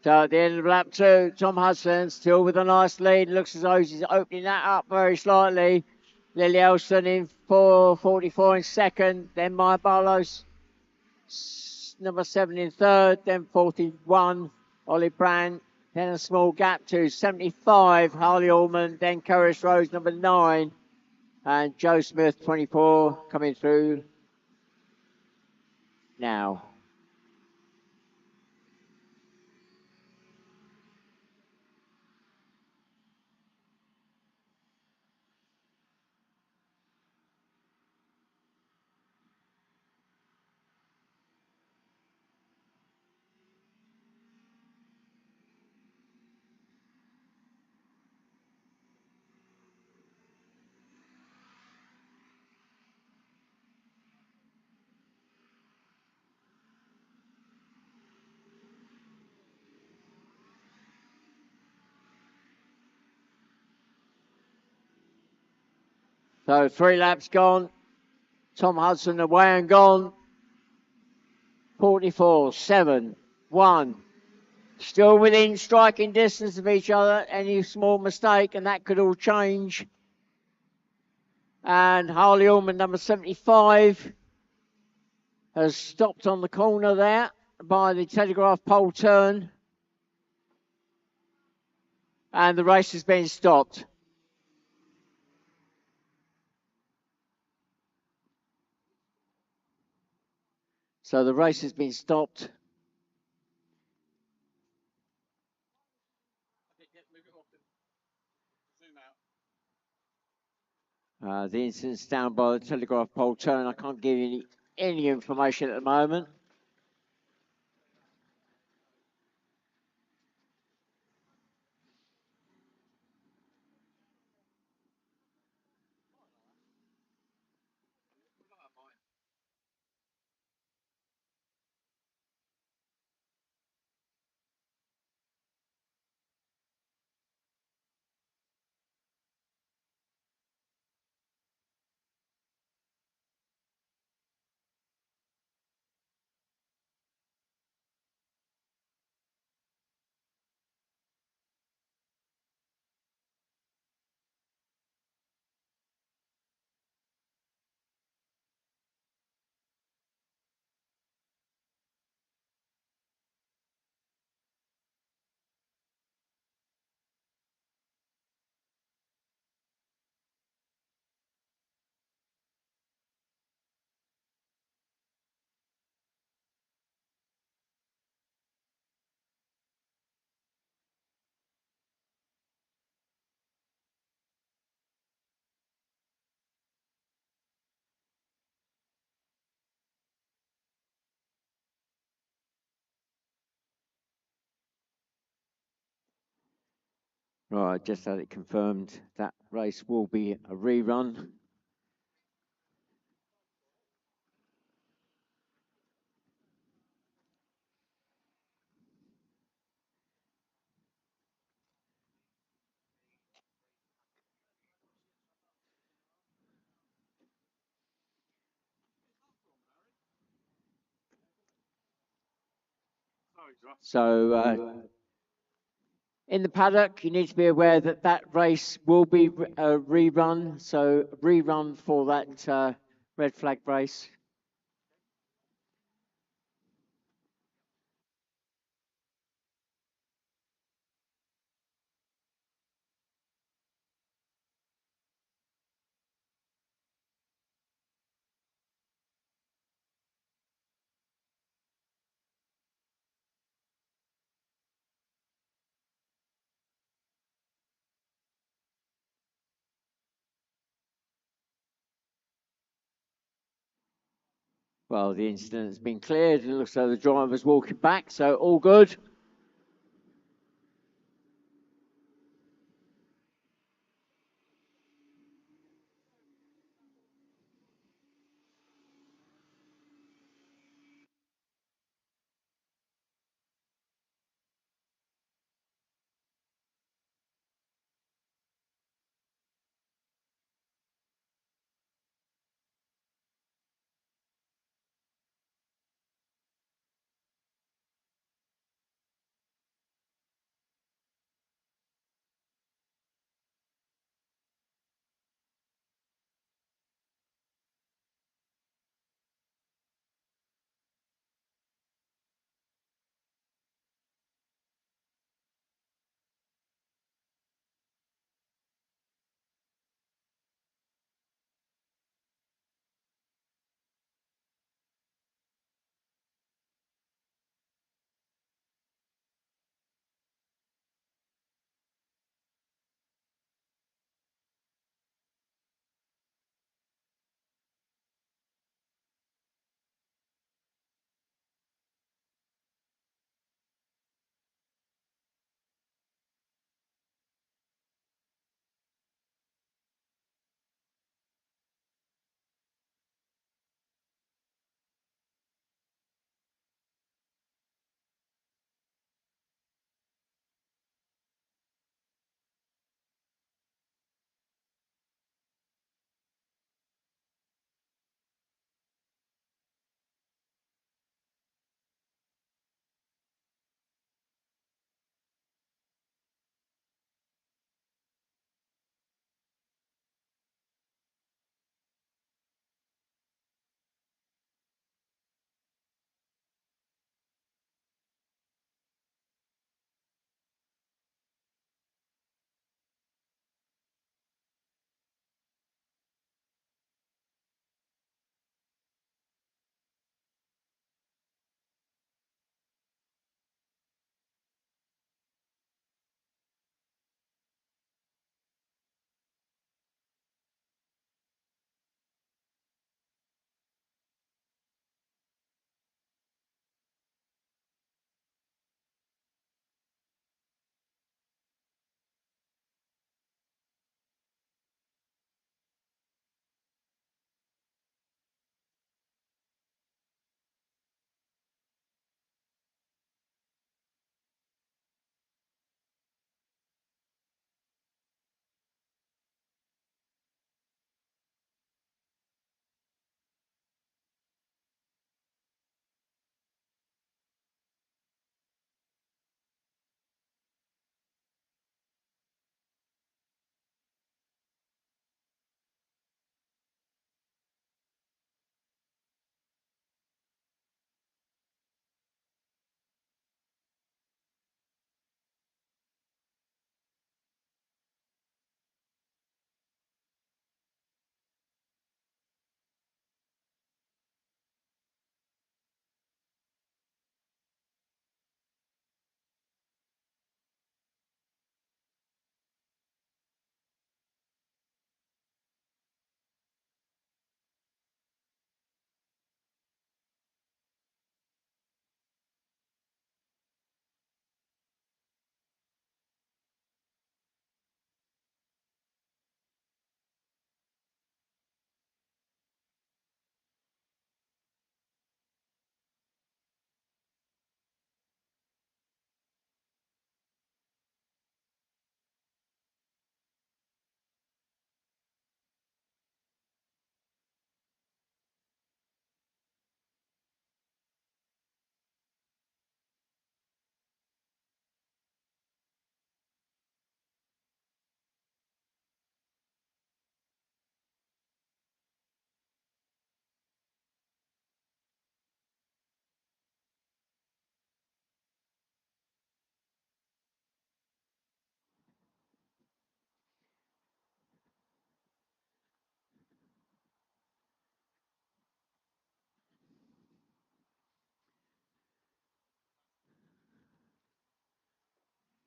So at the end of lap 2, Tom Hudson still with a nice lead. Looks as though he's opening that up very slightly. Lily Elston in 4:44 in second. Then Maya Barlow's number 7 in third. Then 41, Ollie Brand. Then a small gap to 75, Harley Allman. Then Curtis Rose, number 9. And Joe Smith, 24, coming through now. So 3 laps gone. Tom Hudson away and gone. 44, 7, 1. Still within striking distance of each other. Any small mistake and that could all change. And Harley Allman, number 75, has stopped on the corner there by the telegraph pole turn. And the race has been stopped. So the race has been stopped. The incident's down by the telegraph pole turn. I can't give you any information at the moment. Right, just had it confirmed that race will be a rerun. So in the paddock, you need to be aware that that race will be a rerun. So rerun for that red flag race. Well, the incident's been cleared. It looks like the driver's walking back, so all good.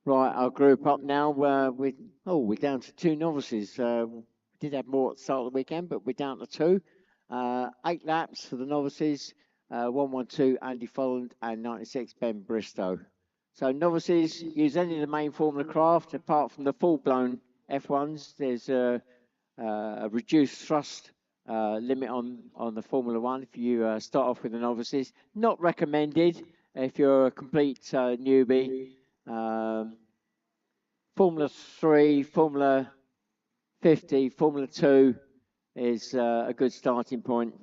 Right, I'll group up now. We're down to two novices. We did have more at the start of the weekend, but we're down to two. 8 laps for the novices, 112 Andy Folland and 96 Ben Bristow. So novices use any of the main Formula craft apart from the full-blown F1s. There's a reduced thrust limit on the Formula One if you start off with the novices. Not recommended if you're a complete newbie. Formula 3, Formula 50, Formula 2 is a good starting point.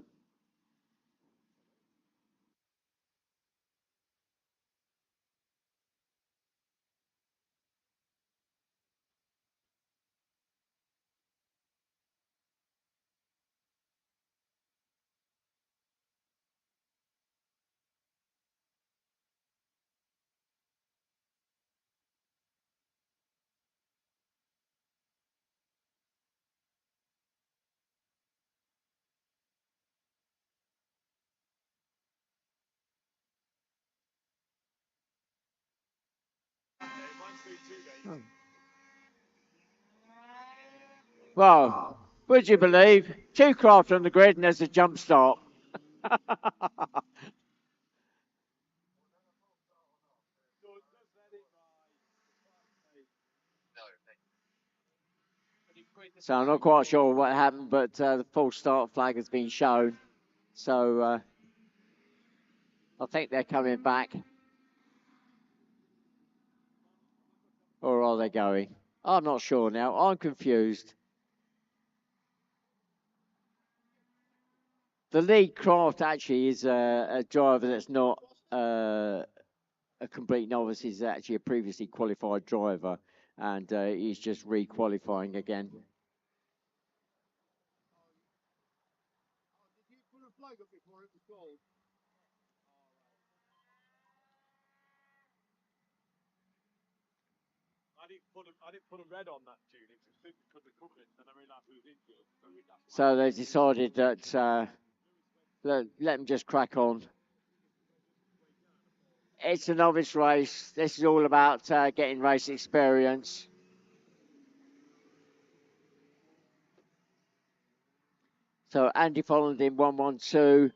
Well, would you believe? Two craft on the grid and there's a jump start. So I'm not quite sure what happened, but the full start flag has been shown. So I think they're coming back. Or are they going? I'm not sure now. I'm confused. The lead craft actually is a driver that's not a complete novice. He's actually a previously qualified driver, and he's just re-qualifying again. Did you put a flag up before it was gold? I didn't put a red on that tunic because the cover and I realised who was into it. So they decided that let them just crack on. It's a novice race. This is all about getting race experience. So Andy Folland in 112.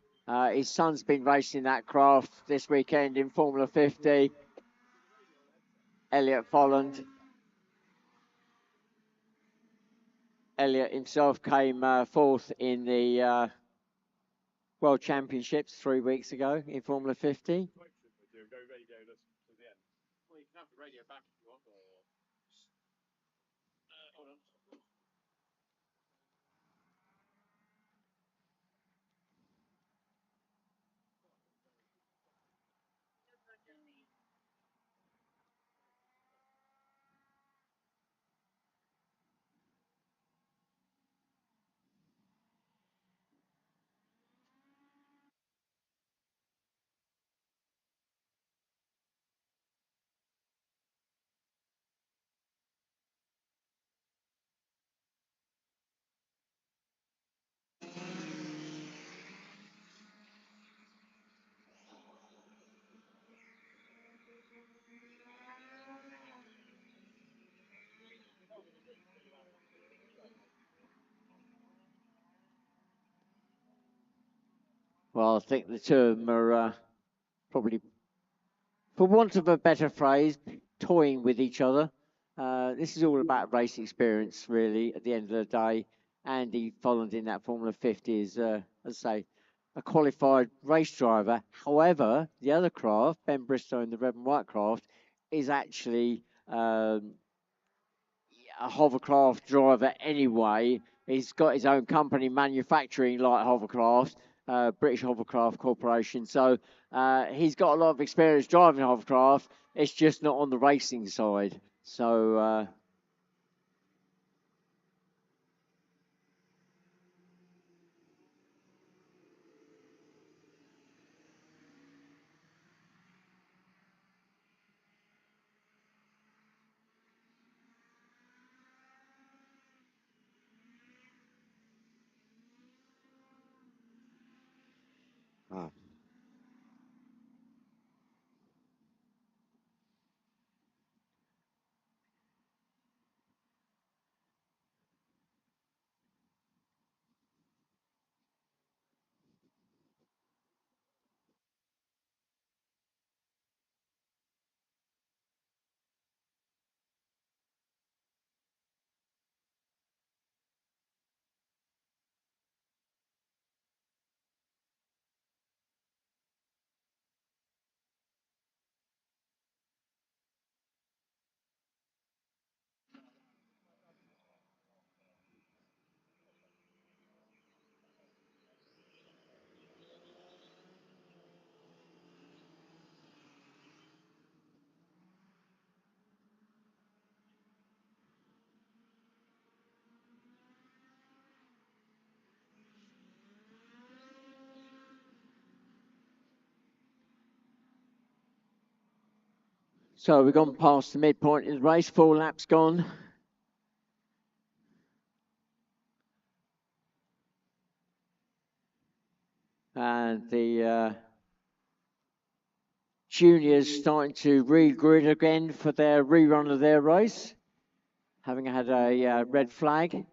His son's been racing that craft this weekend in Formula 50. Elliot Folland. Elliot himself came fourth in the World Championships 3 weeks ago in Formula 50. Well, I think the two of them are probably, for want of a better phrase, toying with each other. This is all about race experience, really, at the end of the day. Andy Folland in that Formula 50 is, as I say, a qualified race driver. However, the other craft, Ben Bristow in the red and white craft, is actually a hovercraft driver anyway. He's got his own company manufacturing light hovercraft, British Hovercraft Corporation. So he's got a lot of experience driving hovercraft. It's just not on the racing side. So So we've gone past the midpoint of the race, 4 laps gone. And the juniors starting to re-grid again for their rerun of their race, having had a red flag.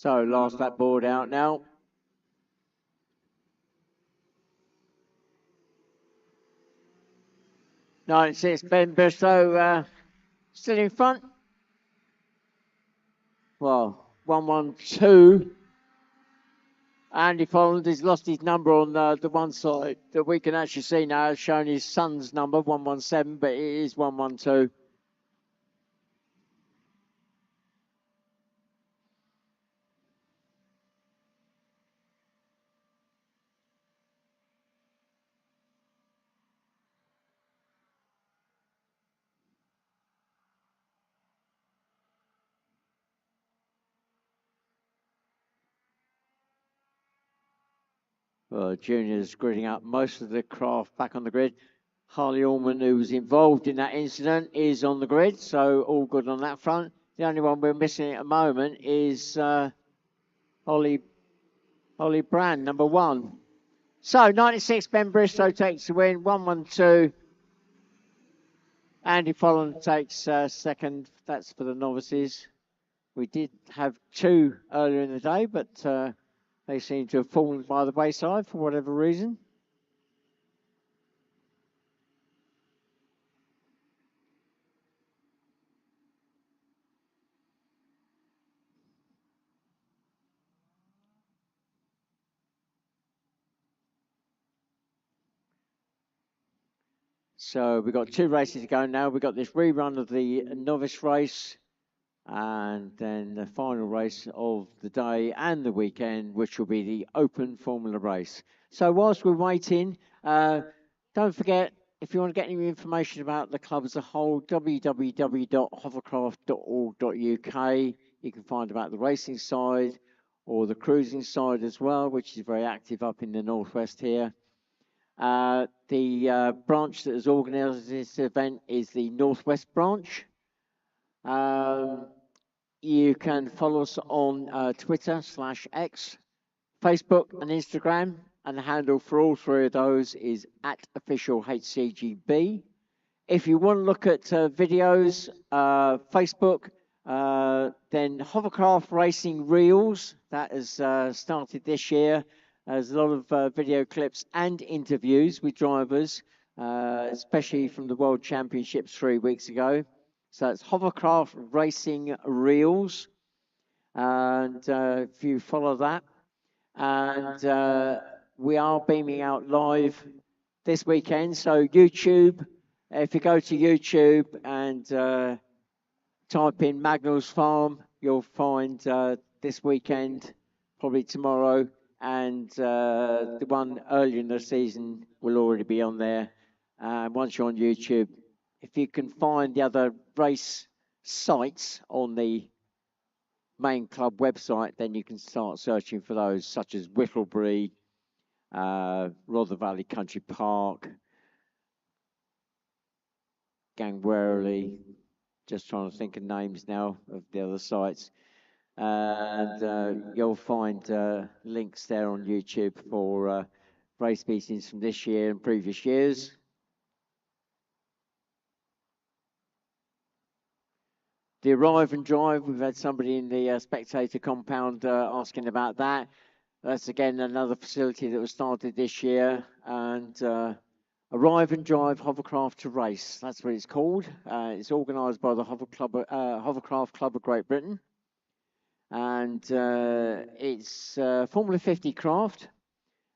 So last lap board out now. '96 Ben Bristow still in front. Well, 112. Andy Folland has lost his number on the one side that we can actually see now, showing his son's number, 117, but it is 112. Well, juniors gridding up most of the craft back on the grid. Harley Allman, who was involved in that incident, is on the grid, so all good on that front. The only one we're missing at the moment is Holly Brand, number 1. So 96 Ben Bristow takes the win, 112. Andy Folland takes second. That's for the novices. We did have 2 earlier in the day, but they seem to have fallen by the wayside for whatever reason. So we've got 2 races to go now. We've got this rerun of the novice race and then the final race of the day and the weekend, which will be the open formula race. So whilst we're waiting, don't forget, if you want to get any information about the club as a whole, www.hovercraft.org.uk. You can find about the racing side or the cruising side as well, which is very active up in the northwest here. The branch that has organised this event is the Northwest branch. You can follow us on Twitter/X, Facebook and Instagram, and the handle for all 3 of those is @official HCGB. If you want to look at videos, Facebook, then Hovercraft Racing Reels, that has started this year. There's a lot of video clips and interviews with drivers, especially from the World Championships 3 weeks ago. So it's Hovercraft Racing Reels, and if you follow that, and we are beaming out live this weekend. So YouTube, if you go to YouTube and type in Magnolls Farm, you'll find this weekend, probably tomorrow, and the one earlier in the season will already be on there. Once you're on YouTube, if you can find the other race sites on the main club website, then you can start searching for those, such as Whittlebury, Rother Valley Country Park, Gangwarley. Just trying to think of names now of the other sites. And you'll find links there on YouTube for race meetings from this year and previous years. The arrive and drive, we've had somebody in the spectator compound asking about that. That's again another facility that was started this year. And arrive and drive hovercraft to race, that's what it's called. It's organised by the Hovercraft Club of Great Britain. And it's Formula 50 craft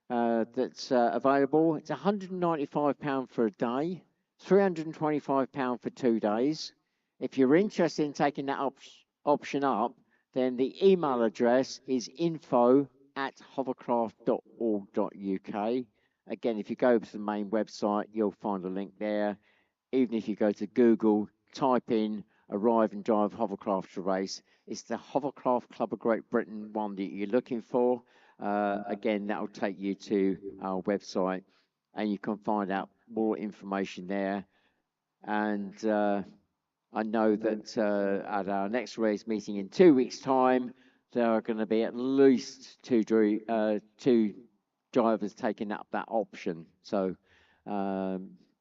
that's available. It's £195 for a day, £325 for 2 days. If you're interested in taking that option up, then the email address is info@hovercraft.org.uk. Again, if you go to the main website, you'll find a link there. Even if you go to Google, type in arrive and drive hovercraft to race, it's the Hovercraft Club of Great Britain one that you're looking for. Again, that will take you to our website and you can find out more information there. And I know that at our next race meeting in 2 weeks' time, there are going to be at least two drivers taking up that option. So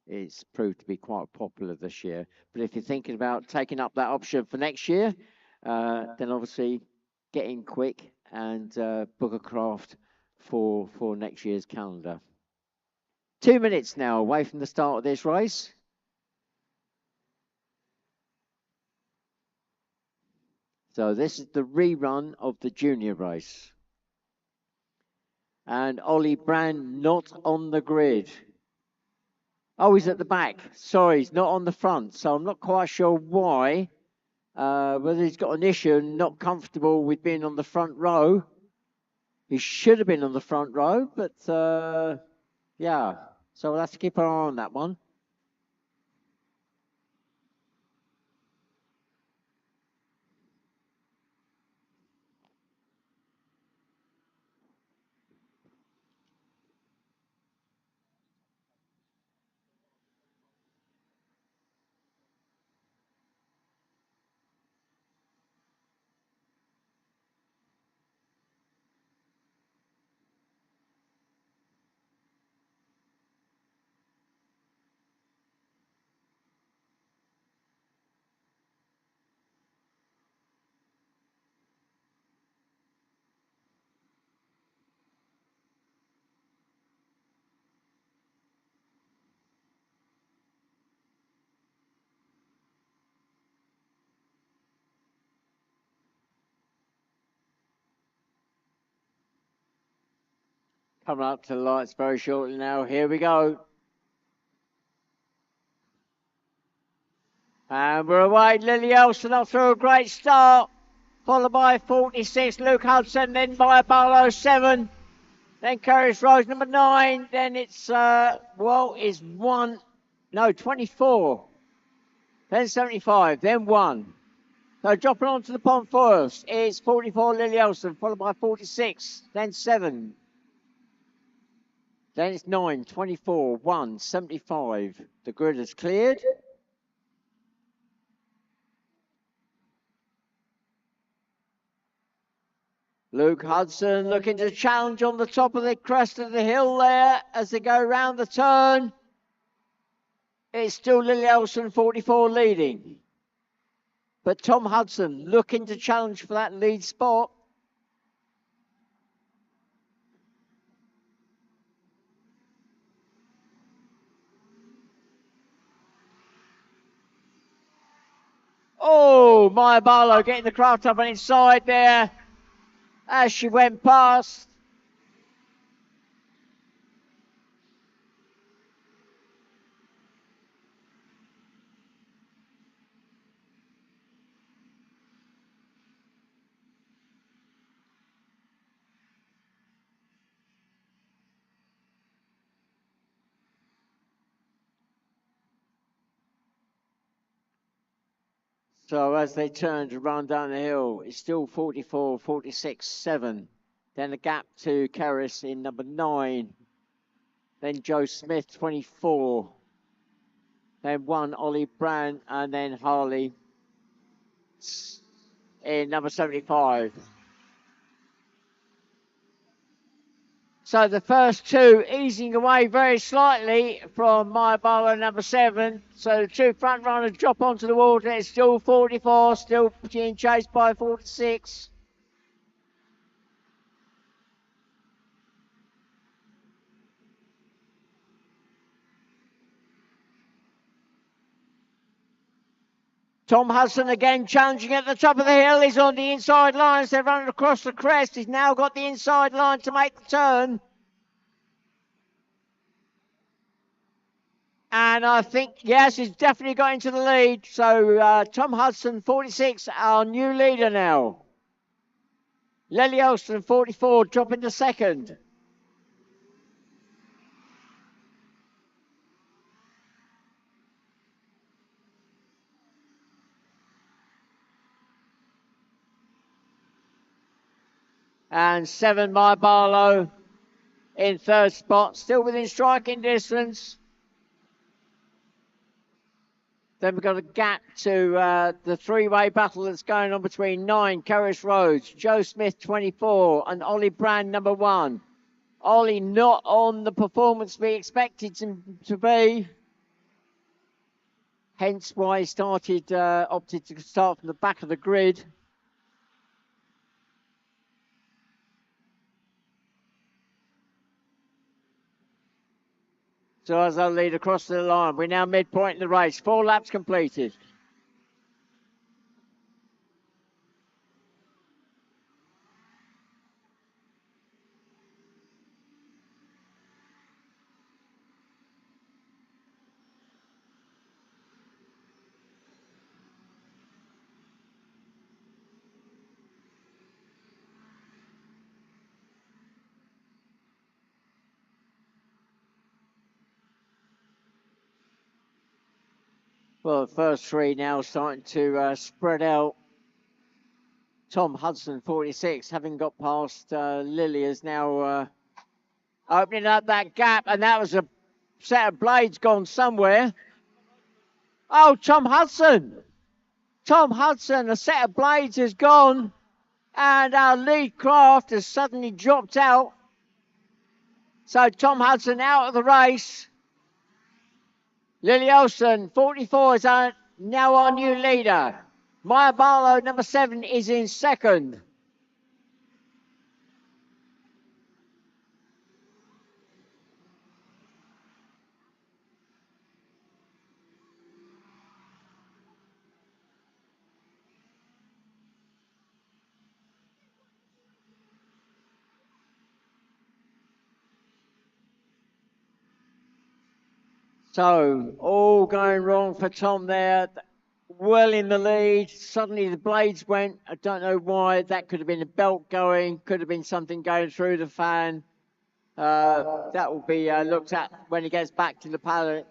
it's proved to be quite popular this year. But if you're thinking about taking up that option for next year, then obviously get in quick and book a craft for next year's calendar. 2 minutes now away from the start of this race. So this is the rerun of the junior race. And Ollie Brand not on the grid. Oh, he's at the back. Sorry, he's not on the front. So I'm not quite sure why. Whether he's got an issue and not comfortable with being on the front row. He should have been on the front row, but yeah. So we'll have to keep an eye on that one. Coming up to the lights very shortly now. Here we go. And we're away. Lily Elson off to a great start. Followed by 46, Luke Hudson, then by Barlow 7. Then Curtis Rose, number 9. Then it's, is 24. Then 75, then 1. So dropping on to the pond first is 44, Lily Elson, followed by 46, then 7. Then it's 9, 24, 1, 75. The grid is cleared. Luke Hudson looking to challenge on the top of the crest of the hill there as they go round the turn. It's still Lily Elson, 44, leading. But Tom Hudson looking to challenge for that lead spot. Oh, Maya Barlow getting the craft up on inside there as she went past. So as they turn to run down the hill, it's still 44, 46, 7. Then a gap to Karras in number 9. Then Joe Smith, 24. Then 1, Ollie Brand, and then Harley in number 75. So the first two easing away very slightly from Maya Barlow, number 7. So the two front runners drop onto the water. It's still 44, still being chased by 46. Tom Hudson again challenging at the top of the hill. He's on the inside lines. They're running across the crest. He's now got the inside line to make the turn. And I think, yes, he's definitely got into the lead. So Tom Hudson, 46, our new leader now. Lily Elston, 44, dropping to second. And 7, Maya Barlow in third spot, still within striking distance. Then we've got a gap to the three-way battle that's going on between 9, Kerris Rhodes, Joe Smith, 24, and Ollie Brand, number 1. Ollie not on the performance we expected him to be. Hence why he opted to start from the back of the grid. So as I lead across the line, we're now midpoint in the race. 4 laps completed. Well, the first 3 now starting to spread out. Tom Hudson, 46, having got past Lily, is now opening up that gap, and that was a set of blades gone somewhere. Oh, Tom Hudson! Tom Hudson, a set of blades has gone, and our lead craft has suddenly dropped out. So Tom Hudson out of the race. Lily Olsen, 44, is now our new leader. Maya Barlow, number 7, is in second. So, all going wrong for Tom there. Well in the lead. Suddenly the blades went. I don't know why. That could have been a belt going. Could have been something going through the fan. That will be looked at when he gets back to the paddock.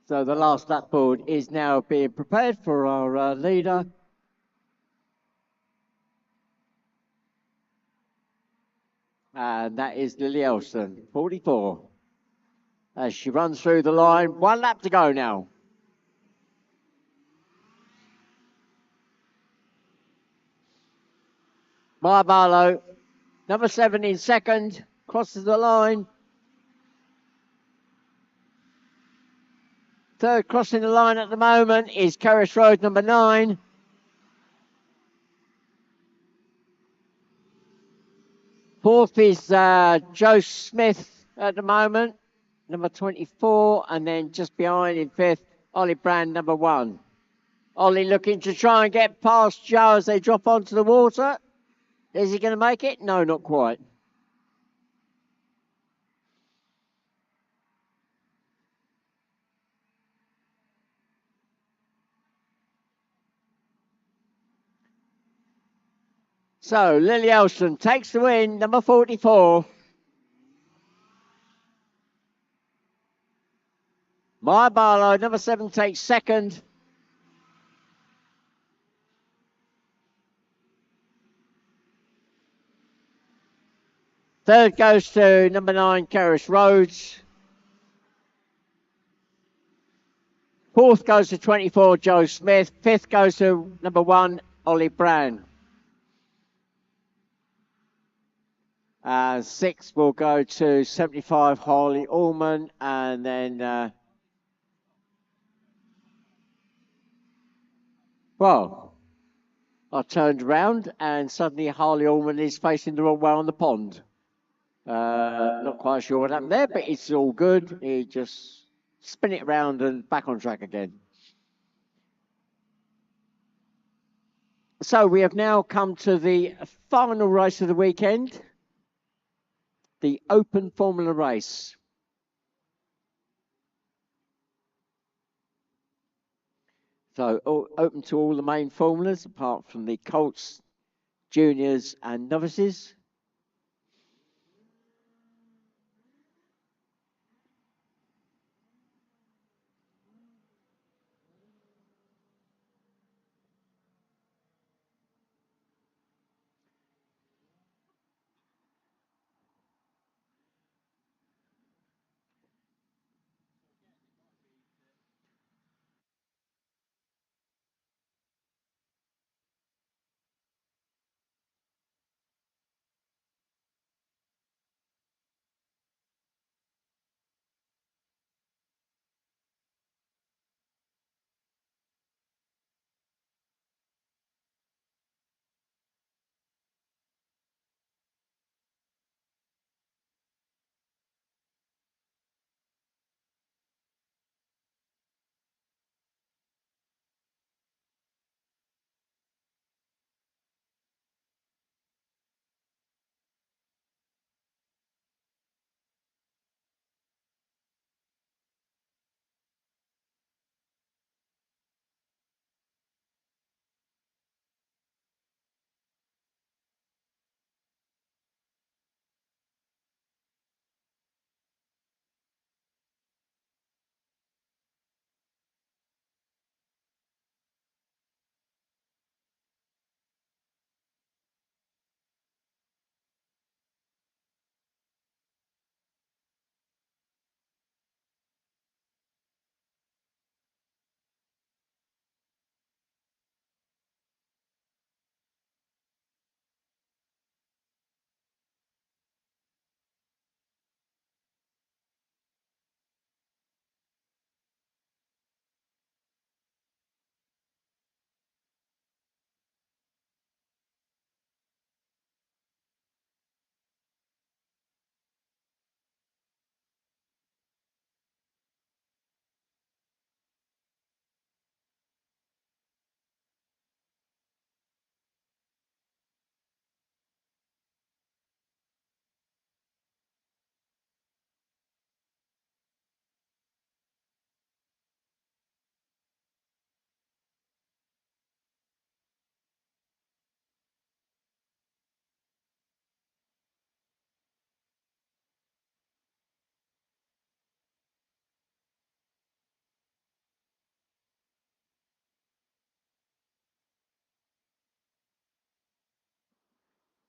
So the last lap board is now being prepared for our leader. And that is Lily Elston, 44. As she runs through the line, 1 lap to go now. Maya Barlow, number 7 in second, crosses the line. Third crossing the line at the moment is Kerris Road, number 9. Fourth is Joe Smith at the moment, number 24. And then just behind in fifth, Ollie Brand, number 1. Ollie looking to try and get past Joe as they drop onto the water. Is he going to make it? No, not quite. So Lily Elston takes the win, number 44. Maya Barlow, number 7, takes second. Third goes to number 9, Kerris Rhodes. Fourth goes to 24, Joe Smith. Fifth goes to number 1, Ollie Brown. Sixth will go to 75, Harley Allman. And then, I turned around and suddenly Harley Allman is facing the wrong way on the pond. Not quite sure what happened there, but it's all good. He just spin it around and back on track again. So we have now come to the final race of the weekend, the Open Formula race. So open to all the main formulas apart from the Colts, Juniors and Novices.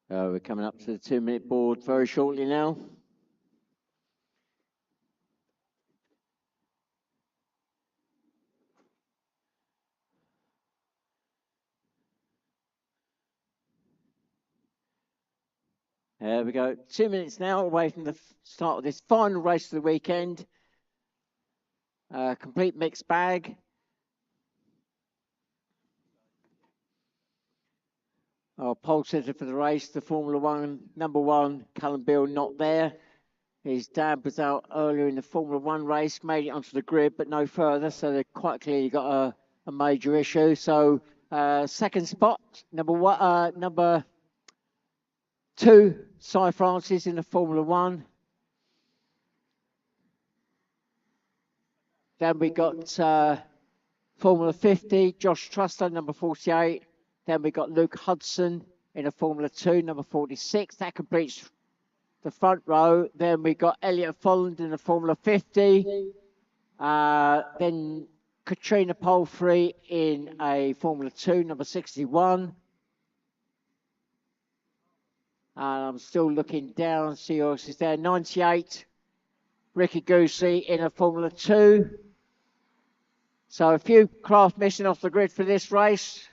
We're coming up to the 2-minute board very shortly now. There we go. 2 minutes now away from the start of this final race of the weekend. Complete mixed bag. Our pole sitter for the race, the Formula One number 1, Callum Beale, not there. His dad was out earlier in the Formula One race, made it onto the grid, but no further. So they quite clearly got a major issue. So second spot, number 2, Cy Francis in the Formula One. Then we got Formula 50, Josh Truster, number 48. Then we got Luke Hudson in a Formula 2, number 46. That completes the front row. Then we got Elliot Folland in the Formula 50. Then Katrina Palfrey in a Formula 2, number 61. And I'm still looking down, see who else is there. 98, Ricky Goosey in a Formula 2. So a few craft missing off the grid for this race.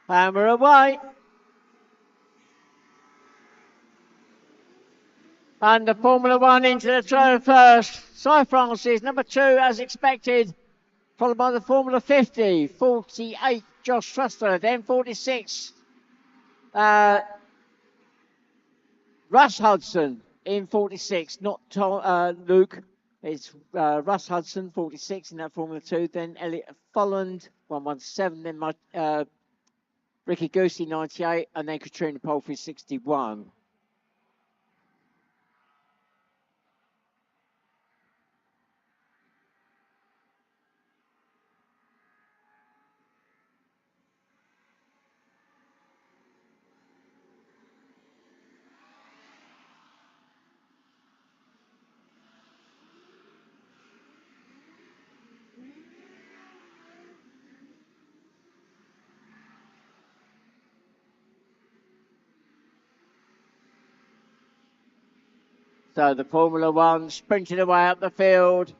And we're away. And the Formula One into the turn first. Cy Francis, number 2, as expected. Followed by the Formula 50, 48, Josh Truster. Then 46, Russ Hudson in 46. Not Luke. It's Russ Hudson, 46 in that Formula 2. Then Elliot Folland, 117. Then Ricky Goosey, 98. And then Katrina Palfrey, 61. So the Formula One sprinting away up the field.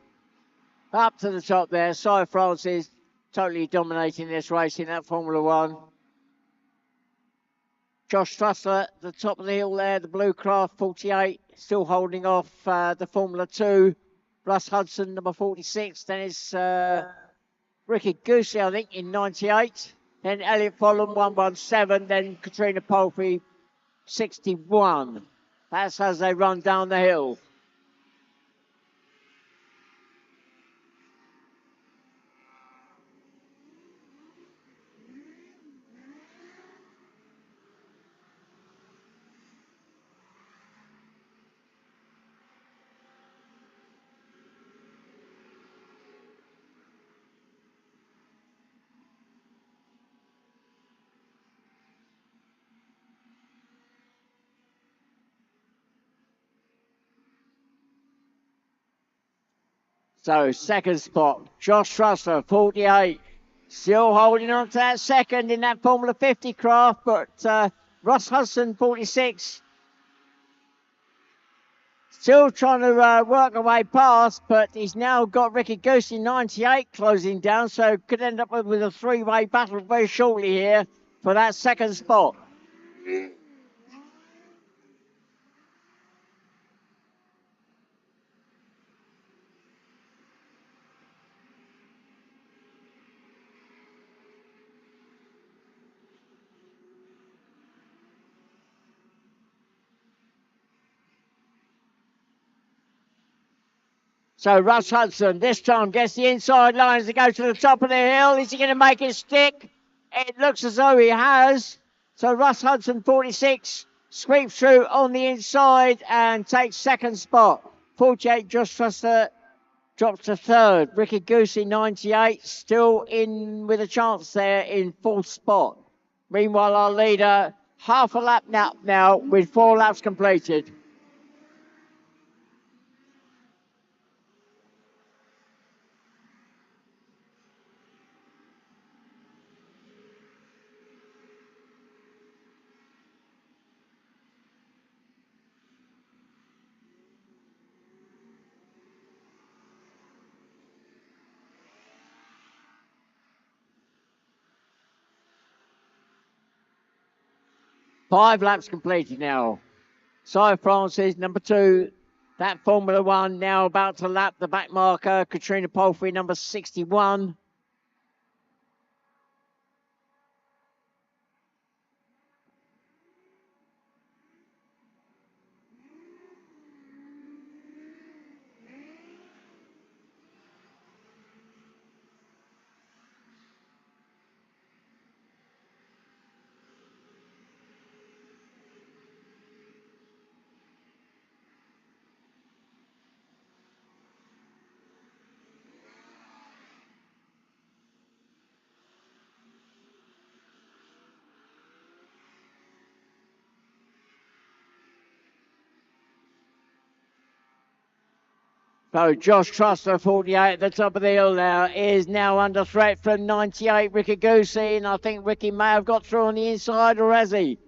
Up to the top there. Cy Francis totally dominating this race in that Formula One. Josh Trussler at the top of the hill there, the Blue Craft 48, still holding off the Formula 2. Russ Hudson, number 46. Then it's Ricky Goosey, I think, in 98. Then Elliot Folland, 117. Then Katrina Palfrey, 61. That's as they run down the hill. So second spot, Josh Trussler, 48. Still holding on to that second in that Formula 50 craft, but Russ Hudson, 46. Still trying to work away past, but he's now got Ricky Goosey, 98, closing down, so could end up with a 3-way battle very shortly here for that second spot. So Russ Hudson this time gets the inside lines to go to the top of the hill. Is he going to make it stick? It looks as though he has. So Russ Hudson, 46, sweeps through on the inside and takes second spot. 48, Josh Truster Drops to third. Ricky Goosey, 98, still in with a chance there in fourth spot. Meanwhile, our leader, half a lap now with 4 laps completed. Five laps completed now. Cy Francis, number 2. That Formula 1 now about to lap the back marker. Katrina Palfrey, number 61. So Josh Trussler, 48 at the top of the hill now, is now under threat from 98, Ricky Goosey, and I think Ricky may have got through on the inside, or has he?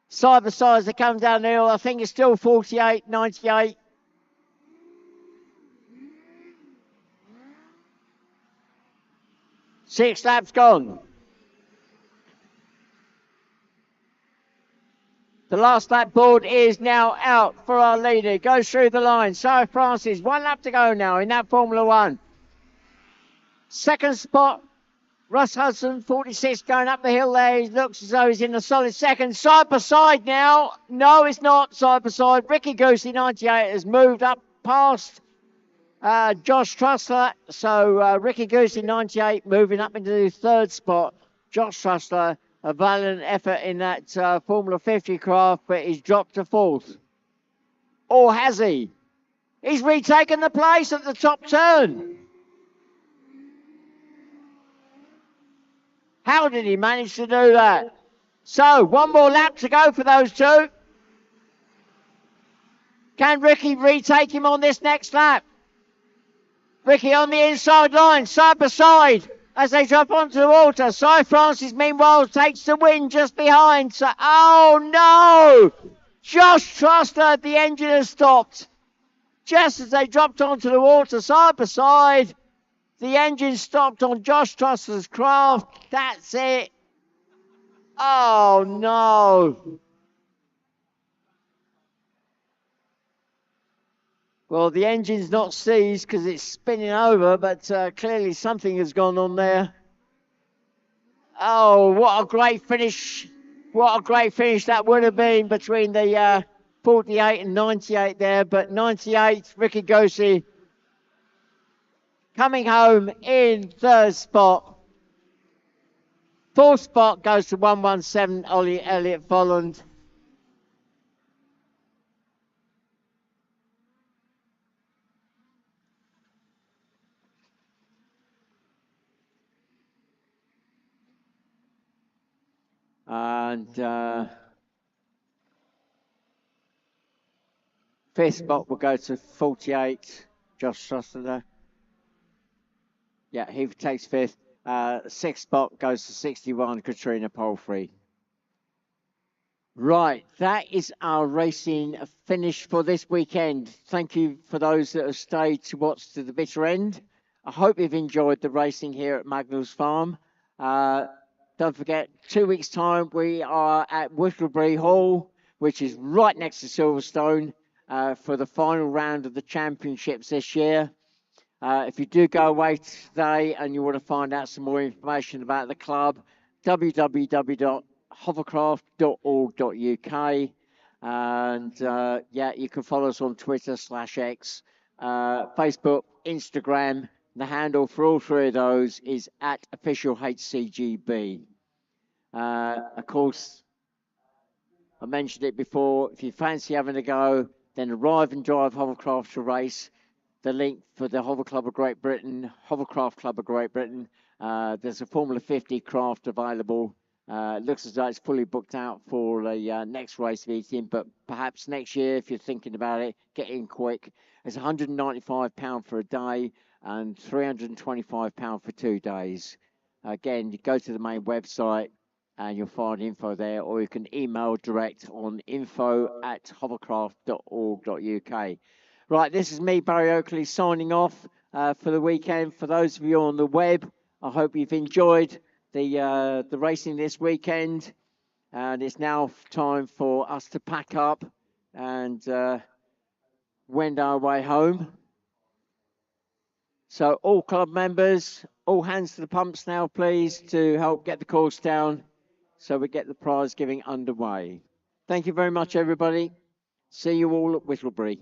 Side by side as they come down the hill, I think it's still 48, 98. Six laps gone. The last lap board is now out for our leader. Goes through the line. Sarah Francis, 1 lap to go now in that Formula 1. Second spot, Russ Hudson, 46, going up the hill there. He looks as though he's in a solid second. Side by side now. No, it's not side by side. Ricky Goosey, 98, has moved up past Josh Trussler. So Ricky Goosey, 98, moving up into the third spot. Josh Trussler, a valiant effort in that Formula 50 craft, but he's dropped to fourth. Or has he? He's retaken the place at the top turn. How did he manage to do that? So, 1 more lap to go for those two. Can Ricky retake him on this next lap? Ricky on the inside line, side by side, as they drop onto the water. Cy Francis, meanwhile, takes the win just behind. So, oh no! Josh Trussler, the engine has stopped. Just as they dropped onto the water, side by side, the engine stopped on Josh Trussler's craft. That's it. Oh no! Well, the engine's not seized because it's spinning over, but clearly something has gone on there. Oh, what a great finish. What a great finish that would have been between the 48 and 98 there. But 98, Ricky Goosey coming home in third spot. Fourth spot goes to 117, Ollie Elliott Folland. And fifth spot will go to 48, Josh Trussler. Yeah, he takes fifth. Sixth spot goes to 61, Katrina Palfrey. Right, that is our racing finish for this weekend. Thank you for those that have stayed to watch to the bitter end. I hope you've enjoyed the racing here at Magnolls Farm. Don't forget, 2 weeks' time, we are at Whittlebury Hall, which is right next to Silverstone, for the final round of the championships this year. If you do go away today and you want to find out some more information about the club, www.hovercraft.org.uk. And yeah, you can follow us on Twitter /X, Facebook, Instagram. The handle for all three of those is @official HCGB. Of course, I mentioned it before. If you fancy having a go, then arrive and drive Hovercraft to race. the link for the Hover Club of Great Britain, Hovercraft Club of Great Britain. There's a Formula 50 craft available. It looks as though it's fully booked out for the next race meeting, but perhaps next year, if you're thinking about it, get in quick. It's £195 for a day and £325 for 2 days. Again, you go to the main website and you'll find info there, or you can email direct on info@hovercraft.org.uk. Right, this is me, Barry Oakley, signing off for the weekend. For those of you on the web, I hope you've enjoyed the racing this weekend. And it's now time for us to pack up and wend our way home. So all club members, all hands to the pumps now, please, to help get the course down so we get the prize giving underway. Thank you very much, everybody. See you all at Whittlebury.